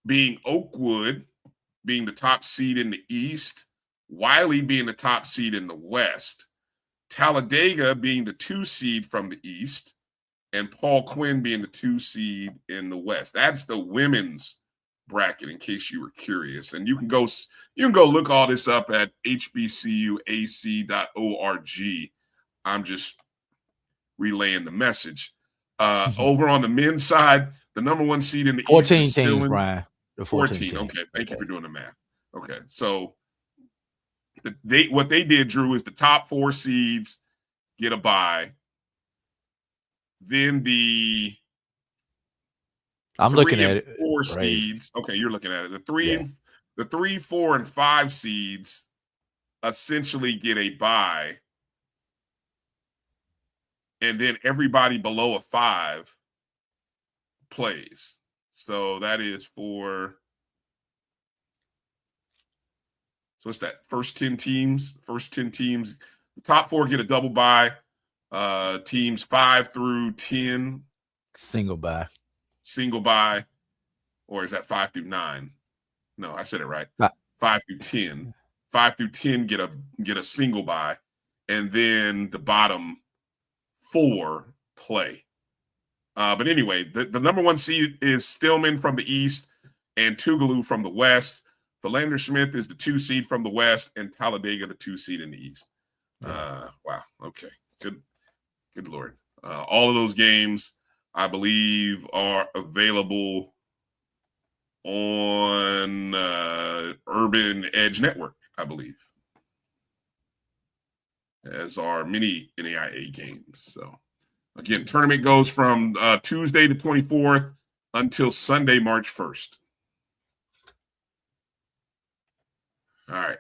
being Oakwood being the top seed in the East, Wiley being the top seed in the West, Talladega being the 2 seed from the East, and Paul Quinn being the 2 seed in the West. That's the women's bracket, in case you were curious. And you can go look all this up at hbcuac.org. I'm just relaying the message. Over on the men's side, the number 1 seed in the 14 East is still teams, in Bryan. The 14. Okay, thank you for doing the math. Okay, so what they did, Drew, is the top 4 seeds get a bye. Then I'm looking at it. 4 seeds. Okay, you're looking at it. The 3, 4, and 5 seeds essentially get a bye, and then everybody below a 5 plays. So that is for. So what's that? First 10 teams. The top 4 get a double bye. Teams 5 through 10 single bye, or is that 5 through 9? No, I said it right. 5 through 10. 5 through 10 get a single bye, and then the bottom 4 play. But anyway, the number 1 seed is Stillman from the East and Tougaloo from the West. Philander Smith is the 2 seed from the West, and Talladega the 2 seed in the East. Wow. Okay. Good Lord. All of those games, I believe, are available on Urban Edge Network, I believe, as are many NAIA games. So, again, tournament goes from Tuesday the 24th until Sunday, March 1st. All right.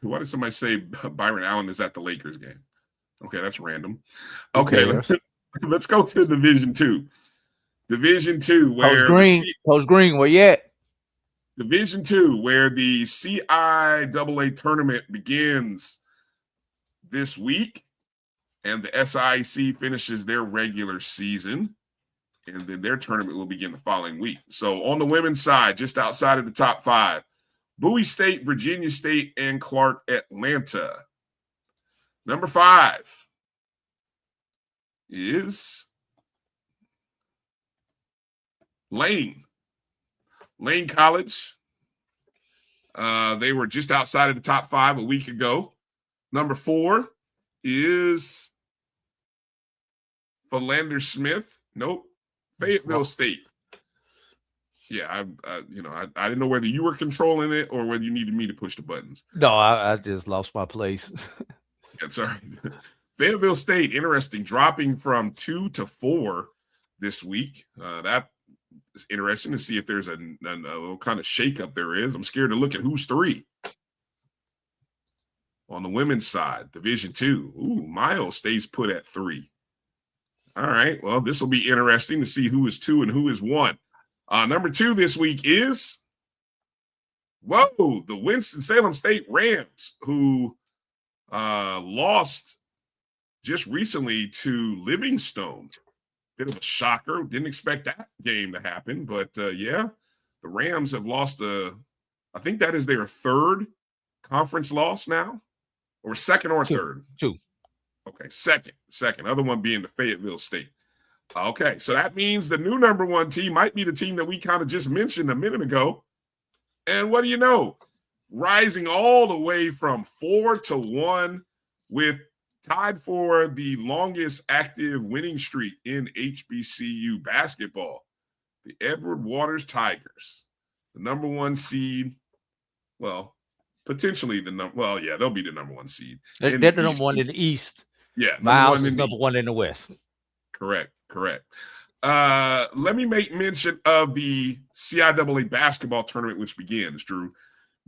Why did somebody say Byron Allen is at the Lakers game? Okay, that's random. Okay, let's go to Division 2. Division 2, where Coach Green, where you at? Division 2, where the CIAA tournament begins this week, and the SIAC finishes their regular season, and then their tournament will begin the following week. So on the women's side, just outside of the top 5, Bowie State, Virginia State, and Clark Atlanta. Number 5 is Lane College. They were just outside of the top 5 a week ago. Number 4 is Philander Smith. Nope. Fayetteville State. Yeah, I didn't know whether you were controlling it or whether you needed me to push the buttons. No, I just lost my place. That's all right. Fayetteville State, interesting, dropping from 2 to 4 this week. That is interesting to see if there's a little kind of shakeup there is. I'm scared to look at who's 3. On the women's side, Division 2. Ooh, Miles stays put at 3. All right. Well, this will be interesting to see who is 2 and who is 1. Number 2 this week is Whoa, the Winston-Salem State Rams, who lost just recently to Livingstone. Bit of a shocker. Didn't expect that game to happen, but yeah, the Rams have lost I think that is their third conference loss now, or second or third? Two. Okay, second. Other one being the Fayetteville State. Okay, so that means the new number one team might be the team that we kind of just mentioned a minute ago. And what do you know? Rising all the way from 4-1 with tied for the longest active winning streak in HBCU basketball. The Edward Waters Tigers, the number one seed. Well, potentially they'll be the number one seed. They're the number one in the East. Yeah, Miles is number one in the West. Correct. Let me make mention of the CIAA basketball tournament, which begins, Drew,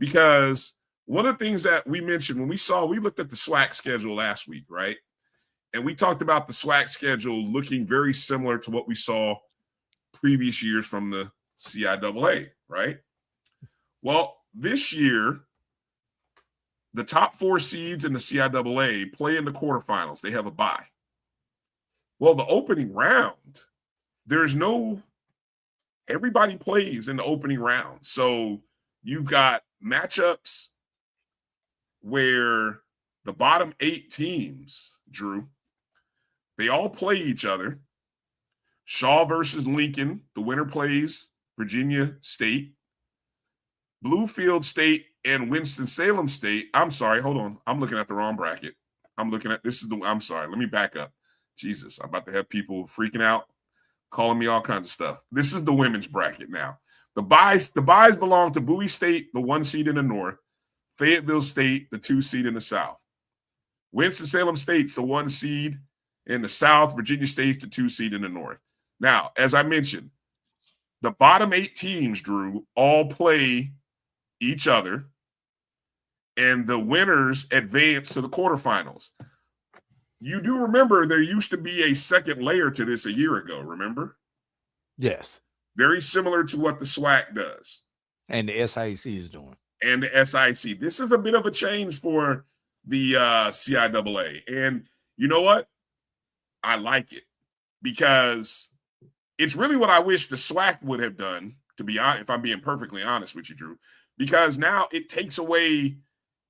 because one of the things that we mentioned when we looked at the SWAC schedule last week, right? And we talked about the SWAC schedule looking very similar to what we saw previous years from the CIAA, right? Well, this year, the top 4 seeds in the CIAA play in the quarterfinals. They have a bye. Well, the opening round, everybody plays in the opening round. So you've got matchups where the bottom 8 teams, Drew, they all play each other. Shaw versus Lincoln, the winner plays Virginia State. Bluefield State and Winston-Salem State. I'm sorry, hold on. I'm looking at the wrong bracket. I'm sorry. Let me back up. Jesus, I'm about to have people freaking out, calling me all kinds of stuff. This is the women's bracket now. The buys belong to Bowie State, the 1 seed in the north, Fayetteville State, the 2 seed in the south. Winston-Salem State's the 1 seed in the south, Virginia State's the 2 seed in the north. Now, as I mentioned, the bottom 8 teams, Drew, all play each other, and the winners advance to the quarterfinals. You do remember there used to be a second layer to this a year ago, remember? Yes. Very similar to what the SWAC does. And the SIC is doing. And the SIC. This is a bit of a change for the CIAA. And you know what? I like it because it's really what I wish the SWAC would have done, to be honest, if I'm being perfectly honest with you, Drew, because now it takes away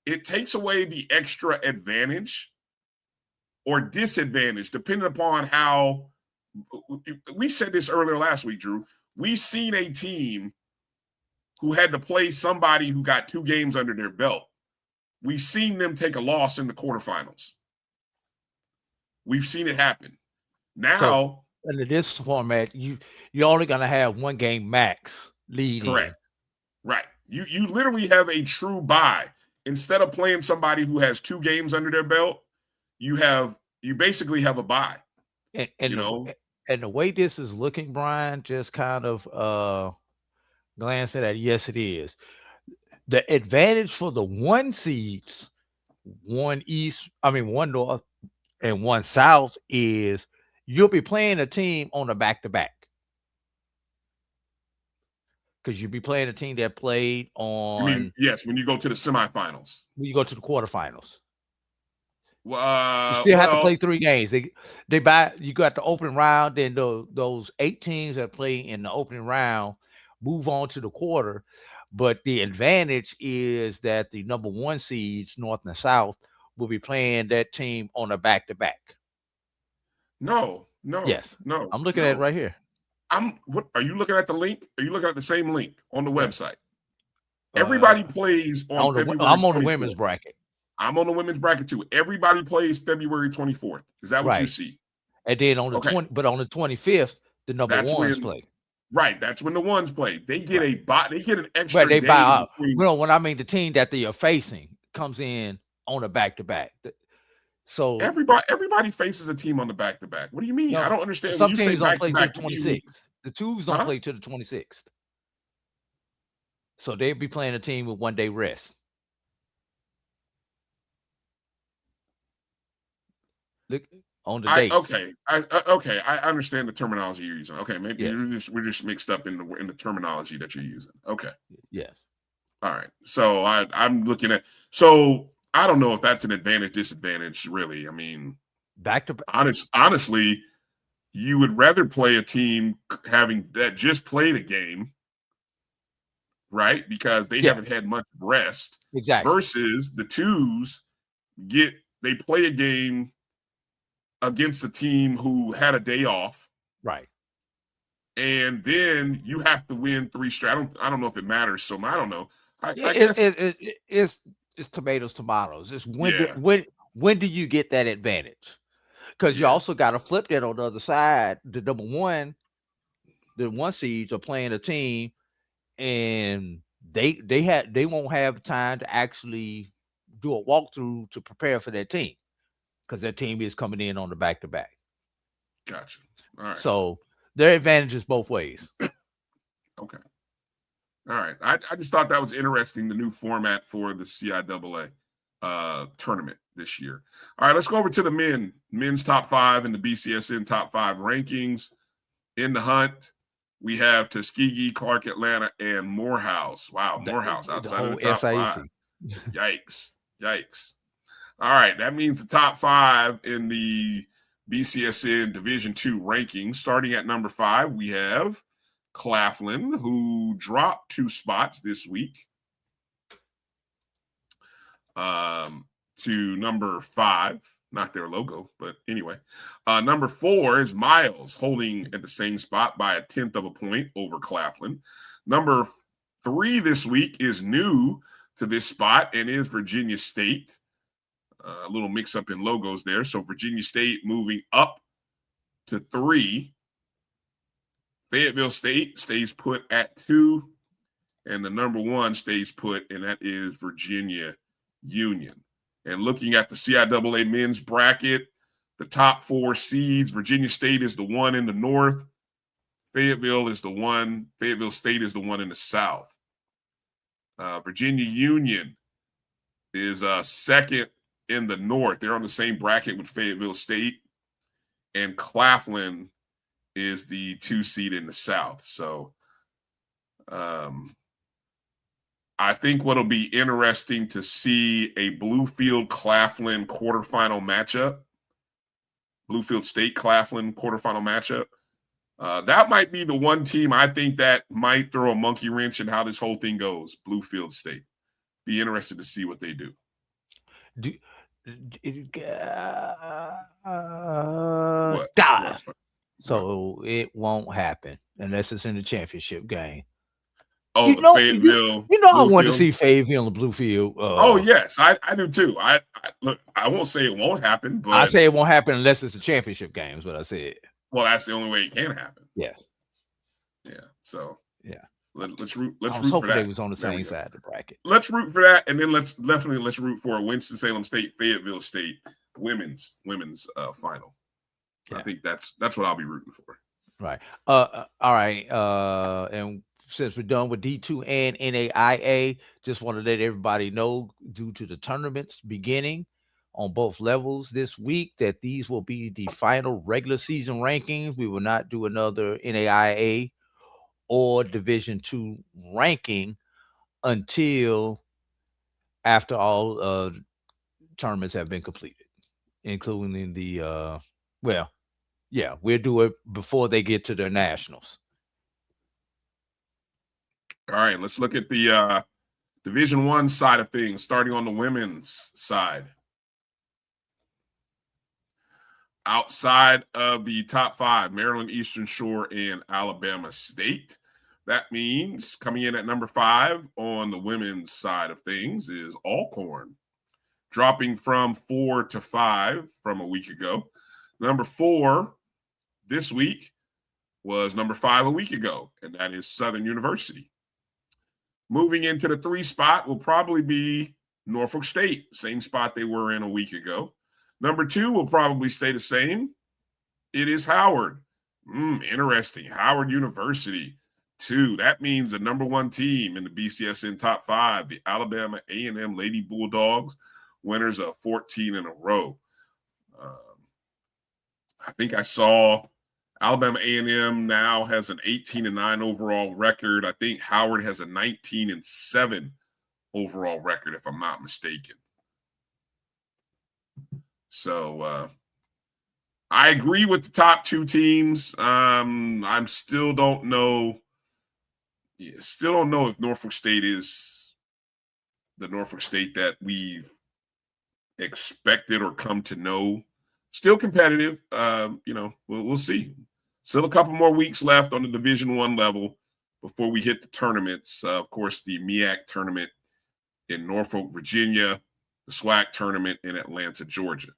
the extra advantage or disadvantage, depending upon how we said this earlier last week, Drew. We've seen a team who had to play somebody who got 2 games under their belt. We've seen them take a loss in the quarterfinals. We've seen it happen. Now, so, in this format, you're only going to have 1 game max lead. Correct. Right. You literally have a true bye. Instead of playing somebody who has 2 games under their belt, you basically have a bye. And the way this is looking, Brian, just kind of glancing at it, yes, it is. The advantage for the 1 seeds, 1 north and 1 south, is you'll be playing a team on a back-to-back. Because you'll be playing a team that played on. Yes, when you go to the semifinals. When you go to the quarterfinals. You still have to play 3 games. You got the opening round, then those 8 teams that play in the opening round move on to the quarter. But the advantage is that the number 1 seeds, North and South, will be playing that team on a back-to-back. No. Yes. No. I'm looking at it right here. What are you looking at the link? Are you looking at the same link on the website? Everybody plays on February 24th. I'm on the women's bracket. I'm on the women's bracket too. Everybody plays February 24th. Is that what you see? And then on the 25th, the number 1s play. Right. That's when the 1s play. They get a bot. They get an extra. But they day buy out. between... When I mean the team that they are facing comes in on a back-to-back. So everybody faces a team on the back-to-back. What do you mean? No, I don't understand. Some when you teams say don't play to the back-to-back, 26th. The 2s don't play to the 26th. So they'd be playing a team with 1 day rest. Look on the date. I understand the terminology you're using. Okay, maybe we're just mixed up in the terminology that you're using. Okay. Yes. All right. So I'm looking at. So I don't know if that's an advantage, disadvantage. Really, I mean, back to back. Honestly, you would rather play a team having that just played a game, right? Because they haven't had much rest. Exactly. Versus the twos they play a game against a team who had a day off. Right. And then you have to win 3 straight. I don't know if it matters. So I don't know. I It, guess it's tomatoes. It's Yeah. when do you get that advantage? Because you also got to flip that on the other side. The the one seeds are playing a team, and they won't have time to actually do a walkthrough to prepare for their team because their team is coming in on the back to back. Gotcha. All right. So their advantage is both ways. Okay. All right. I just thought that was interesting, the new format for the CIAA tournament this year. All right, let's go over to the men's top 5 and the BCSN top 5 rankings. In the hunt, we have Tuskegee, Clark Atlanta, and Morehouse. Wow, Morehouse outside of the top 5. Yikes. All right, that means the top 5 in the BCSN Division II rankings. Starting at number 5, we have Claflin, who dropped 2 spots this week to number 5. Not their logo, but anyway. Number 4 is Miles, holding at the same spot by a 1/10 of a point over Claflin. Number 3 this week is new to this spot and is Virginia State. A little mix-up in logos there. So Virginia State moving up to 3. Fayetteville State stays put at 2. And the number 1 stays put, and that is Virginia Union. And looking at the CIAA men's bracket, the top 4 seeds, Virginia State is the one in the north. Fayetteville State is the one in the south. Virginia Union is second in the north. They're on the same bracket with Fayetteville State. And Claflin is the 2 seed in the south. So I think what'll be interesting to see a Bluefield Claflin quarterfinal matchup. Bluefield State Claflin quarterfinal matchup. That might be the one team I think that might throw a monkey wrench in how this whole thing goes. Bluefield State. Be interested to see what they do. God. So it won't happen unless it's in the championship game. Oh, Fayetteville. I want to see Fayetteville and Bluefield. Oh yes, I do too. I look. I won't say it won't happen, but I say it won't happen unless it's a championship game. Is what I said. Well, that's the only way it can happen. Yes. Yeah. So yeah. Let's root. Let's I was root hoping for that. they was on the same side of the bracket. Let's root for that, and then let's root for a Winston-Salem State, Fayetteville State women's final. Yeah. I think that's what I'll be rooting for. Right. All right. And since we're done with D2 and NAIA, just want to let everybody know, due to the tournaments beginning on both levels this week, that these will be the final regular season rankings. We will not do another NAIA or Division II ranking until after all tournaments have been completed, including the we'll do it before they get to their nationals. All right, let's look at the Division I side of things, starting on the women's side. Outside of the top 5, Maryland Eastern Shore and Alabama State. That means coming in at number 5 on the women's side of things is Alcorn, dropping from 4 to 5 from a week ago. Number 4 this week was number 5 a week ago, and that is Southern University. Moving into the 3 spot will probably be Norfolk State, same spot they were in a week ago. Number 2 will probably stay the same. It is Howard. Interesting. Howard University, 2. That means the number 1 team in the BCSN top 5, the Alabama A&M Lady Bulldogs, winners of 14 in a row. I think I saw Alabama A&M now has an 18-9 overall record. I think Howard has a 19-7 overall record, if I'm not mistaken. So I agree with the top two teams. I'm still don't know. Still don't know if Norfolk State is the Norfolk State that we've expected or come to know. Still competitive. We'll see. Still a couple more weeks left on the Division I level before we hit the tournaments. Of course, the MEAC tournament in Norfolk, Virginia, the SWAC tournament in Atlanta, Georgia.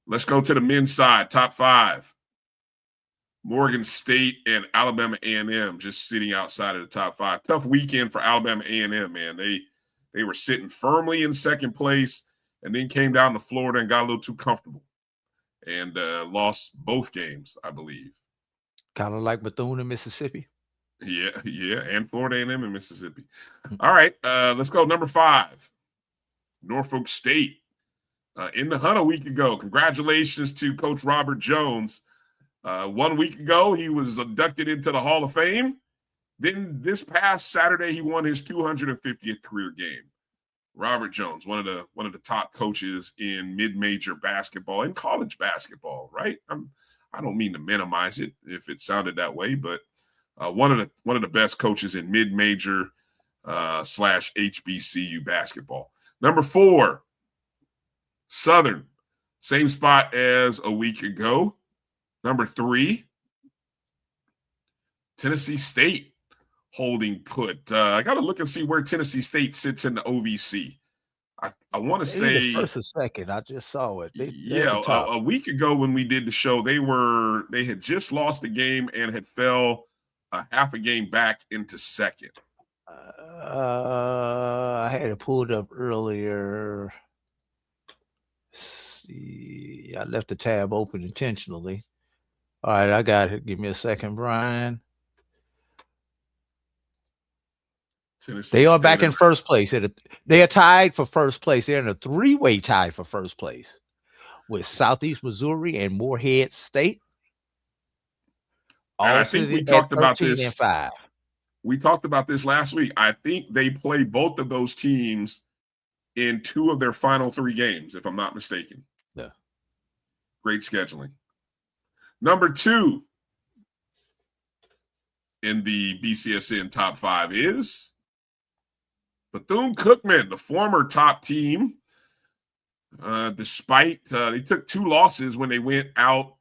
Let's go to the men's side, top five. Morgan State and Alabama A&M just sitting outside of the top five. Tough weekend for Alabama A&M, man. They were sitting firmly in second place and then came down to Florida and got a little too comfortable and lost both games, I believe. Kind of like Bethune in Mississippi. Yeah, and Florida A&M in Mississippi. All right, let's go. Number five, Norfolk State. In the hunt a week ago. Congratulations to Coach Robert Jones. 1 week ago, he was inducted into the Hall of Fame. Then this past Saturday, he won his 250th career game. Robert Jones, one of the top coaches in mid-major basketball and college basketball, right? I don't mean to minimize it if it sounded that way, but one of the best coaches in mid-major / HBCU basketball. Number four, Southern, same spot as a week ago. Number three, Tennessee State holding put. I got to look and see where Tennessee State sits in the OVC. I want to say first or second. I just saw it. A week ago when we did the show, they had just lost a game and had fell a half a game back into second. I had it pulled up earlier. See, I left the tab open intentionally. All right, I got it. Give me a second, Brian. Tennessee they are State back in first place. They are tied for first place. They're in a three-way tie for first place with Southeast Missouri and Morehead State. And I think we talked about this. And 5. We talked about this last week. I think they play both of those teams in 2 of their final 3 games, if I'm not mistaken. Yeah. Great scheduling. Number 2 in the BCSN top 5 is Bethune-Cookman, the former top team. Despite they took 2 losses when they went out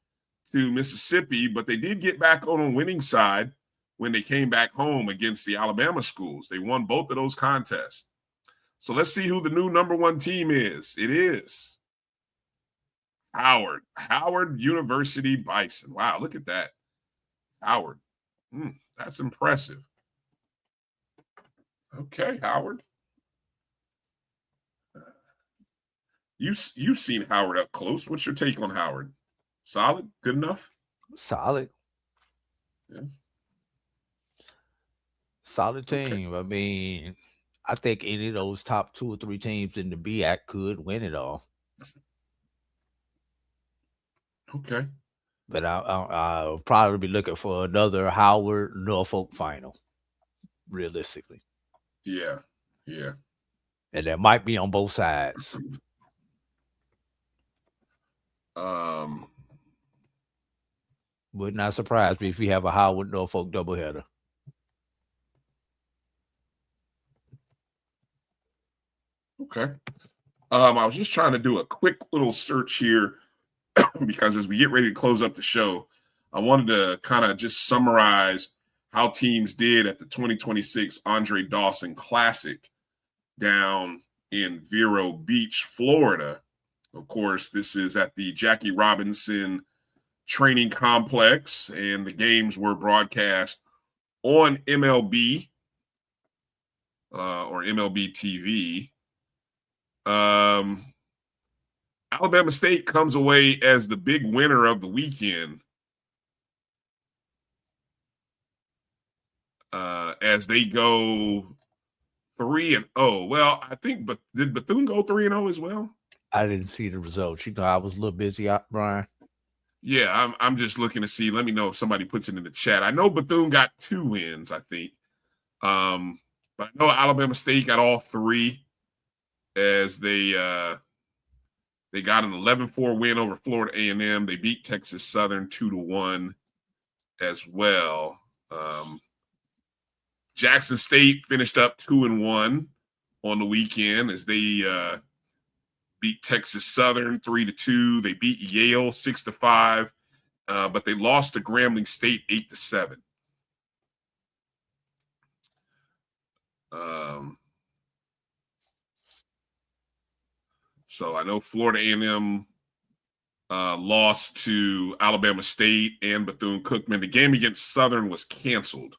to Mississippi, but they did get back on a winning side when they came back home against the Alabama schools. They won both of those contests. So let's see who the new number 1 team is. It is Howard University Bison. Wow, look at that. Howard. That's impressive. Okay, Howard. You've seen Howard up close. What's your take on Howard? Solid? Good enough? Solid. Yeah. Solid team. Okay. I mean, I think any of those top 2 or 3 teams in the BAC could win it all. Okay. But I'll probably be looking for another Howard Norfolk final, realistically. Yeah. And that might be on both sides. Would not surprise me if we have a Howard Norfolk doubleheader. Okay. I was just trying to do a quick little search here because as we get ready to close up the show, I wanted to kind of just summarize how teams did at the 2026 Andre Dawson Classic down in Vero Beach, Florida. Of course, this is at the Jackie Robinson Training Complex, and the games were broadcast on MLB or MLB TV. Alabama State comes away as the big winner of the weekend as they go 3-0. Well, I think, but did Bethune go 3-0 as well? I didn't see the results. I was a little busy, Brian. Yeah, I'm just looking to see. Let me know if somebody puts it in the chat. I know Bethune got 2 wins, I think. But I know Alabama State got all three as they got an 11-4 win over Florida A&M. They beat Texas Southern 2-1 as well. Jackson State finished up 2-1 on the weekend as they beat Texas Southern 3-2. They beat Yale 6-5, but they lost to Grambling State 8-7. So I know Florida A&M lost to Alabama State and Bethune-Cookman. The game against Southern was canceled.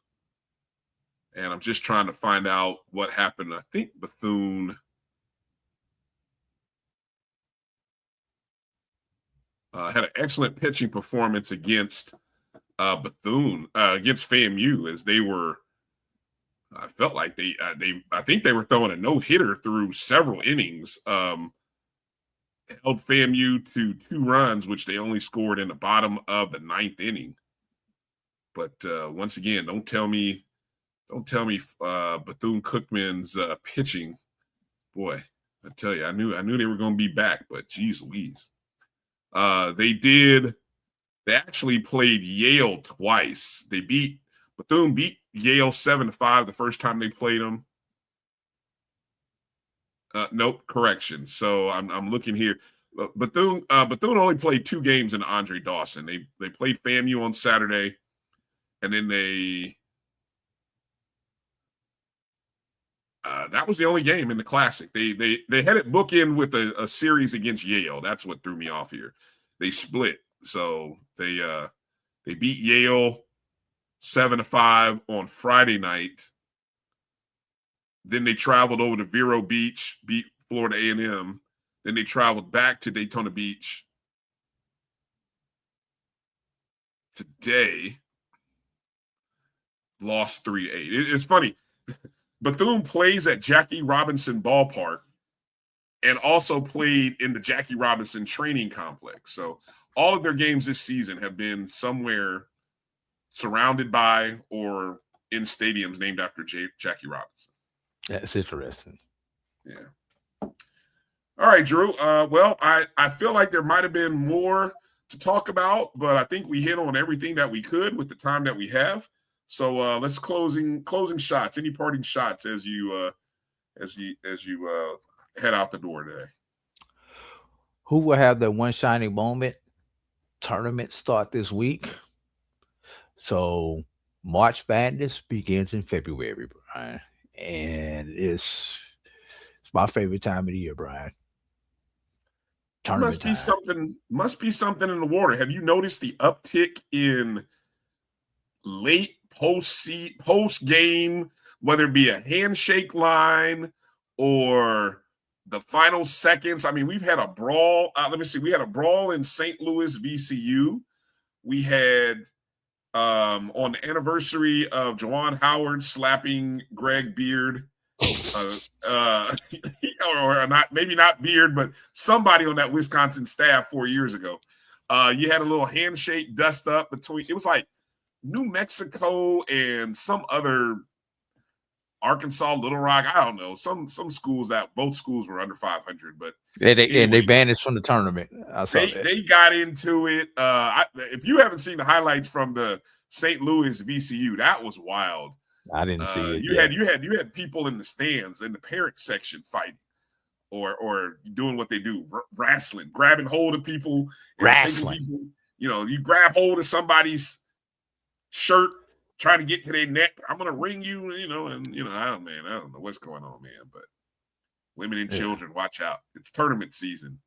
And I'm just trying to find out what happened. I think Bethune had an excellent pitching performance against Bethune, against FAMU, as they were, I felt like I think they were throwing a no-hitter through several innings. Held FAMU to 2 runs, which they only scored in the bottom of the 9th inning. But once again, don't tell me Bethune-Cookman's pitching. Boy, I tell you, I knew they were going to be back, but geez Louise. They actually played Yale twice. Bethune beat Yale 7-5 the first time they played them. Nope, correction. So I'm looking here. Bethune only played 2 games in Andre Dawson. They played FAMU on Saturday, and then that was the only game in the Classic. They had it bookend with a series against Yale. That's what threw me off here. They split, so they beat Yale 7-5 on Friday night. Then they traveled over to Vero Beach, beat Florida A&M. Then they traveled back to Daytona Beach today. Lost 3-8. It's funny. Bethune plays at Jackie Robinson Ballpark and also played in the Jackie Robinson Training Complex. So all of their games this season have been somewhere surrounded by or in stadiums named after Jackie Robinson. That's interesting. Yeah. All right, Drew. Well, I feel like there might have been more to talk about, but I think we hit on everything that we could with the time that we have. So let's closing shots. Any parting shots as you head out the door today? Who will have their one shining moment? Tournament start this week. So March Madness begins in February, Brian. And it's my favorite time of the year, Brian. Must be something in the water. Have you noticed the uptick in late post game, whether it be a handshake line or the final seconds? I mean, we've had a brawl. We had a brawl in St. Louis VCU. We had on the anniversary of Juwan Howard slapping Greg Beard, or not, maybe not Beard, but somebody on that Wisconsin staff 4 years ago. You had a little handshake dust up between. It was like New Mexico and some other Arkansas, Little Rock. I don't know. Some schools that both schools were under 500, but they banned us from the tournament. They got into it. If you haven't seen the highlights from the St. Louis VCU, that was wild. I didn't see it. You had people in the stands in the parent section fighting, or doing what they do, wrestling, grabbing hold of people, wrestling. People, you grab hold of somebody's shirt, trying to get to their neck. I'm gonna ring you, I don't know what's going on, man. But women and children, watch out. It's tournament season.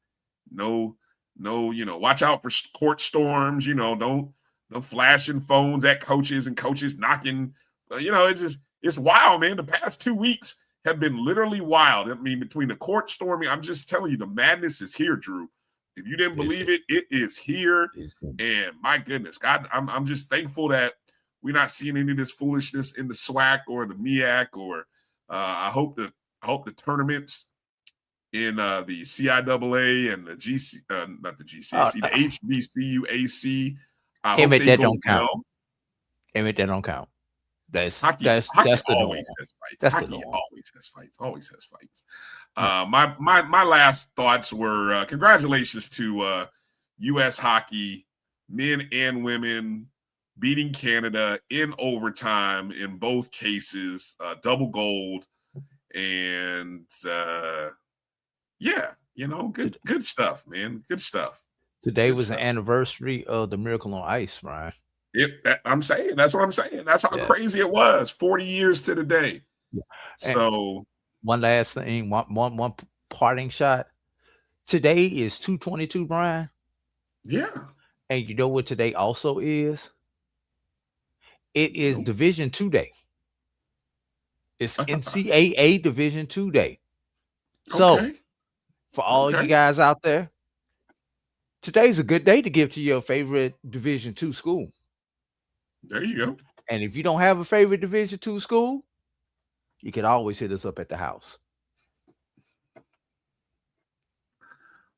No, watch out for court storms. Don't flashing phones at coaches and coaches knocking. It's wild, man. The past 2 weeks have been literally wild. I mean, between the court storming, I'm just telling you, the madness is here, Drew. If you didn't believe it, it is here. And my goodness, God, I'm just thankful that we're not seeing any of this foolishness in the SWAC or the MEAC, or I hope the tournaments in the CIAA and the GC, not the GCSE, the HBCU AC. I hope they don't count. Emmett, that don't count. Hockey the norm. always has fights. That's the Hockey norm. always has fights. Always has fights. My last thoughts were congratulations to U.S. hockey, men and women, beating Canada in overtime in both cases, double gold, and good stuff, man. Good stuff. Today was the anniversary of the Miracle on Ice, Brian. I'm saying that's what I'm saying. That's how crazy it was. 40 years to the day. Yeah. So one last thing, one parting shot. Today is 2/22, Brian. Yeah. And you know what today also is? It is Division II Day. It's NCAA Division II Day. So, for all you guys out there, today's a good day to give to your favorite Division II school. There you go. And if you don't have a favorite Division II school, you can always hit us up at the house.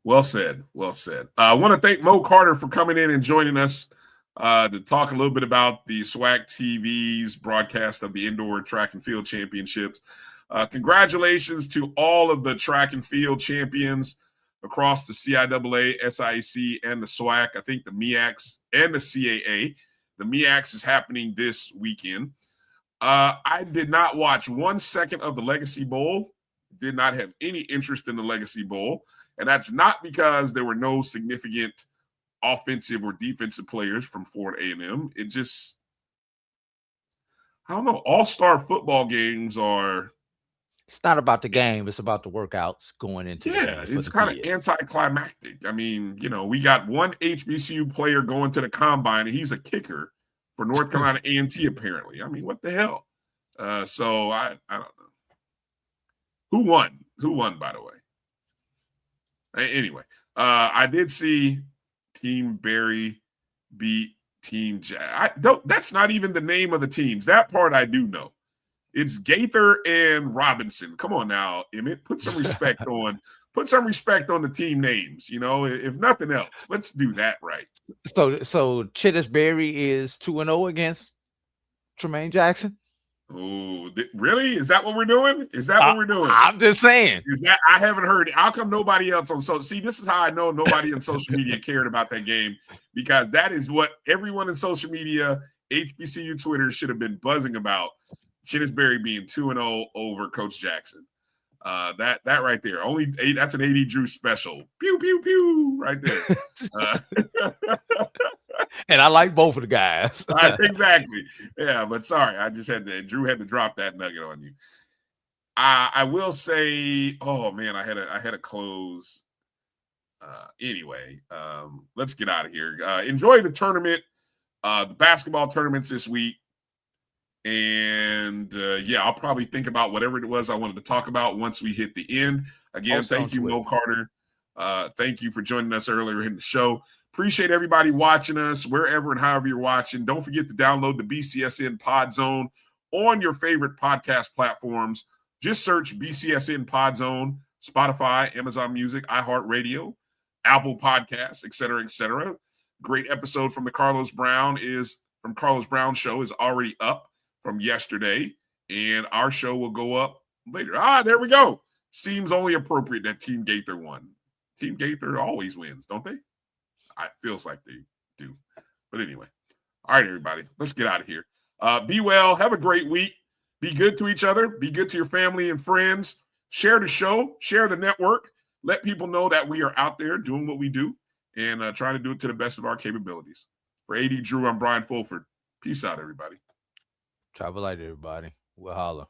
Well said. Well said. I want to thank Mo Carter for coming in and joining us to talk a little bit about the SWAC TV's broadcast of the Indoor Track and Field Championships. Congratulations to all of the track and field champions across the CIAA, SIAC, and the SWAC. I think the MEACs and the CAA. The MEACs is happening this weekend. I did not watch 1 second of the Legacy Bowl. Did not have any interest in the Legacy Bowl. And that's not because there were no significant offensive or defensive players from Florida A&M. It just, I don't know, all-star football games are... It's not about the game. It's about the workouts going into the game. It's kind of anticlimactic. I mean, we got one HBCU player going to the combine, and he's a kicker for North Carolina A&T, apparently. I mean, what the hell? So I don't know. Who won? Who won, by the way? Anyway, I did see Team Barry beat Team Jack. That's not even the name of the teams. That part I do know. It's Gaither and Robinson. Come on now, Emmett. Put some respect on the team names. If nothing else, let's do that right. So Chittis Berry is 2-0 against Tremaine Jackson. Oh, really? Is that what we're doing? What we're doing? I'm just saying. I haven't heard it. How come nobody else on social? See, this is how I know nobody on social media cared about that game, because that is what everyone in social media, HBCU Twitter, should have been buzzing about. Chittis Berry being 2-0 over Coach Jackson. That right there. That's an AD Drew special. Pew pew pew right there. And I like both of the guys. Exactly. Yeah, but sorry, Drew had to drop that nugget on you. I will say, oh man, I had a close. Anyway, let's get out of here. Enjoy the tournament, the basketball tournaments this week. And I'll probably think about whatever it was I wanted to talk about once we hit the end. Again, thank you, Mo Carter. Thank you for joining us earlier in the show. Appreciate everybody watching us wherever and however you're watching. Don't forget to download the BCSN Pod Zone on your favorite podcast platforms. Just search BCSN Pod Zone, Spotify, Amazon Music, iHeartRadio, Apple Podcasts, et cetera, et cetera. Great episode from Carlos Brown Show is already up from yesterday, and our show will go up later. There we go. Seems only appropriate that Team Gaither won. Team Gaither always wins, don't they? It feels like they do. But anyway, all right, everybody, let's get out of here. Be well. Have a great week. Be good to each other. Be good to your family and friends. Share the show. Share the network. Let people know that we are out there doing what we do and trying to do it to the best of our capabilities. For AD Drew, I'm Brian Fulford. Peace out, everybody. Travel light, everybody. We'll holler.